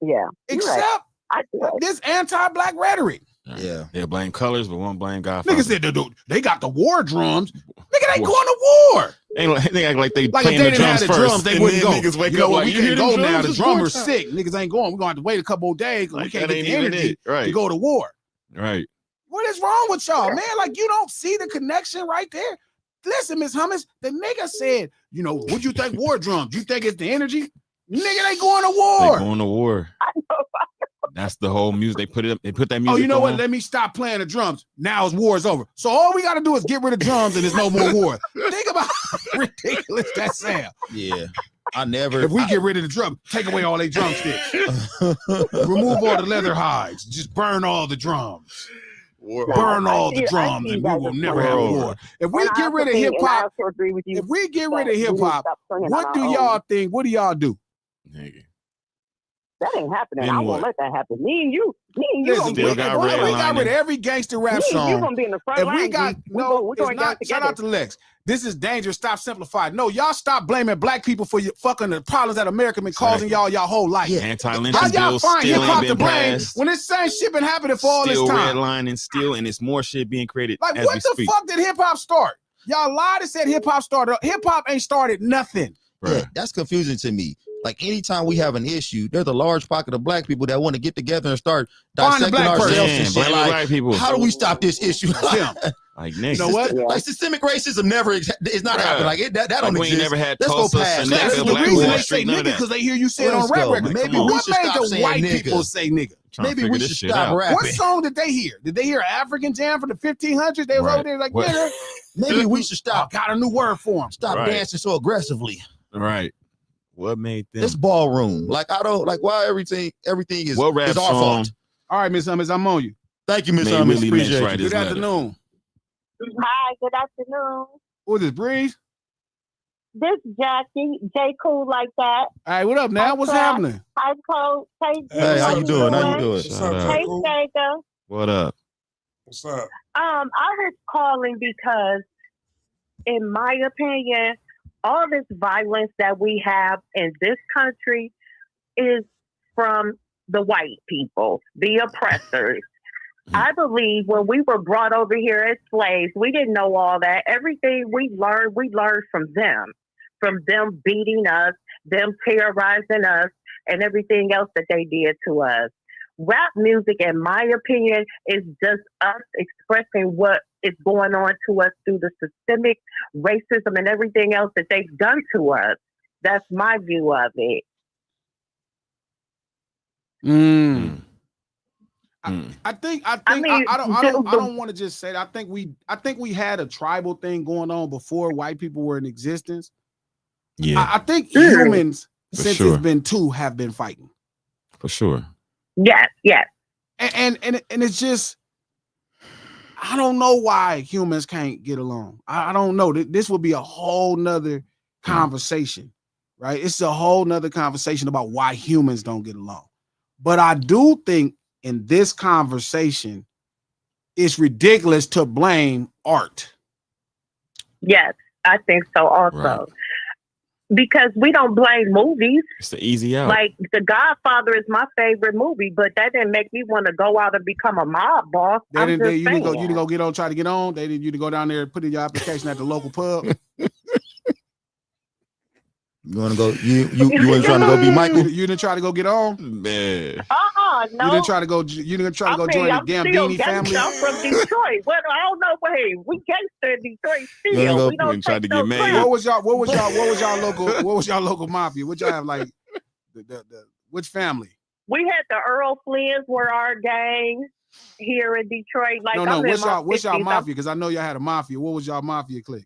Yeah. Except this anti-black rhetoric. Yeah. They'll blame colors, but won't blame Godfather. Niggas said they got the war drums. Nigga, they going to war. They act like they Like, if playing they the didn't drums have the first. drums, they and wouldn't then go. Niggas wake You know up what? like, We you hear can't them go now. drums? The It's drummer's war time. sick. Niggas ain't going. We're going to have to wait a couple of days because we Like, can't that get ain't the even energy it. Right. to go to war. Right. What is wrong with y'all, man? Like, you don't see the connection right there. Listen, Miss Hummus, the nigga said, you know, what you think war drums? You think it's the energy? Nigga, they going to They war. going to war. That's the whole music. They put that music. Oh, you know what? on. Let me stop playing the drums. Now it's war is over. So all we got to do is get rid of drums and there's no more war. Think about how ridiculous that sounds. Yeah. I never. If we get rid of the drum, take away all their drumsticks, remove all the leather hides, just burn all the drums. Burn all the drums and we will never have war. If we get rid of hip hop, if we get rid of hip hop, what do y'all think? What do y'all do? Nigga. That ain't happening. Then I what? won't let that happen. Me and you Listen, Still we got got redlining. rid of every gangster rap me and you song. gonna be in the front If line. we got we're it's going down not. Shout together. out to Lex. This is dangerous. Stop simplifying. No, y'all stop blaming black people for your fucking the problems that America been causing y'all whole life. Yeah. Anti-lynching How y'all bills find hip still ain't hop to been blame passed. when this same shit been happening for all this Still time? redlining, still, and it's more shit being created Like, as what we the speak. fuck did hip hop start? Y'all lied and said hip hop started. Hip hop ain't started nothing. Bruh. Yeah, that's confusing to me. Like anytime we have an issue, there's a large pocket of black people that want to get together and start Find a dissecting black person. ourselves Man, and blame shit. the Like, black people. how do we stop this issue? Him. Like niggas. You know what? Yeah. Like systemic racism never it's not Bruh. happening. Like that Like don't we ain't exist. never had Let's go Tulsa, past Seneca, that. That's the Black reason Wall they say Street, none nigga of that. because they hear you say it on Let's rap go. record. Like, Maybe come on. we What should made stop the saying white nigga. people say nigga? Trying to Maybe figure we this should shit stop out. rapping. What song did they hear? Did they hear African Jam from the 1500s? They was Right. over there like, What? nigga. Maybe we should I stop got a new word for him. stop Right. dancing so aggressively. Right. What made them? It's ballroom. Like I don't like why everything is What rap is our song fault. All right, Miss Hummus, I'm on you. Thank you, Miss made Hummus. Willie Lynch Appreciate write you. his Good letter? afternoon. Hi, good afternoon. Who is this, Breeze? This Jackie, J. Cool like that. All right, what up now? What's Hi, happening? Hi, Cole. Hey, Hey, how what's you up, doing? How you Jack? doing? What's Shout up, out. Jack? Hey, Cool? Sega. What up? What's up? I was calling because, in my opinion, all this violence that we have in this country is from the white people, the oppressors. I believe when we were brought over here as slaves, we didn't know all that. Everything we learned from them beating us, them terrorizing us, and everything else that they did to us. Rap music, in my opinion, is just us expressing what is going on to us through the systemic racism and everything else that they've done to us. That's my view of it. I think mean, I don't want to just say that. I think we had a tribal thing going on before white people were in existence. Yeah, I think humans, For since sure. it's been two, have been fighting. for sure. Yes, yes. And it's just, I don't know why humans can't get along. I don't know. This would be a whole nother conversation, right? It's a whole nother conversation about why humans don't get along. But I do think in this conversation, it's ridiculous to blame art. Yes, I think so also. Right. Because we don't blame movies. It's the easy out. Like The Godfather is my favorite movie, but that didn't make me want to go out and become a mob boss. You didn't go try to get on. You didn't go down there and put in your application at the local pub. You want to go? You weren't trying to go be Michael? You didn't try to go get on. Man. No. You didn't try to go. You didn't try to go join the Gambini family. I'm from Detroit. Well, I don't know. Hey, we gangster in Detroit You still. go- We don't and tried take to no get made. crap. What was y'all local mafia? What y'all have like the which family? We had the Earl Flynn's were our gang here in Detroit. Like No, I'm in what's my y'all 50s. mafia? Because I know y'all had a mafia. What was y'all mafia clique?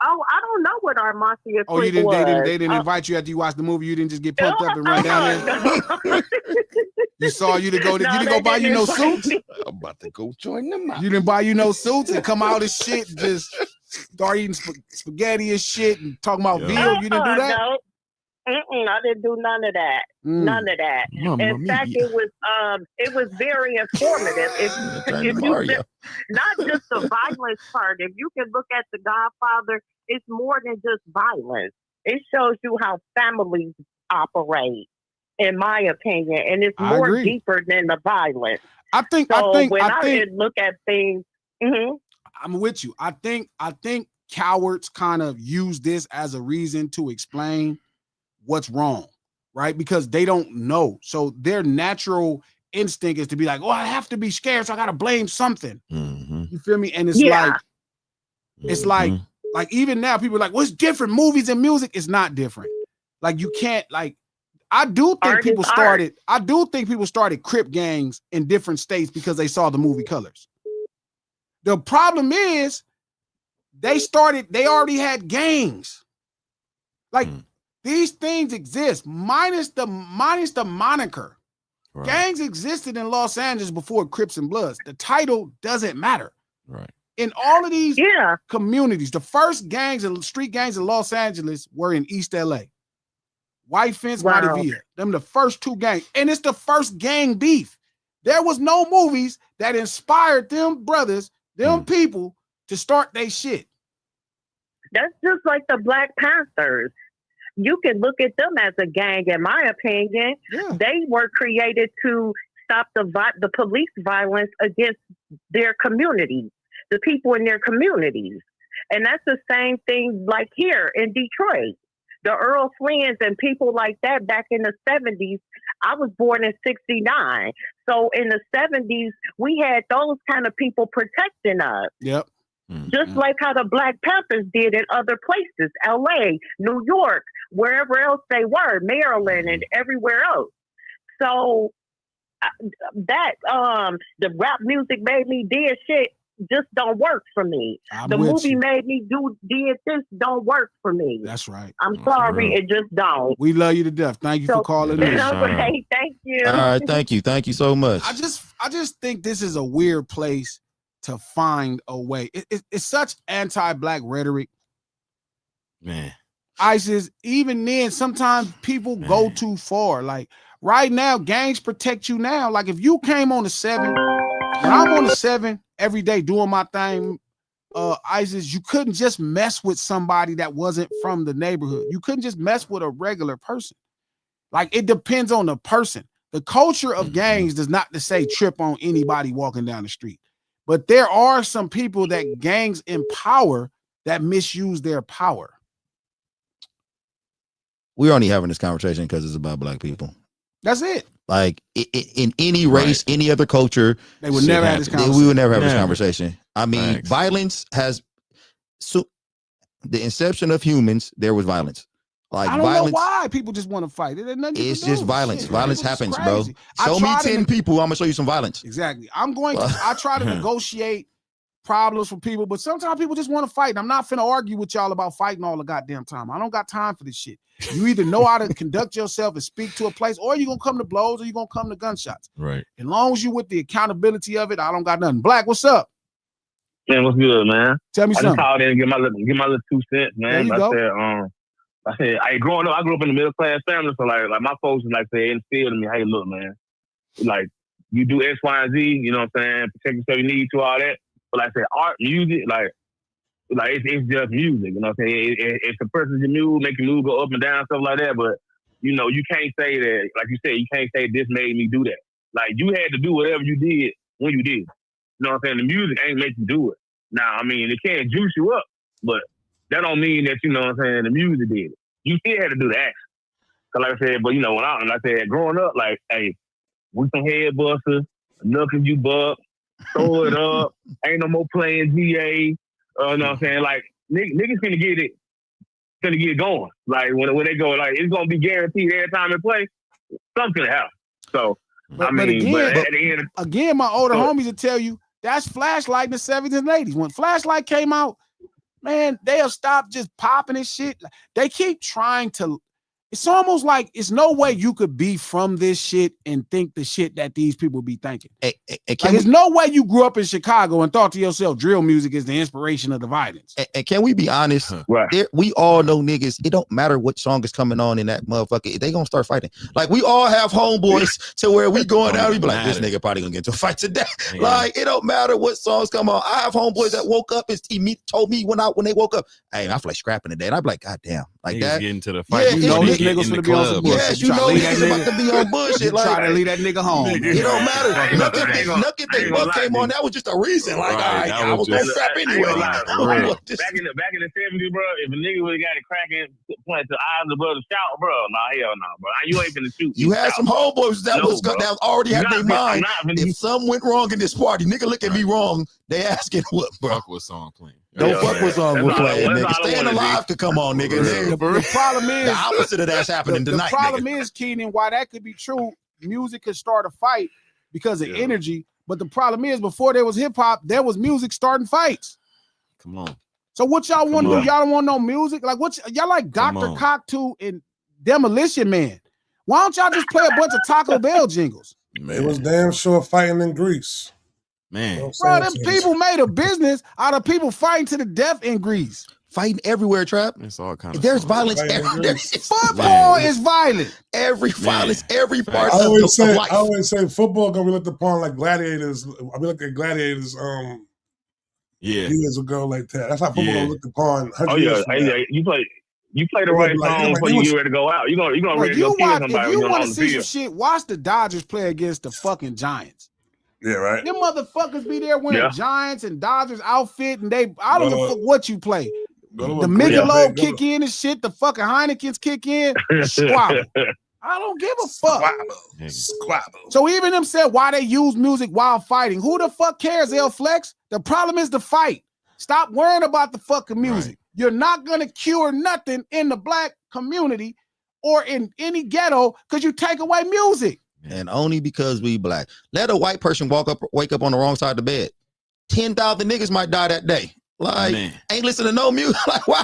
Oh, I don't know what our mafia Oh, you clique didn't. was. They didn't invite you after you watched the movie. You didn't just get pumped up and run down there. You saw you to go. You didn't go buy you no suits. I'm about to go join them. You didn't buy you no suits and come out as shit. Just start eating spaghetti and shit and talking about Yeah. veal. You didn't do that. No. I didn't do none of that. None of that. Mamma In fact, mia. it was very informative. Turn If to you Mario. not just the violence part. If you can look at The Godfather, it's more than just violence. It shows you how families operate, in my opinion, and it's I more agree. deeper than the violence. I think When I look at things, I'm with you. I think cowards kind of use this as a reason to explain what's wrong, right? Because they don't know. So their natural instinct is to be like, oh, I have to be scared, so I gotta blame something. Mm-hmm. You feel me? And it's like even now, people are like, what's different? Movies and music is not different. Like you can't I do think people started Crip gangs in different states because they saw the movie Colors. The problem is they already had gangs. Like these things exist, minus the moniker. Right. Gangs existed in Los Angeles before Crips and Bloods. The title doesn't matter. Right. In all of these communities, the first gangs and street gangs in Los Angeles were in East LA. White Fence, Wow. Mighty Villa. Them the first two gangs. And it's the first gang beef. There was no movies that inspired them brothers, them people to start their shit. That's just like the Black Panthers. You can look at them as a gang, in my opinion. Yeah. They were created to stop the police violence against their communities, the people in their communities. And that's the same thing like here in Detroit. The Earl Flynn's and people like that back in the 70s. I was born in 69. So in the 70s, we had those kind of people protecting us. Yep. Just like how the Black Panthers did in other places, LA, New York, wherever else they were, Maryland and everywhere else. So that the rap music made me did shit just don't work for me. The movie made me did this don't work for me. That's right. I'm sorry, it just don't. We love you to death. Thank you for calling in. Okay, thank you. All right, thank you. Thank you so much. I just think this is a weird place to find a way. It's such anti-black rhetoric. Man. ISIS, even then, sometimes people go too far. Like right now, gangs protect you now. Like if you came on the 7, when I'm on the 7 every day doing my thing, ISIS, you couldn't just mess with somebody that wasn't from the neighborhood. You couldn't just mess with a regular person. Like it depends on the person. The culture of gangs does not to say trip on anybody walking down the street. But there are some people that gangs empower that misuse their power. We're only having this conversation because it's about black people. That's it. Like in any race, any other culture, they would never have this conversation. We would never have this conversation. I mean, violence has the inception of humans. There was violence. Like I don't violence, know why people just want to fight. It's just violence. Shit, violence happens, bro. Show me 10 people, I'm gonna show you some violence. Exactly. I try to negotiate problems for people, but sometimes people just want to fight. I'm not finna argue with y'all about fighting all the goddamn time. I don't got time for this shit. You either know how to conduct yourself and speak to a place, or you're gonna come to blows, or you're gonna come to gunshots. Right. As long as you with the accountability of it, I don't got nothing. Black, what's up? Man, what's good, man? Tell me I something. just called in and get my little 2 cents, man. I said, growing up, I grew up in a middle class family, so like my folks like say instilled to me, hey, look, man, like you do X, Y, and Z, you know what I'm saying? Protect yourself, you need to, all that. But like I said, art, music, like it's just music, you know what I'm saying? It's a person's move, make your move go up and down, stuff like that. But you know, you can't say that, like you said, you can't say this made me do that. Like you had to do whatever you did when you did. You know what I'm saying? The music ain't make you do it. Now, I mean, it can't juice you up, but that don't mean that, you know what I'm saying, the music did it. You still had to do the action. Cause like I said, but you know, when I said growing up, like, hey, we some head busters, knuckles you buck, throw it up, ain't no more playing GA. You know what I'm saying? Like niggas finna get it going. Like when they go, like it's gonna be guaranteed every time they play, something happen. So but at the end again, my older homies will tell you that's Flashlight in the 70s and 80s. When Flashlight came out, man, they'll stop just popping and shit. They keep trying to. It's almost like it's no way you could be from this shit and think the shit that these people be thinking. There's no way you grew up in Chicago and thought to yourself, drill music is the inspiration of the violence. And can we be honest? Right. We all know niggas. It don't matter what song is coming on in that motherfucker. They gonna start fighting. Like we all have homeboys to where we going out. We be like, this nigga probably gonna get into a fight today. Yeah. Like it don't matter what songs come on. I have homeboys that woke up and told me when they woke up, hey, I feel like scrapping today. And I be like, God damn, like that. Getting to the fight. Yeah, you know niggas gonna be on some bullshit. Yes, you know he's about to be on bullshit. Like, try to leave that nigga home. It don't matter. Nothing they came on. That was just a reason. Like, I was gonna scrap anyway. Back in the 70s, bro, if a nigga would have got it cracking, pointing to eyes of brother shout, bro, nah, hell no, bro. You ain't finna shoot. You had some homeboys that already had their mind. If something went wrong in this party, nigga look at me wrong, they asking what, bro? Fuck what song playing. Don't fuck what song we're playing, nigga. Staying alive could come on, nigga. The problem is the opposite of that's happening tonight. The problem is, Keenan, why that could be true. Music could start a fight because of energy, but the problem is, before there was hip hop, there was music starting fights. Come on. So what y'all want to do? Y'all don't want no music? Like what? Y'all like Dr. Cocteau and Demolition Man? Why don't y'all just play a bunch of Taco Bell jingles? Man. It was damn sure fighting in Greece. Man, bro, them people made a business out of people fighting to the death in Greece. fighting everywhere, Trap. It's all kind of. There's violence everywhere. Football is violent. Every violence, every part I of always life. say football gonna be looked upon like gladiators. I mean, look at gladiators. Years ago, like that. That's how football gonna look upon. Oh yeah, you play the right song before you get ready to go out. You're gonna ready to go kill somebody. If you want to see some shit, watch the Dodgers play against the fucking Giants. Yeah, right. Them motherfuckers be there wearing Giants and Dodgers outfit, and I don't give a fuck what you play. The Michelob kick in and shit. The fucking Heineken's kick in. Squabble. I don't give a fuck. Squabble. So even them said why they use music while fighting. Who the fuck cares, L Flex? The problem is the fight. Stop worrying about the fucking music. Right. You're not gonna cure nothing in the black community or in any ghetto because you take away music. And only because we black. Let a white person wake up on the wrong side of the bed. 10,000 niggas might die that day. Like, ain't listen to no music. Like, why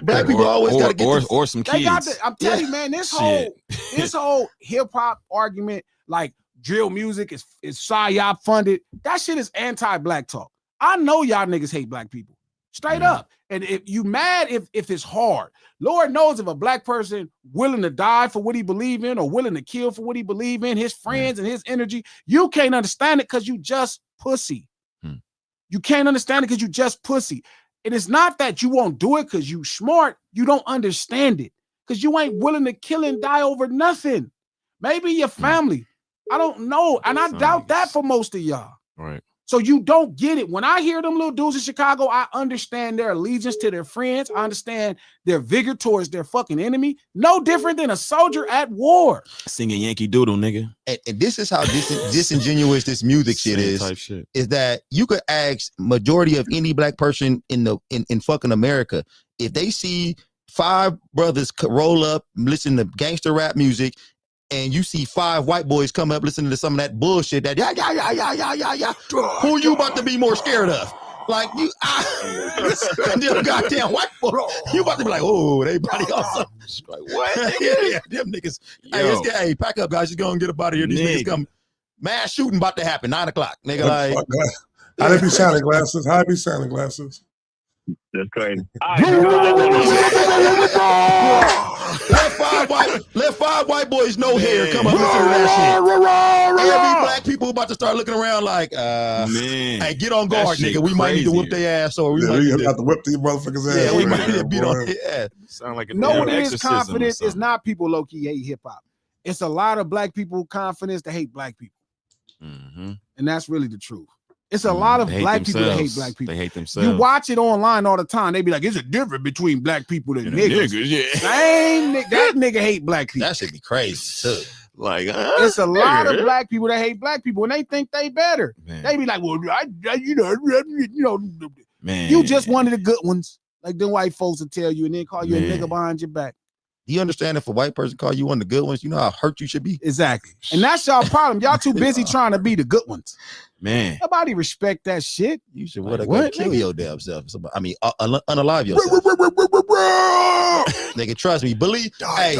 black people always gotta get or some kids. I'm telling you, man, this whole hip hop argument, like drill music is psyop funded. That shit is anti-black talk. I know y'all niggas hate black people. Straight up. And if you mad if it's hard, Lord knows if a black person willing to die for what he believe in or willing to kill for what he believe in, his friends and his energy, you can't understand it because you just pussy. You can't understand it because you just pussy. And it's not that you won't do it because you smart. You don't understand it because you ain't willing to kill and die over nothing. Maybe your family. I don't know. And I doubt that for most of y'all. Right. So you don't get it. When I hear them little dudes in Chicago, I understand their allegiance to their friends. I understand their vigor towards their fucking enemy. No different than a soldier at war. Singing Yankee Doodle, nigga. And this is how disingenuous this music shit is. Type shit. Is that you could ask majority of any black person in fucking America, if they see 5 brothers roll up, listen to gangster rap music, and you see 5 white boys come up listening to some of that bullshit that who you about to be more scared of? Like you, them goddamn white boys. You about to be like, oh, they body awesome. Like, what? Yeah, them niggas. Hey, pack up, guys. Just go and get up out of here. These niggas come. Mass shooting about to happen. 9 o'clock, nigga. Like, how they be sounding glasses? How they be sounding glasses? That's crazy. Let 5 white boys no hair come up and listen to that shit. Every black people about to start looking around like, hey, get on guard, nigga. We might need to whip their ass, or we might need to whip these motherfuckers' ass. Yeah, we might need to beat on their ass. Sound like a no is confidence is not people low key hate hip hop. It's a lot of black people confidence that hate black people, and that's really the truth. It's a lot of black people that hate black people. They hate themselves. You watch it online all the time. They be like, "It's a difference between black people and niggas." Same that nigga hate black people. That should be crazy too. Like, it's a lot of black people that hate black people, and they think they better. Man. They be like, "Well, you know, man, you just one of the good ones." Like them white folks will tell you, and then call you a nigga behind your back. Do you understand if a white person call you one of the good ones, you know how hurt you should be? Exactly. And that's y'all problem. Y'all too busy trying to be the good ones. Man. Nobody respect that shit. You should kill your damn self. I mean, unalive yourself. Nigga, trust me. Believe me, right?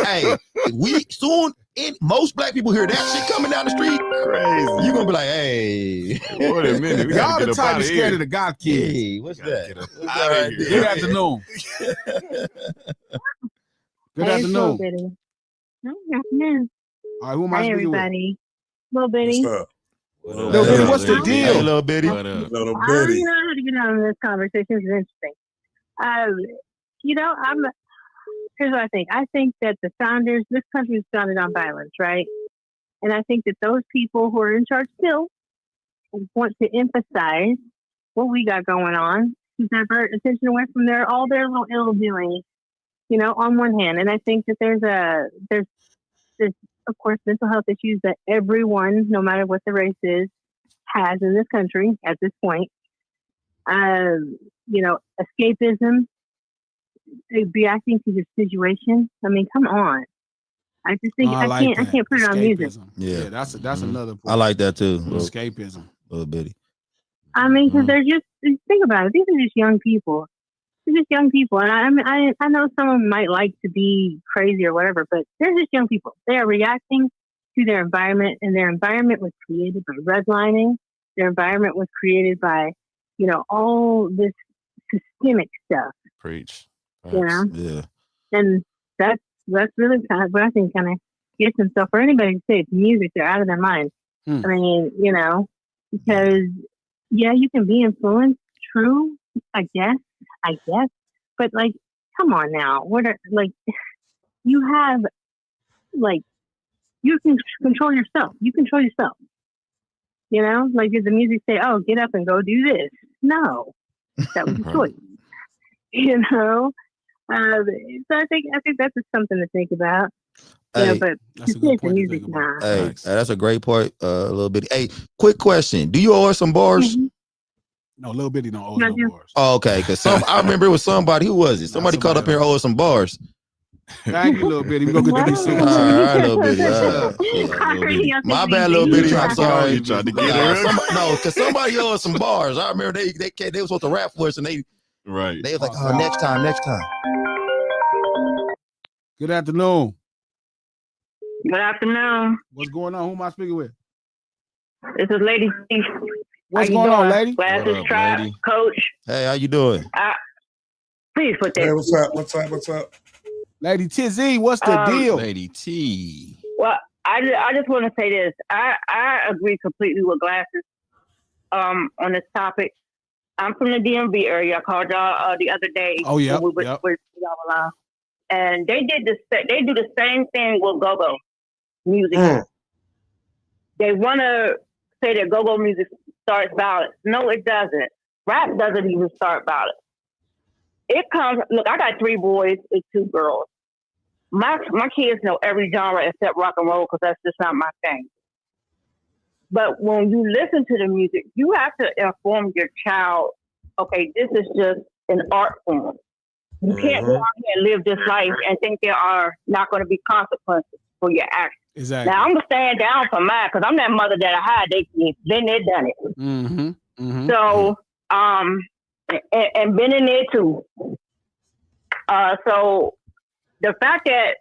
Hey, we soon most black people hear that shit coming down the street. Crazy. You gonna be like, hey, wait a minute. Y'all the type of scared of the God kids. Hey, what's that? Good afternoon. Good afternoon. Good afternoon. All right, who am I Hi, speaking everybody. Little Bitty. Little Bitty, what's the deal? Hey, Little Bitty. Little I Bitty. don't know how to get on this conversation. It's interesting. Here's what I think. I think that the founders, this country is founded on violence, right? And I think that those people who are in charge still want to emphasize what we got going on to divert attention away from all their little ill doing, on one hand. And I think that there's of course mental health issues that everyone, no matter what the race is, has in this country at this point. Escapism, reacting to the situation. I mean, come on. I just think I can't put it on music. Yeah, that's another point. I like that too. Escapism. Little Bitty. I mean, because they're just, think about it. These are just young people. They're just young people. And I know someone might like to be crazy or whatever, but they're just young people. They are reacting to their environment, and their environment was created by redlining. Their environment was created by all this systemic stuff. Preach. Yeah. And that's really kind of what I think kind of gets them. So for anybody to say it's music, they're out of their mind. I mean, because you can be influenced, true, I guess, but like, come on now, you have, like, you can control yourself. Like, did the music say, "Oh, get up and go do this"? No, that was a choice. So I think that's just something to think about. But that's a good point. Music now. Hey, that's a great point. A little bit. Hey, quick question: do you owe us some bars? Mm-hmm. No, Lil Bitty don't owe no bars. Oh, okay, because I remember it was somebody. Who was it? Somebody called up here owe us some bars. Thank you, Lil Bitty. We're gonna get to be soon. All right, Lil Bitty. My bad, Lil Bitty. I'm sorry. You tried to get her. No, because somebody owed us some bars. I remember they was supposed to rap for us, and they was like, "Oh, next time." Good afternoon. Good afternoon. What's going on? Who am I speaking with? This is Lady T. What's going on, lady? Glasses, Trap, Coach. Hey, how you doing? Please put that. Hey, what's up? Lady Tizzy, what's the deal? Lady T. Well, I just want to say this. I agree completely with Glasses on this topic. I'm from the DMV area. I called y'all the other day. Oh yeah. And they do the same thing with go-go music. They want to say that go-go music starts violence. No, it doesn't. Rap doesn't even start violence. It comes. Look, I got 3 boys and 2 girls. My kids know every genre except rock and roll because that's just not my thing. But when you listen to the music, you have to inform your child, okay, this is just an art form. You can't go out here and live this life and think there are not going to be consequences for your actions. Exactly. Now, I'm going to stand down for mine because I'm that mother that I had. Been there, done it. Mm-hmm. Mm-hmm. So, and been in there too. So the fact that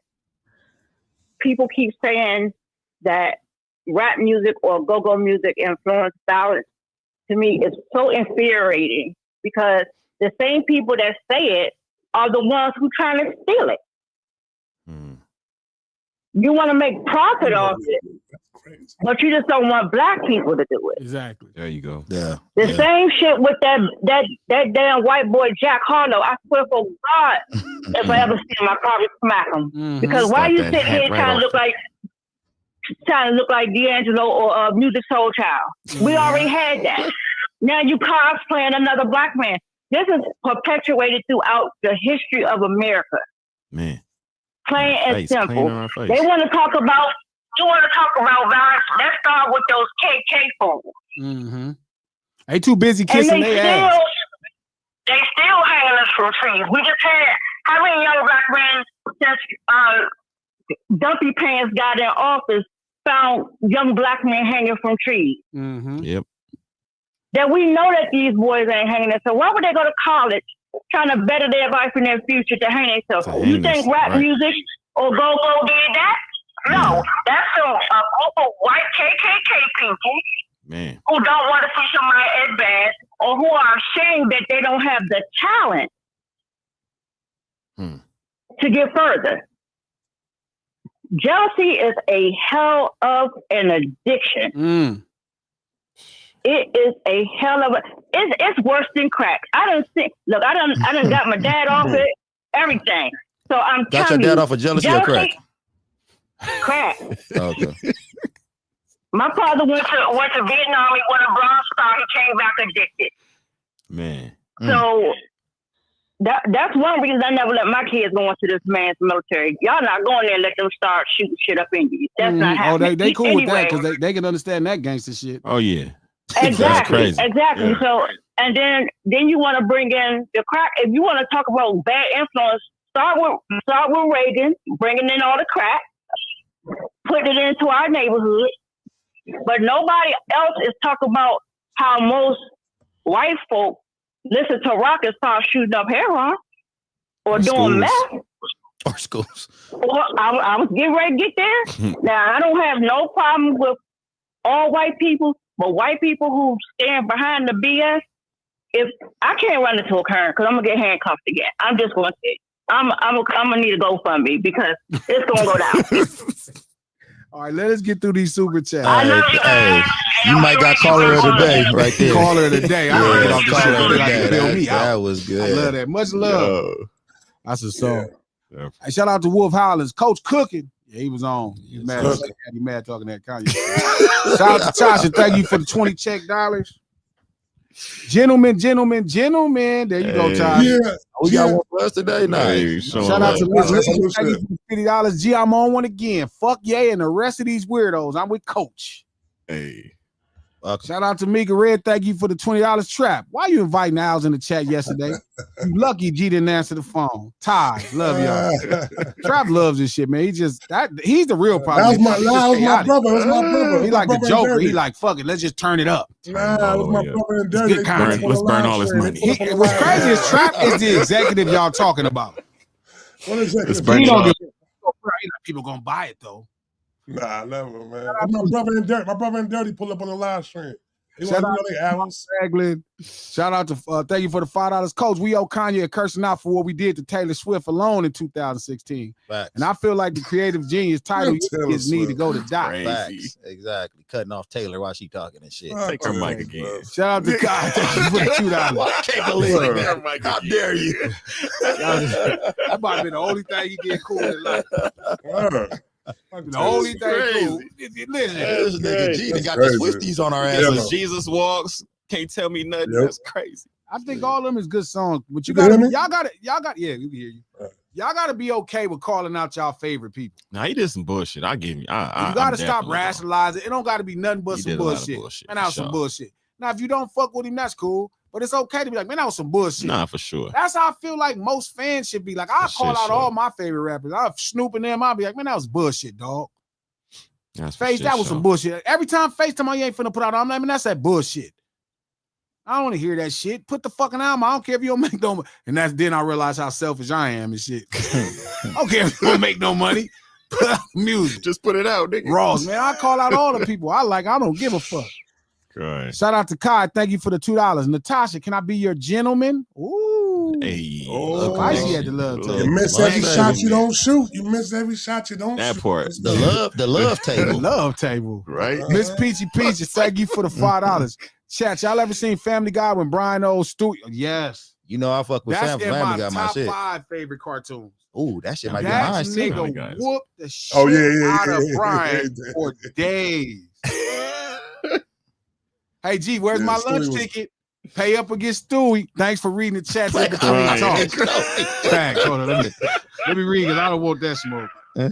people keep saying that rap music or go-go music influence violence, to me, is so infuriating because the same people that say it are the ones who trying to steal it. You want to make profit off it, but you just don't want black people to do it. Exactly. There you go. Yeah. The same shit with that damn white boy Jack Harlow. I swear for God, if I ever see him, I probably smack him. Because why you sitting here trying to look like D'Angelo or Music Soul Child? We already had that. Now you cosplaying another black man. This is perpetuated throughout the history of America. Man. Plain and simple. They want to talk about. You want to talk about violence? Let's start with those KK fools. Mm-hmm. They too busy kissing their ass. They still hanging us from trees. We just had how many young black men since Dumpy Pants got in office found young black men hanging from trees. Mm-hmm. Yep. That we know that these boys ain't hanging there. So why would they go to college trying to better their life and their future to hang themselves? You think rap music or go-go did that? No, that's a group of white KKK people who don't want to see somebody advance or who are ashamed that they don't have the talent to get further. Jealousy is a hell of an addiction. It is a hell of a. It's worse than crack. I done got my dad off it. Everything. So I'm got your dad off of jealousy or crack? Crack. Okay. My father went to Vietnam. He won a Bronze Star. He came back addicted. Man. So that's one reason I never let my kids go into this man's military. Y'all not going there and let them start shooting shit up in you. That's not happening. Oh, they cool with that because they can understand that gangster shit. Oh yeah. Exactly. Exactly. Yeah. So and then you want to bring in the crack. If you want to talk about bad influence, start with Reagan, bringing in all the crack, putting it into our neighborhood. But nobody else is talking about how most white folk listen to rock and start shooting up heroin or doing meth. Or schools. Well, I was getting ready to get there. Now, I don't have no problem with all white people, but white people who stand behind the BS, if I can't run into a current because I'm gonna get handcuffed again. I'm just going to. I'm gonna need a GoFundMe because it's gonna go down. All right, let us get through these super chats. Hey, you might got caller of the day right there. Caller of the day. I don't get off the shit. They like to bail me out. That was good. I love that. Much love. Yo. That's a song. Yeah. Hey, shout out to Wolf Hollins. Coach Cooking. Yeah, he was on. He was mad. He mad talking that Kanye. Shout out to Tasha. Thank you for the 20 check dollars. Gentlemen. There you go, Tasha. Yeah. We got one for us today. Hey, Shout out to Miss Lee. Thank you for $50. G, I'm on one again. Fuck yeah, and the rest of these weirdos. I'm with Coach. Hey. Shout out to Mika Red. Thank you for the $20 trap. Why you inviting Owls in the chat yesterday? You lucky G didn't answer the phone. Ty, love y'all. Trap loves this shit, man. He's the real problem. That was my brother. That was my brother. He like the Joker. He like, fuck it, let's just turn it up. Nah, that was my brother and Dirty. Good content. Let's burn all this money. What's crazy is Trap is the executive y'all talking about. What executive? Let's burn He it don't all. give people gonna buy it though. Nah, never, man. My brother and Dirty pull up on the live stream. Shout out to Ragland. Shout out to thank you for the $5, Coach. We owe Kanye a cursing out for what we did to Taylor Swift alone in 2016. Facts. And I feel like the creative genius title is need to go to Doc. Facts. Exactly. Cutting off Taylor while she talking and shit. Take her mic again. Shout out to God. Thank you for the $2. I can't believe it. How dare you? That might have been the only thing he did cool in life. The only thing cool. Listen, this nigga G got the Swifties on our asses. Jesus walks. Can't tell me nothing. Yep. That's crazy. I think all of them is good songs, but You hear me? y'all got yeah, we can hear you. Y'all got to be okay with calling out y'all favorite people. Now he did some bullshit. I give you. You got to stop rationalizing. It don't got to be nothing but some bullshit. And that was some bullshit. Now, if you don't fuck with him, that's cool. But it's okay to be like, man, that was some bullshit. Nah, for sure. That's how I feel like most fans should be. Like, I call out all my favorite rappers. I'll Snoop and them. I'll be like, man, that was bullshit, dog. Face, that was some bullshit. Every time FaceTime, you ain't finna put out, I'm like, man, that's that bullshit. I don't want to hear that shit. Put the fucking album. I don't care if you don't make no money. And then I realize how selfish I am and shit. I don't care if you don't make no money. Put out music. Just put it out, nigga. Ross, man, I call out all the people I like. I don't give a fuck. Right. Shout out to Kai. Thank you for the $2. Natasha, can I be your gentleman? Ooh. Hey. Look, I see had the love. You miss every shot you don't shoot. You miss every shot you don't shoot. That part. The love table. The love table. Right. Miss Peachy Peaches, thank you for the $5. Chat, y'all ever seen Family Guy when Brian O. Stewie? Yes. You know I fuck with That's in Family Guy, my my top shit. 5 favorite cartoons. Ooh, that shit might be That mine too. nigga whooped the shit out of Brian for days. Hey, G, where's my lunch ticket? Pay up against Stewie. Thanks for reading the chat in between talks. Thanks. Hold on, let me read because I don't want that smoke. They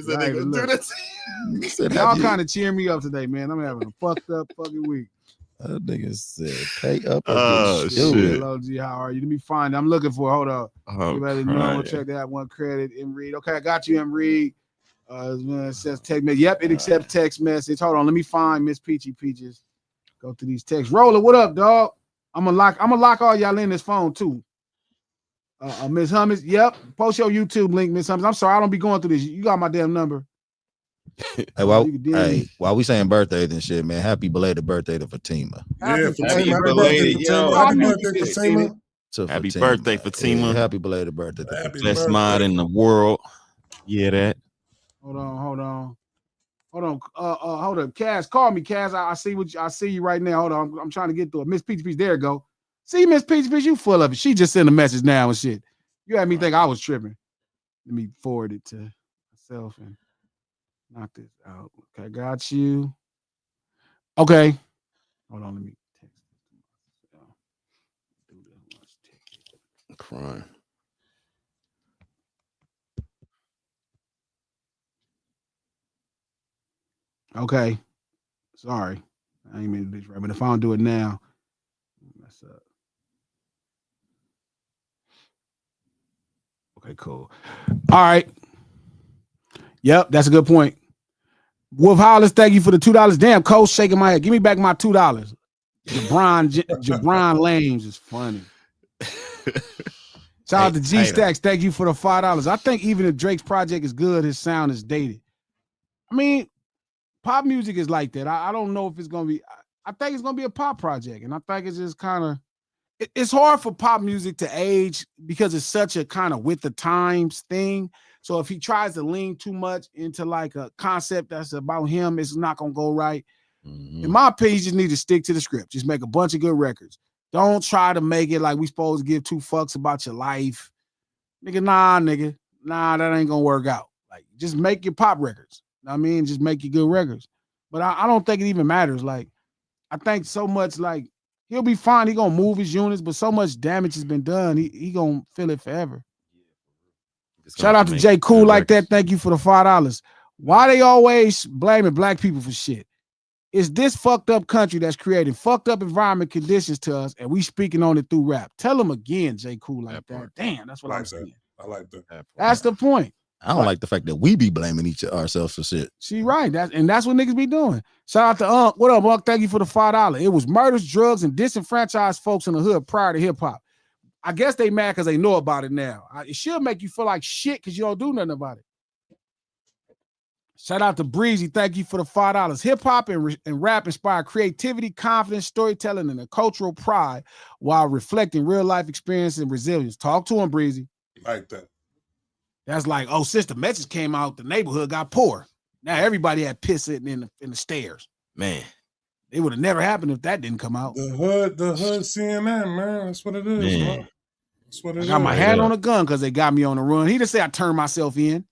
said they gonna do that. Y'all kind of cheering me up today, man. I'm having a fucked up fucking week. That nigga said, pay up against Stewie. shit. Hello, G, how are you? Let me find it. I'm looking for it. Hold up. Oh, You better know. Check that one. Credit M Reed. Okay, I got you, M Reed. It says text message. Yep, it accepts text message. Hold on, let me find Miss Peachy Peaches. Go through these texts. Roller, what up, dog? I'm gonna lock all y'all in this phone too. Miss Hummus, yep. Post your YouTube link, Miss Hummus. I'm sorry, I don't be going through this. You got my damn number. Hey, while we saying birthdays and shit, man, happy belated birthday to Fatima. Yeah, Happy Fatima. belated, yo. Happy birthday, Fatima. Happy birthday, Fatima. Yeah, happy belated birthday. Best mod in the world. Yeah, that. Hold on. Hold on. Cass, call me, Cass. I see you right now. Hold on. I'm trying to get through it. Miss Peachy Peach, there you go. See, Miss Peachy Peach, you full of it. She just sent a message now and shit. You had me think I was tripping. Let me forward it to myself and knock this out. Okay, got you. Okay. Hold on, let me text this to myself. Crying. Okay. Sorry. I ain't mean to do this right, but if I don't do it now, mess up. Okay, cool. All right. Yep, that's a good point. Wolf Hollis, thank you for the $2. Damn, Coach shaking my head. Give me back my $2. Jabron Lames is funny. Shout out to G Stacks. Thank you for the $5. I think even if Drake's project is good, his sound is dated. I mean, pop music is like that. I don't know if it's gonna be. I think it's gonna be a pop project, and I think it's just kind of. it's hard for pop music to age because it's such a kind of with the times thing. So if he tries to lean too much into like a concept that's about him, it's not gonna go right. In my opinion, you just need to stick to the script. Just make a bunch of good records. Don't try to make it like we supposed to give 2 fucks about your life. Nigga, nah, that ain't gonna work out. Like, just make your pop records. I mean, just make your good records. But I don't think it even matters. Like, I think so much, like, he'll be fine. He gonna move his units, but so much damage has been done. He gonna feel it forever. Shout out to J. Cool like that. Thank you for the $5. Why they always blaming black people for shit? It's this fucked up country that's creating fucked up environment conditions to us, and we speaking on it through rap. Tell them again, J. Cool like that. Damn, that's what I'm saying. I like that. That's the point. I don't like the fact that we be blaming ourselves for shit. She right. That's what niggas be doing. Shout out to Unc. What up, Unc? Thank you for the $5. It was murders, drugs, and disenfranchised folks in the hood prior to hip hop. I guess they mad because they know about it now. It should make you feel like shit because you don't do nothing about it. Shout out to Breezy. Thank you for the $5. Hip hop and rap inspire creativity, confidence, storytelling, and a cultural pride while reflecting real life experience and resilience. Talk to him, Breezy. Like that. That's like, oh, since the message came out, the neighborhood got poor. Now everybody had piss sitting in the stairs. Man, it would have never happened if that didn't come out. The hood CNN, man. That's what it is, man. That's what it is. I got my hand on a gun because they got me on the run. He didn't say I turned myself in.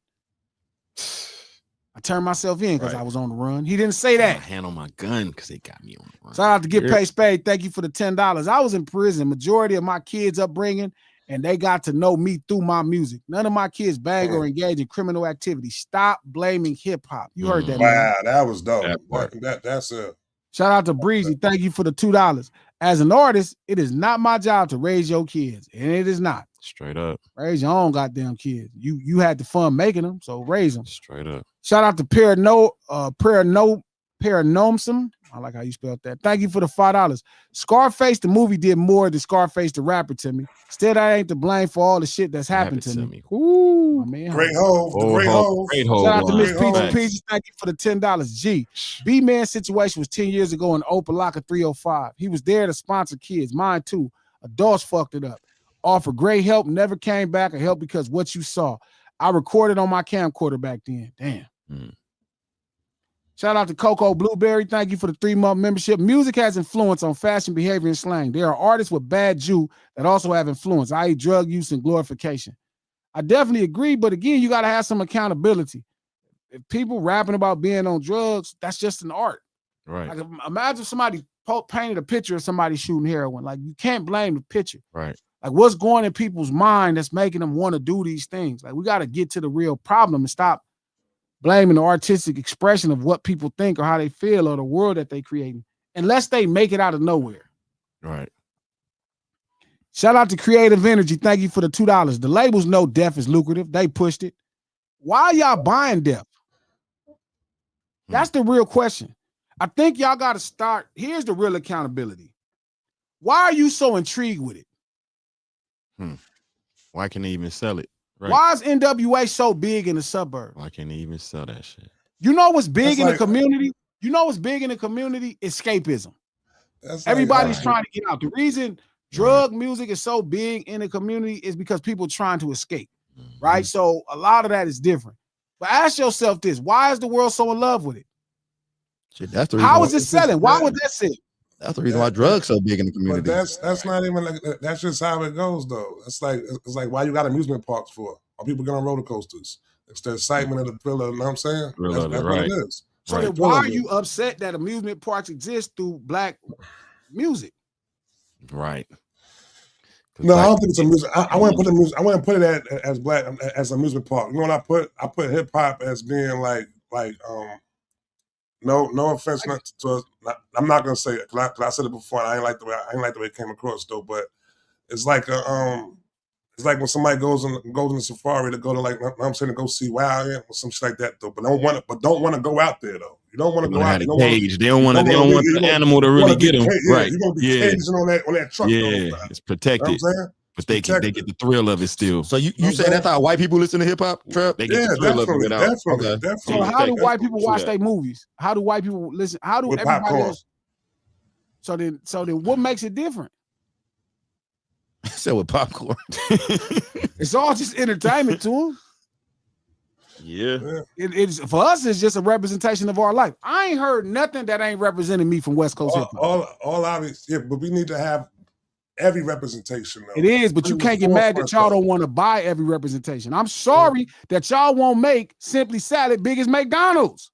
I turned myself in because I was on the run. He didn't say that. My hand on my gun because they got me on the run. Shout out to Get Paid Spade. Thank you for the $10. I was in prison. Majority of my kids' upbringing, and they got to know me through my music. None of my kids bang or engage in criminal activity. Stop blaming hip hop. You heard that, wow, man. That was dope. That's it. Shout out to Breezy. Thank you for the $2. As an artist, it is not my job to raise your kids, and it is not. Straight up. Raise your own goddamn kids. You had the fun making them, so raise them. Straight up. Shout out to Paranomsum. I like how you spelled that. Thank you for the $5. Scarface, the movie, did more than Scarface, the rapper, to me. Still, that ain't to blame for all the shit that's happened to me. Ooh, man. Great hole. Great hole. Shout out to Miss Peachy Peachy. Thank you for the $10. G. B-Man's situation was 10 years ago in Opalaka 305. He was there to sponsor kids. Mine too. Adults fucked it up. Offered great help, never came back or help because what you saw. I recorded on my camcorder back then. Damn. Shout out to Coco Blueberry. Thank you for the 3-month membership. Music has influence on fashion, behavior, and slang. There are artists with bad Jew that also have influence, i.e. drug use and glorification. I definitely agree, but again, you got to have some accountability. If people rapping about being on drugs, that's just an art. Right. Like, imagine somebody painted a picture of somebody shooting heroin. Like, you can't blame the picture. Right. Like, what's going in people's mind that's making them want to do these things? Like, we got to get to the real problem and stop blaming the artistic expression of what people think or how they feel or the world that they creating, unless they make it out of nowhere. Right. Shout out to Creative Energy. Thank you for the $2. The labels know deaf is lucrative. They pushed it. Why y'all buying deaf? That's the real question. I think y'all got to start. Here's the real accountability. Why are you so intrigued with it? Why can't they even sell it? Right. Why is NWA so big in the suburbs? Why can't they even sell that shit? You know what's big in the community? You know what's big in the community? Escapism. Everybody's trying to get out. The reason drug music is so big in the community is because people are trying to escape, right? So a lot of that is different. But ask yourself this: why is the world so in love with it? Shit, that's the reason. How is it selling? Why would that sell? That's the reason why drugs so big in the community. But that's not even like that's just how it goes though. It's like why you got amusement parks for? Why people get on roller coasters? It's the excitement of the thriller. You know what I'm saying? That's what it is. So then why are you upset that amusement parks exist through black music? Right. No, I don't think it's a music. I want to put the music. I want to put it as black as amusement park. You know what I put hip hop as being like no offense not to us. I'm not gonna say it because I said it before. And I ain't like the way it came across though. But it's like it's like when somebody goes in the safari to go to I'm saying to go see wild or some shit like that though. But don't want to go out there though. You don't want to go out. They don't want the animal to really get them. Right. You're gonna be caging on that truck. Yeah, it's protected. You know what I'm saying? But they get the thrill of it still. So you say that's how white people listen to hip hop, Trap? They get the thrill of it without. Definitely. So how do white people watch their movies? How do white people listen? How do everybody else? So then what makes it different? said with popcorn. It's all just entertainment to them. Yeah. It's for us, it's just a representation of our life. I ain't heard nothing that ain't representing me from West Coast hip hop. All obvious, yeah, but we need to have every representation though. It is, but you can't get mad that y'all don't want to buy every representation. I'm sorry that y'all won't make Simply Salad big as McDonald's.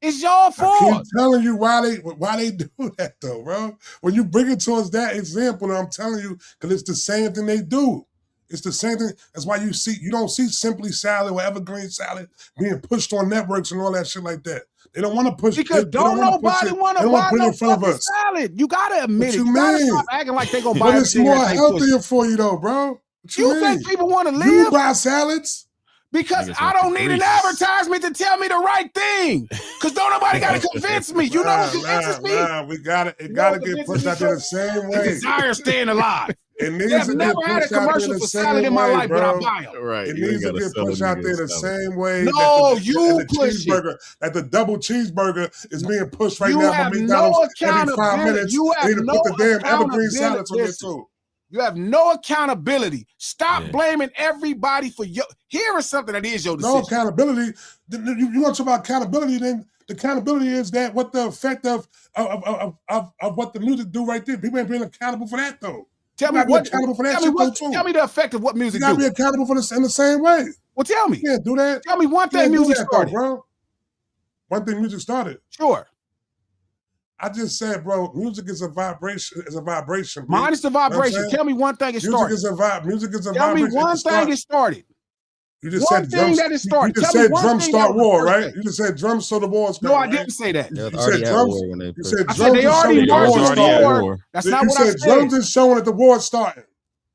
It's y'all fault. I keep telling you why they do that though, bro. When you bring it towards that example, I'm telling you, because it's the same thing they do. It's the same thing. That's why you don't see Simply Salad or Evergreen Salad being pushed on networks and all that shit like that. They don't want to push because don't nobody want to buy no fucking salad. You gotta admit it. You gotta stop acting like they gonna buy. But it's more healthier for you though, bro. You think people want to live? You buy salads? Because I don't need an advertisement to tell me the right thing. Because don't nobody got to convince me. You know what convinces me? We got it. It got to get pushed out there the same way. Desire staying alive. It needs to never had a commercial for salad in my life, but I buy them. Right. It needs to get pushed out there the same way. No, you push it. That the double cheeseburger is being pushed right you now have by McDonald's every 5 minutes. You have need to no put the damn Evergreen salads on there too. You have no accountability. Stop blaming everybody for your. Here is something that is your decision. No accountability. You want to talk about accountability? Then the accountability is that what the effect of what the music do right there. People ain't being accountable for that though. Tell me what accountable for that. Tell me the effect of what music. You gotta be accountable for this in the same way. Well, tell me. You can't do that. Tell me one thing music started, bro. One thing music started. Sure. I just said, bro, music is a vibration. It's a vibration. Mine is the vibration. Tell me one thing it started. Music is a Tell vibration. me one thing it started. You just said drums. You just said drums start war, right? You just said drums so the war is No, I didn't say that. You said drums. You said I said they already marched the war. That's not what I said. Drums is showing that the war is starting.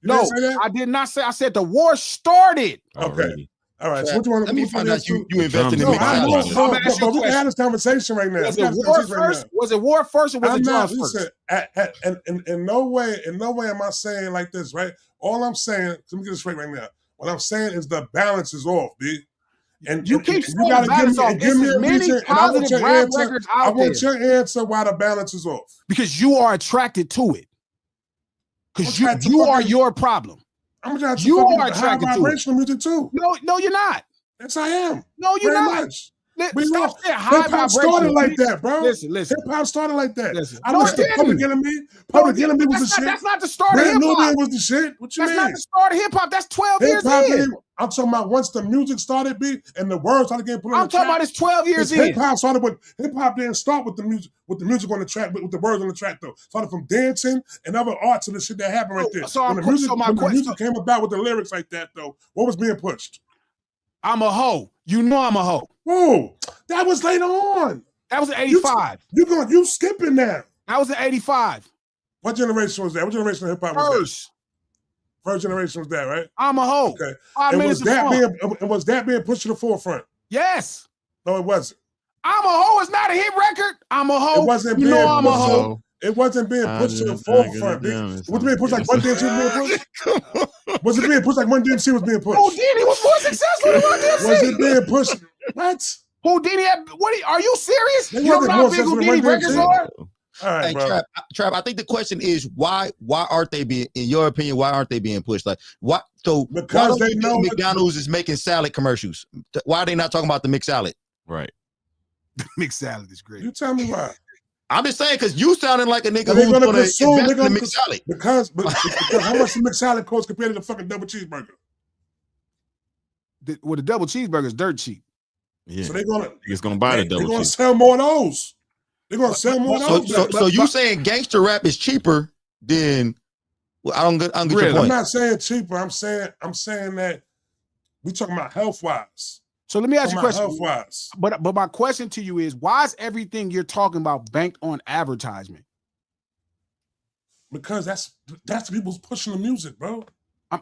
No, I did not say. I said the war started. Okay. All right. So what you want to let me find out you invested in McDonald's. But we can have this conversation right now. Was it war first? Was it war first or was it drums first? In no way am I saying like this, right? All I'm saying, let me get this straight right now. What I'm saying is the balance is off, B. And you keep you gotta give me a reason, and I want your answer. Records I want your answer why the balance is off. Because you are attracted to it. Because you are your problem. I'm attracted to you are attracted to vibrational music too. No, you're not. Yes, I am. No, you're Very not. much. Hip hop started like that, bro. Listen. Hip hop started like that. Listen. I listen to Public Enemy. Public Enemy was the shit. That's not the start of hip hop. Nubian was the shit. What you mean? That's not the start of hip hop. That's 12 years in. I'm talking about once the music started, and the words started getting put on the track. I'm talking about it's 12 years in. Hip hop started with hip hop didn't start with the music on the track, but with the words on the track though. It started from dancing and other arts and the shit that happened right there. So when the music came about with the lyrics like that though, what was being pushed? I'm a hoe. You know I'm a hoe. Whoa, that was later on. That was in 85. You skipping that. That was in 85. What generation was that? What generation of hip hop was that? First generation was that, right? I'm a hoe. Okay. And was that being pushed to the forefront? Yes. No, it wasn't. I'm a hoe is not a hit record. I'm a hoe. It wasn't you know I'm a hoe. It wasn't being pushed to the forefront. Was it being pushed like Run DMC was being pushed? Was it being pushed like Run DMC was being pushed? Houdini was more successful than Run DMC. Was it being pushed? What? Houdini are you serious? You don't know how big Houdini records are? All right, hey, bro. Trap, I think the question is why aren't they being, in your opinion, why aren't they being pushed? Like what? So because they know McDonald's is making salad commercials. Why are they not talking about the mixed salad? Right. The mixed salad is great. You tell me why. I'm just saying because you sounding like a nigga who's going to invest in the mixed salad. Because how much the mixed salad costs compared to the fucking double cheeseburger? The double cheeseburger is dirt cheap. Yeah. So it's gonna buy the double. They're gonna sell more of those. They're gonna sell more of those. So you saying gangster rap is cheaper than? Well, I don't get your point. I'm not saying cheaper. I'm saying that we talking about health wise. So let me ask you a question. Health wise. But my question to you is, why is everything you're talking about banked on advertisement? Because that's people's pushing the music, bro.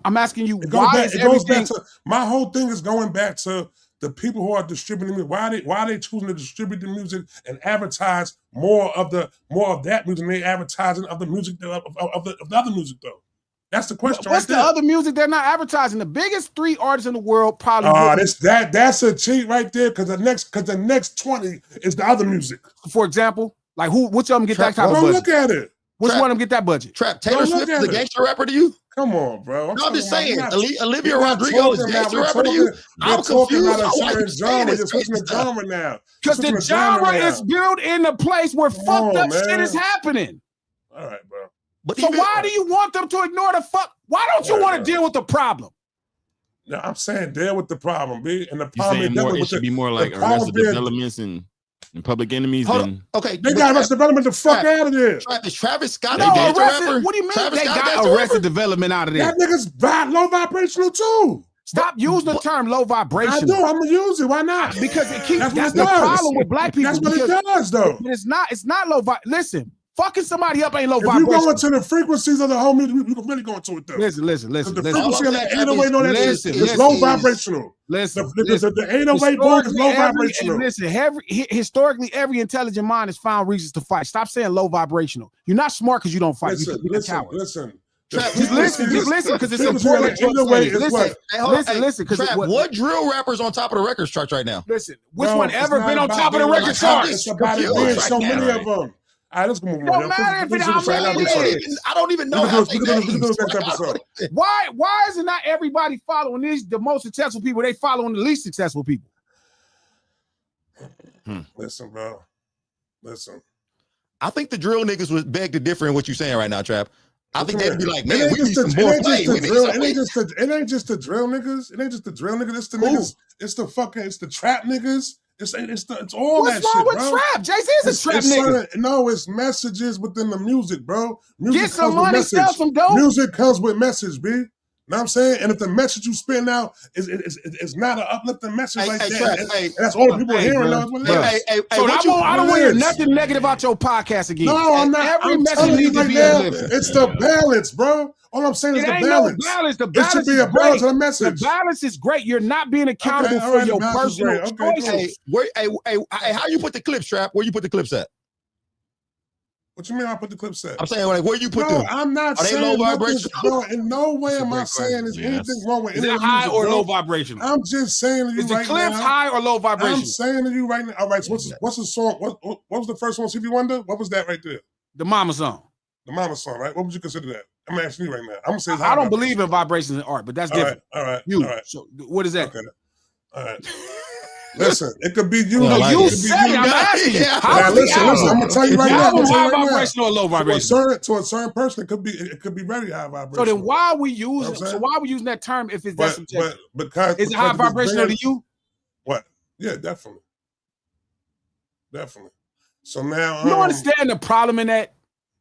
I'm asking you, it goes back to my whole thing is going back to the people who are distributing music. Why are they choosing to distribute the music and advertise more of that music than they advertising of the music of the other music though? That's the question. What's the other music they're not advertising? The biggest 3 artists in the world probably. That's a cheat right there because the next 20 is the other music. For example, like which of them get that type of budget? budget? Look at it. Which one of them get that budget? Trap, Taylor Swift is a gangster rapper to you? Come on, bro. I'm just saying, Olivia Rodrigo is a gangster rapper to you? I'm talking confused. about a on why certain you saying genre. this You're switching the crazy stuff. genre now. Because the genre is built in a place where fucked up shit is happening. All right, bro. But so why do you want them to ignore the fuck? Why don't you want to deal with the problem? No, I'm saying deal with the problem, B. And the You problem saying is more? It should be more like Arrested Developments and Public Enemies than. Okay, they got Arrested Development the fuck out of there. Travis Scott, no, Arrested. What do you mean they got Arrested Development out of there? That nigga's low vibrational too. Stop using the term low vibration. I do. I'm gonna use it. Why not? Because it keeps. That's it the does. problem with black people. That's what it does, though. But it's not. It's not low. Listen, fucking somebody up ain't low if vibration. you go into the frequencies of the whole music, we can really go into it though. Listen. The frequency of that 808 on that is low vibrational. Listen. The 808 board is low vibrational. Listen, historically, every intelligent mind has found reasons to fight. Stop saying low vibrational. You're not smart because you don't fight. You're a coward. Listen. Just listen, because it's important. Listen, because what drill rappers on top of the records chart right now? Listen, which one ever been on top of the record chart? It's about it being so many of them. All right, let's move on. Don't matter if it's how many it is. I don't even know how they names. Why is it not everybody following the most successful people? They following the least successful people. Listen, bro. Listen. I think the drill niggas would beg to differ in what you're saying right now, Trap. I think they'd be like, man, we need some more play. It ain't just the drill niggas. It ain't just the drill niggas. It's the niggas. It's the trap niggas. It's all that shit, bro. What's wrong with trap? Jay-Z is a trap nigga. No, it's messages within the music, bro. Music Get some money, sell some dope. Music comes with message, B. Know what I'm saying? And if the message you spin out is not an uplifting message that, that's all people are hearing. So I don't want to hear nothing negative about your podcast again. No, I'm not. Every I'm message needs to be uplifting. It's the balance, bro. All I'm saying is the balance. No balance. The it balance should be a balance of the message. The balance is great. You're not being accountable for your personal choices. How you put the clips, Trap? Where you put the clips at? What you mean I put the clips at? I'm saying, like, where you put them? I'm not Are saying they low vibration? Bro, in no way am I saying there's anything wrong with Is any it high music, or bro. low vibration? I'm just saying to you right now. Is the clips high or low vibration? I'm saying to you right now. All right, so what's the song? What was the first one, Stevie Wonder? What was that right there? The Mama song. The Mama song, right? What would you consider that? I'm asking you right now. I'm gonna say I don't believe in vibrations in art, but that's different. All right. So what is that? Okay. All right. Listen, it could be you. You said it. I'm asking you. Listen. I'm gonna tell you right now. High vibration or low vibration? To a certain person, it could be very high vibration. So then, why are we using? So why are we using that term if it's that subjective? Because is it high vibrational to you? What? Yeah, definitely. So now you don't understand the problem in that.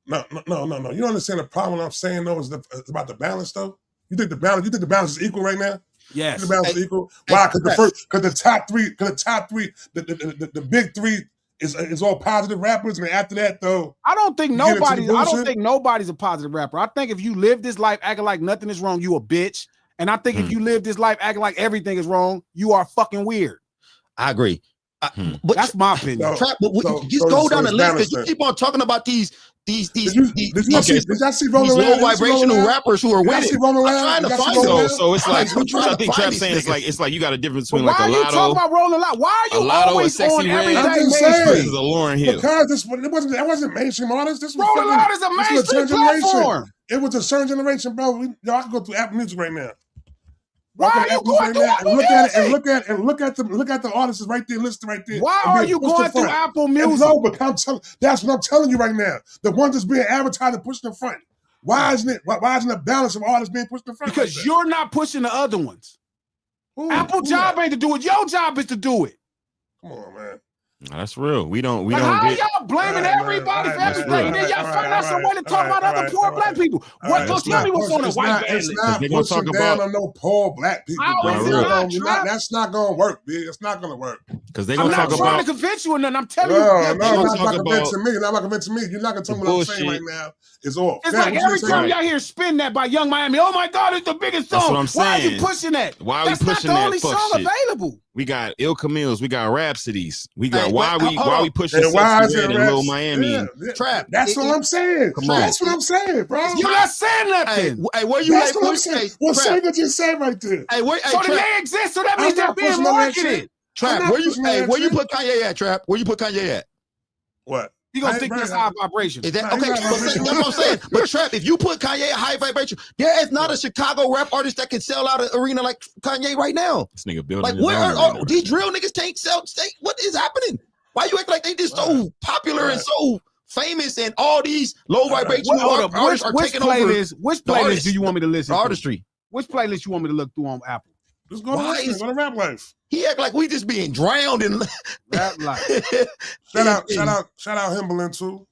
No. You don't understand the problem I'm saying though is about the balance though. You think the balance is equal right now? Yes. The balance is equal. Why? Because the top three, the big three is all positive rappers, and after that though, I don't think nobody's a positive rapper. I think if you live this life acting like nothing is wrong, you a bitch. And I think if you live this life acting like everything is wrong, you are fucking weird. I agree. But that's my opinion. Just go down the list because you keep on talking about these low vibrational rappers who are winning. I'm trying to find those. So it's like I think Trap's saying it's like you got a difference between like a Lotto. Why are you talking about Rolling Loud? Why are you always on everyday mainstream? This is a Lauryn Hill. Because that wasn't mainstream artists. This was Rolling Loud is a mainstream platform. It was a certain generation, bro. I can go through Apple Music right now. Why are you going through Apple Music? Look at the artists right there, listed right there. Why are you going through Apple Music? No, but that's what I'm telling you right now. The ones that's being advertised and pushed in front. Why isn't the balance of artists being pushed in front? Because you're not pushing the other ones. Apple's job ain't to do it. Your job is to do it. Come on, man. No, that's real. We don't how get y'all blaming everybody for everything, and then y'all find out some way to talk about other poor black people. What? Tell me what's on the white band list. It's not pushing down on no poor black people. That's not gonna work, B. It's not gonna work. Because they're gonna talk about. I'm not trying to convince you or nothing. I'm telling you. No, not convincing me. Not convincing me. You're not gonna tell me what I'm saying right now. It's off. It's like every time y'all hear "Spin That" by Young Miami. Oh my God, it's the biggest song. That's what I'm saying. Why are you pushing that? Why are we pushing that? That's not the only song available. We got Il Camille's, we got Rhapsodies, we got why we pushing Why Sexy Red and Lil Miami. Trap. That's what I'm saying. That's what I'm saying, bro. You're not saying nothing. Hey, where you That's what I'm saying. What Sega just said right there. So they exist, so that means they're being marketed. Trap, where you put Kanye at, Trap? Where you put Kanye at? What? He gonna think that's high vibration. Is that okay? That's what I'm saying. But Trap, if you put Kanye a high vibration, there is not a Chicago rap artist that can sell out an arena like Kanye right now. This nigga building like his where own are arena. these drill niggas can't sell? What is happening? Why you act like they just so popular and so famous and all these low vibrational artists are taking over? Which playlist do you want me to listen to? Artistry. Which playlist you want me to look through on Apple? Just go to Rap Life. He act like we just being drowned in Rap Life. Shout out Himbaland too.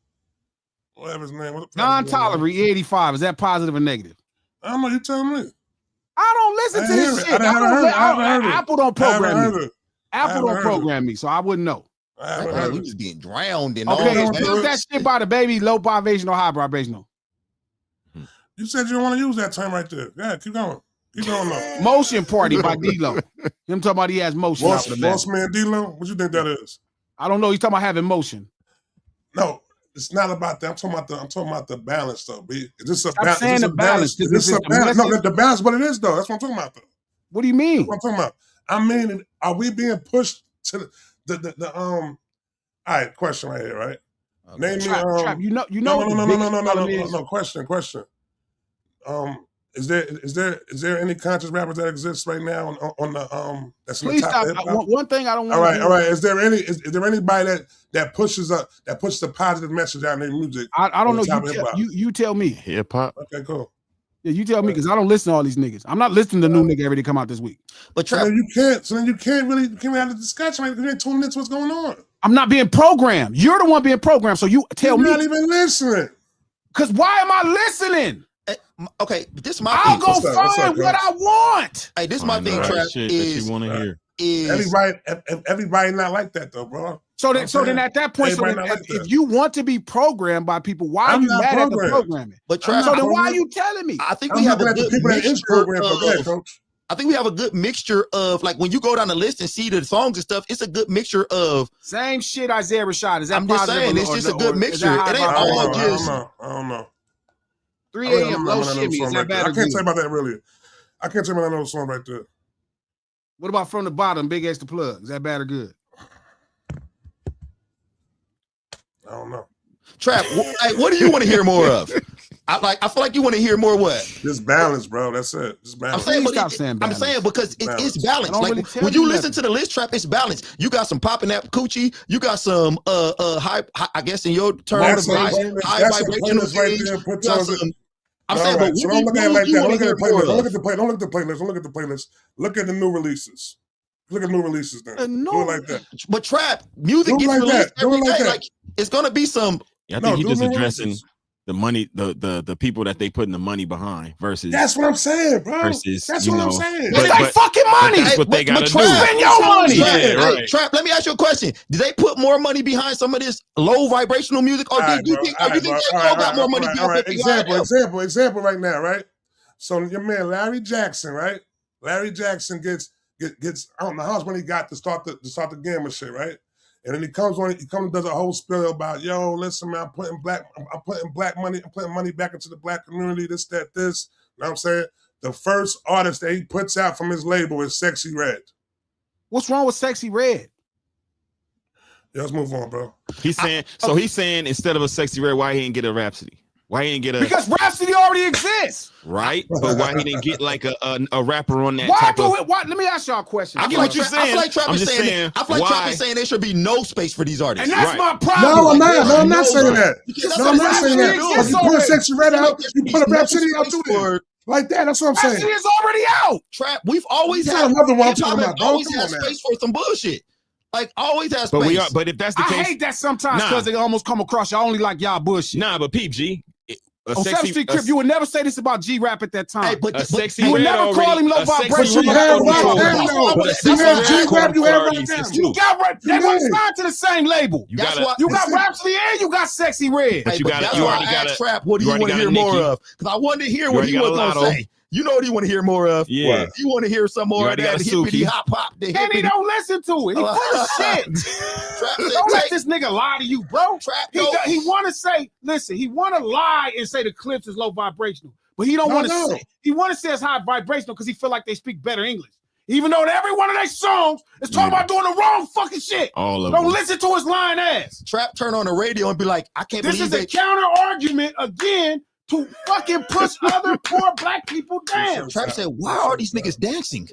Whatever his name. Non-tolerant 85. Is that positive or negative? I don't know. You tell me. I don't listen to this shit. Apple don't program me. Apple don't program me, so I wouldn't know. We just being drowned in okay, all is that shit by the baby low vibrational, high vibrational? You said you don't want to use that term right there. Yeah, keep going. Keep going though. Motion Party by D-Lo. Him talking about he has motion. Boss Man D-Lo? What you think that is? I don't know. He's talking about having motion. No, it's not about that. I'm talking about the balance though, B. Is this a I'm saying the balance. Is this a balance? No, the balance, what it is though. That's what I'm talking about though. What do you mean? That's what I'm talking about. I mean, are we being pushed to the all right, question right here, right? Okay. Name Trap, me you know no, question. Is there any conscious rappers that exist right now on the that's Please in the top stop. One thing I don't want. All right. Is there anybody that pushes the positive message out in their music? I don't know. You tell me. Hip hop. Okay, cool. Yeah, you tell me because I don't listen to all these niggas. I'm not listening to new nigga every day come out this week. But Trap, so then you can't really have the discussion because you ain't tuning into what's going on. I'm not being programmed. You're the one being programmed. So you tell me. You're not even listening. Because why am I listening? Okay, this is my I'll thing. go find what I want. Hey, this is my thing, Trap. Is you want to hear? Everybody not like that though, bro. So then at that point, if you want to be programmed by people, why are you mad at the programming? But Trap, so then why are you telling me? I think we have a good mixture. I think we have a good mixture of like when you go down the list and see the songs and stuff, it's a good mixture of same shit. Isaiah Rashad. Is that I'm just saying it's just a good mixture. It ain't all just. I don't know. 3 a.m. low shimmy. Is that bad? I can't tell you about that really. I can't tell you about that song right there. What about From the Bottom? Big X the Plug. Is that bad or good? I don't know. Trap, what do you want to hear more of? I feel like you want to hear more what? Just balance, bro. That's it. Just balance. I'm saying because it's balanced. Like really when you listen to the list, Trap, it's balanced. You got some popping that coochie. You got some high. I guess in your term, high vibrational right. I'm saying, but don't look at it like that. Don't look at the playlist. Don't look at the playlist. Don't look at the playlist. Don't look at the playlist. Look at the new releases. Look at new releases then. Do it like that. But Trap, music gets released every day. Like it's gonna be some. I think he's just addressing the money, the people that they putting the money behind versus. That's what I'm saying, bro. Versus, that's what I'm saying. It's like fucking money. That's what they gotta do. Spend your money. Yeah, right. Trap, let me ask you a question. Did they put more money behind some of this low vibrational music, or do you think they all got more money behind it? Example right now, right? So your man Larry Jackson, right? Larry Jackson gets I don't know how much money he got to start the gamma shit, right? And then he comes and does a whole spiel about, yo, listen, man, I'm putting money back into the black community, this. You know what I'm saying? The first artist that he puts out from his label is Sexy Red. What's wrong with Sexy Red? Yeah, let's move on, bro. He's saying instead of a Sexy Red, why he didn't get a Rhapsody? Why he didn't get a? Because Rhapsody already exists, right? But why he didn't get like a rapper on that? Why? Let me ask y'all a question. I feel like Trap is saying there should be no space for these artists, and that's my problem. No, I'm not saying that. No, I'm not saying that. If you put a Sexy Red out, you put a Rhapsody out too. Like that. That's what I'm saying. Rhapsody is already out. Trap. We've always had another one. I'm talking about. Always had space for some bullshit. Like always has space. But if that's the case, I hate that sometimes because they almost come across y'all only like y'all bullshit. Nah, but Peep G. On 7th Street Crip, you would never say this about G-Rap at that time. Hey, but you would never call him low vibration. You had G-Rap, you had Rap Down. You got they were signed to the same label. You got Rhapsody and you got Sexy Red. But you already got Trap. What do you want to hear more of? Because I wanted to hear what he was going to say. You know what you want to hear more of? Yeah. You want to hear some more of that hippity hop hop. And he don't listen to it. He full of shit. Don't let this nigga lie to you, bro. He want to say, listen, he want to lie and say the Clips is low vibrational. But he don't want to say, he want to say it's high vibrational because he feel like they speak better English. Even though every one of their songs is talking about doing the wrong fucking shit. All of Don't them. listen to his lying ass. Trap turn on the radio and be like, I can't This believe is a counter argument again to fucking push other poor black people down. Trap said, why are these niggas dancing?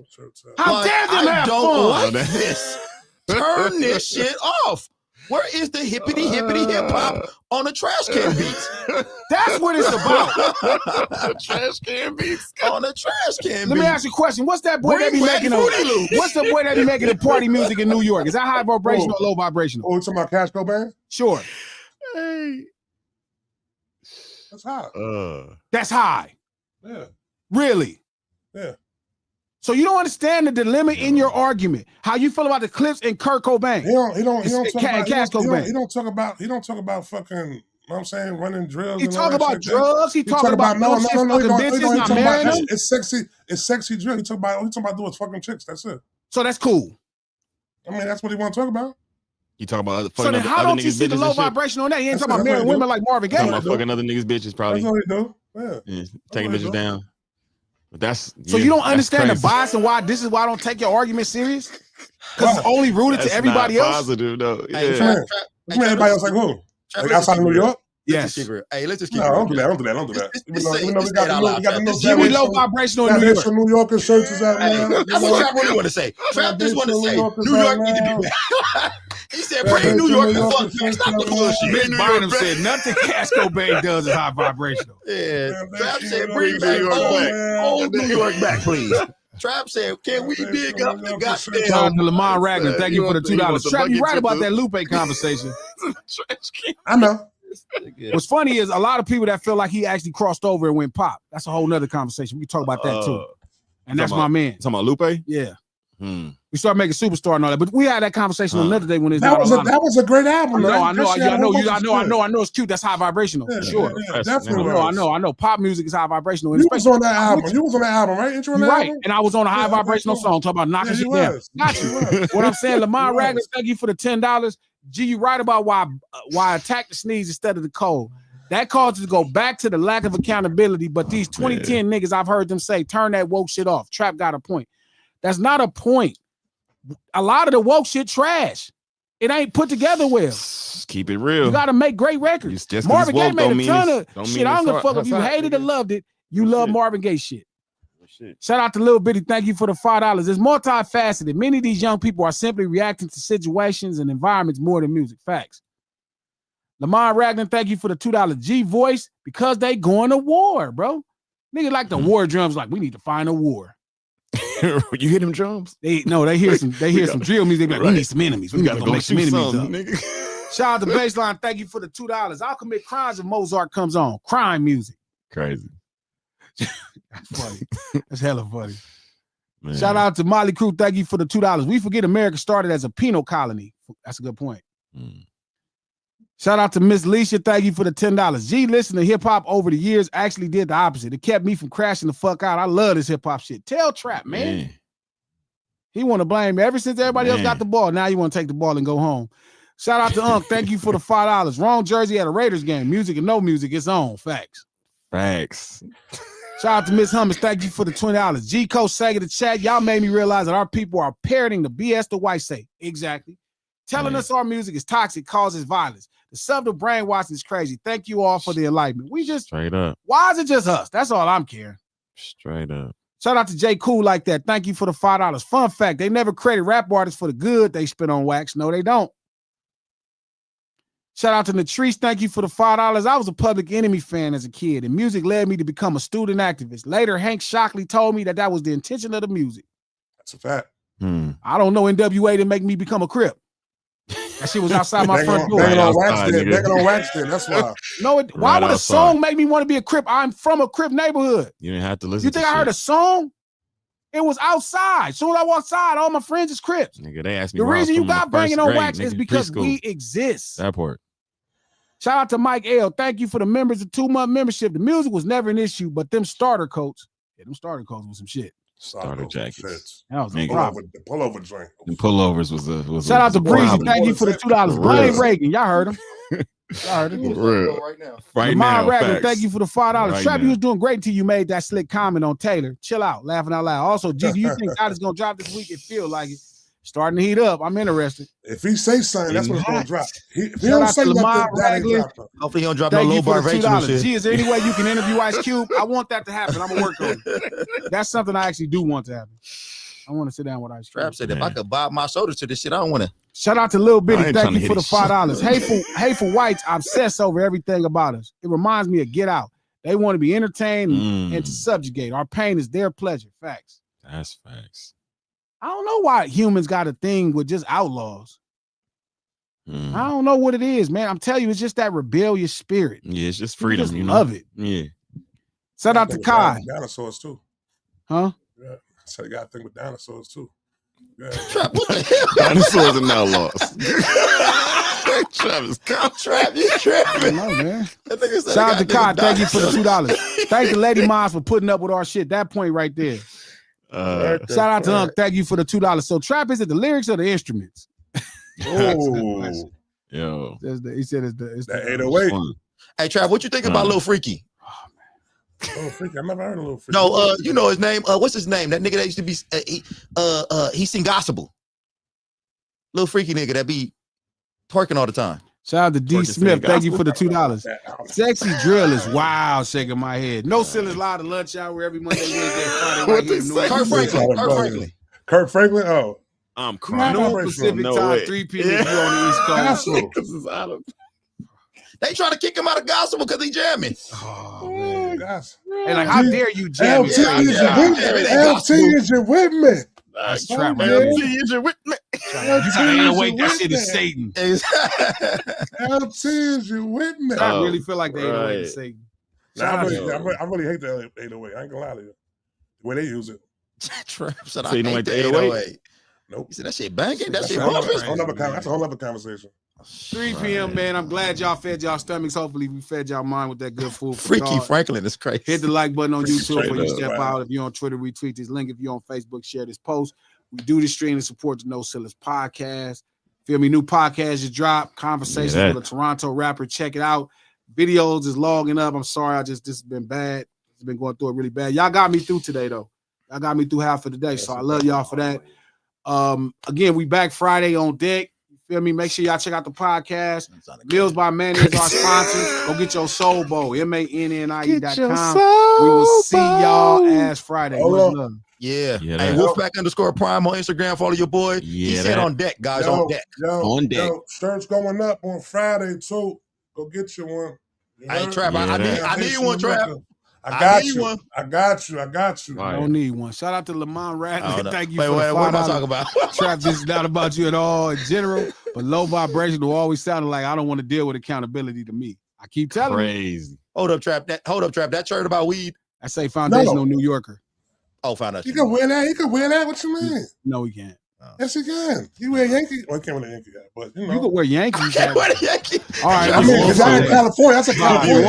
How dare them I have don't fun? like this. Turn this shit off. Where is the hippity hip hop on the trash can beats? That's what it's about. Trash can beats. On the trash can beats. Let me ask you a question. What's that boy that be Bring back making? Fruity Loops. What's the boy that be making the party music in New York? Is that high vibrational or low vibrational? Oh, you talking about Cash Cobain? Sure. Hey. That's high. That's high. Yeah. Really? Yeah. So you don't understand the dilemma in your argument. How you feel about the Clips and Kurt Cobain? He don't talk about fucking, you know what I'm saying, running drills. He talk about drugs. He talking about bitches not marrying them. It's sexy drill. He talking about doing fucking chicks. That's it. So that's cool. I mean, that's what he want to talk about. You talking about So then how don't you see the low vibration on that? He ain't talking about marrying women like Marvin Gaye. Talking about fucking other niggas bitches probably. That's what he do. Yeah. Taking bitches down. But that's so you don't understand the bias and why this is why I don't take your argument serious? Because it's only rooted to everybody else. Positive though. Yeah. Everybody else like who? Like outside of New York? Yes. Hey, let's just keep No, don't do that. See, we low vibrational in New York. New Yorker shirts out, man. That's what Trap really want to say. Trap just want to say New York need to be back. He said, bring New York the fuck back. Stop the bullshit. Mitch Bynum said nothing Cash Cobain does is high vibrational. Yeah. Trap said, bring back old New York back, please. Trap said, can we dig up the goddamn... Shout out to Lamar Ragnar. Thank you for the $2. Trap, you right about that Lupe conversation. I know. What's funny is a lot of people that feel like he actually crossed over and went pop. That's a whole nother conversation. We can talk about that too. And that's my man. Talking about Lupe? Yeah. We started making Superstar and all that, but we had that conversation another day when it's that was a great album. I know it's cute. That's high vibrational. Yeah, sure. Yeah, definitely. I know. Pop music is high vibrational. You was on that album. You was on that album, right? Ain't you on that album? And I was on a high vibrational song talking about knocking shit down. Got you. What I'm saying, Lamar Ragnar, thank you for the $10. G, you right about why attack the sneeze instead of the cold. That causes to go back to the lack of accountability. But these 2010 niggas, I've heard them say, turn that woke shit off. Trap got a point. That's not a point. A lot of the woke shit trash. It ain't put together well. Keep it real. You got to make great records. Marvin Gaye made a ton of shit. I don't give a fuck if you hated or loved it. You love Marvin Gaye shit. Shout out to Lil Bitty. Thank you for the $5. It's multifaceted. Many of these young people are simply reacting to situations and environments more than music. Facts. Lamar Ragnar, thank you for the $2. G Voice, because they going to war, bro. Nigga like the war drums, like we need to find a war. You hear them drums? They hear some drill music. They be like, we need some enemies. We gotta go make some enemies up. Nigga. Shout out to Baseline. Thank you for the $2. I'll commit crimes if Mozart comes on. Crime music. Crazy. That's funny. That's hella funny. Man. Shout out to Molly Crew. Thank you for the $2. We forget America started as a penal colony. That's a good point. Shout out to Miss Leisha. Thank you for the $10. G, listen to hip hop over the years actually did the opposite. It kept me from crashing the fuck out. I love this hip hop shit. Tell Trap, man. He want to blame me. Ever since everybody else got the ball, now you want to take the ball and go home. Shout out to Unc. Thank you for the $5. Wrong jersey at a Raiders game. Music and no music, it's on. Facts. Shout out to Miss Hummus. Thank you for the $20. G Coach Sega the chat. Y'all made me realize that our people are parroting the BS the white say. Exactly. Telling us our music is toxic, causes violence. The subtle brainwashing is crazy. Thank you all for the enlightenment. We just straight up. Why is it just us? That's all I'm caring. Straight up. Shout out to J. Cool like that. Thank you for the $5. Fun fact, they never credit rap artists for the good they spit on wax. No, they don't. Shout out to Natrice. Thank you for the $5. I was a Public Enemy fan as a kid, and music led me to become a student activist. Later, Hank Shockley told me that was the intention of the music. That's a fact. I don't know NWA didn't make me become a Crip. That shit was outside my front door. Banging on wax there. That's why. No, why would a song make me want to be a Crip? I'm from a Crip neighborhood. You didn't have to listen. You think I heard a song? It was outside. As soon as I walked outside, all my friends is Crips. Nigga, they asked me. The reason you got Banging on Wax is because we exist. That part. Shout out to Mike L. Thank you for the members of 2-month membership. The music was never an issue, but them starter coats, was some shit. Starter jackets. That was a problem. The pullover joint. The pullovers was Shout out to Breezy. Thank you for the $2. Blame Reagan. Y'all heard him. All right, Right now. Right Lamar now. Ragland, Facts. thank you for the $5. Right Trap, you now. was doing great until you made that slick comment on Taylor. Chill out, laughing out loud. Also, G, do you think Tyler's gonna drop this week? It feel like it. Starting to heat up. I'm interested. If he say something, that's what it's gonna drop. If he Shout don't out say to Lamar nothing, that ain't Ragland. dropping. Hopefully he don't drop Thank no you low for bar the Rachel $2. shit. G, is there any way you can interview Ice Cube? I want that to happen. I'm gonna work on it. That's something I actually do want to happen. I want to sit down with Ice Cube. Trap said, if I could bob my shoulders to this shit, I don't want to. Shout out to Lil Bitty. I ain't Thank tryna you for hit the his $5. Hateful whites obsess over everything about us. It reminds me of Get Out. They want to be entertained and to subjugate. Our pain is their pleasure. Facts. That's facts. I don't know why humans got a thing with just outlaws. I don't know what it is, man. I'm telling you, it's just that rebellious spirit. Yeah, it's just People freedom. just You know, love it. Yeah. Shout out to Kai. Dinosaurs too. Huh? Yeah. So you got to think with dinosaurs too. Yeah. Trap, what the hell? Dinosaurs and outlaws. Travis, Trap, you tripping. I know, man. Shout out to Kai. Thank you for the $2. Thank the Lady Moms for putting up with our shit. That point right there. Shout out to Unc. Thank you for the $2. So Trap, is it the lyrics or the instruments? Oh, yo. He said it's that 808. Hey, Trap, what you think about Lil Freaky? Little Freaky. I never heard of Little Freaky. No, you know his name. What's his name? That nigga that used to be he sing gospel. Lil Freaky nigga that be twerking all the time. Shout out to D Twerking Smith. sing Thank you for the $2. gospel. Sexy drill is wild, shaking my head. No Siller's Live, the lunch hour every Monday, Wednesday, Friday. Right here in New Kurt Franklin. Kurt Franklin. Oh, I'm crying. Noon Pacific time, 3 p.m. if you on the East Coast. This is out of They try to kick him out of gospel because he jamming. Oh, man. gosh. Hey, like, how dare you jam LT is you with me? That's trap, man. man. LT, is you with me? You gotta wait. That shit is Satan. LT is you with me? I really feel like the 808 is right. Satan. Nah, I really hate the 808. I ain't gonna lie to you. The way they use it. Trap said, So I you don't hate like the the 808. 808? Nope. He said, that shit banging. That That's shit a whole bumping. that's a whole other conversation. 3 p.m., man. I'm glad y'all fed y'all stomachs. Hopefully, we fed y'all mind with that good food. for Freaky thought. Franklin is crazy. Hit the like button on YouTube Straight when you up. step out. If you're on Twitter, retweet this link. If you're on Facebook, share this post. We do this stream to support the No Sillas podcast. Feel me? New podcast just dropped. Conversations Yeah, with a Toronto rapper. Check it out. Videos is logging up. I'm sorry. This has been bad. It's been going through it really bad. Y'all got me through today, though. Y'all got me through half of the day. So I love y'all for that. Again, we back Friday on deck. You feel me? Make sure y'all check out the podcast. Meals by Manny is our sponsor. Go get your Soul Bowl. MANNIE.com. We will see y'all as Friday. Much love. Yeah. Yeah, Hey, that- Wolfpack_Prime on Instagram. Follow your boy. He Yeah, said that- on deck, guys. On deck. On deck. Shirts going up on Friday too. Go get you one. You Hey, heard? Trap, I need one, Trap. I got need you. one. I got you. I got you. I don't need one. Shout out to Lamont I don't Radley. know. Thank you Wait, for the what am I $5. talking about? Trap, this is not about you at all in general, but low vibration will always sound like I don't want to deal with accountability to me. I keep telling you. Crazy. Hold up, Trap. That shirt about weed. I say foundational New Yorker. Oh, foundation. You can wear that. You can wear that. What you mean? No, we can't. Yes, you can. You wear Yankee. Well, you can't wear the Yankee hat, but you know. You can wear Yankees. Can't wear the Yankee. All right. I mean, because I'm in California. That's a California.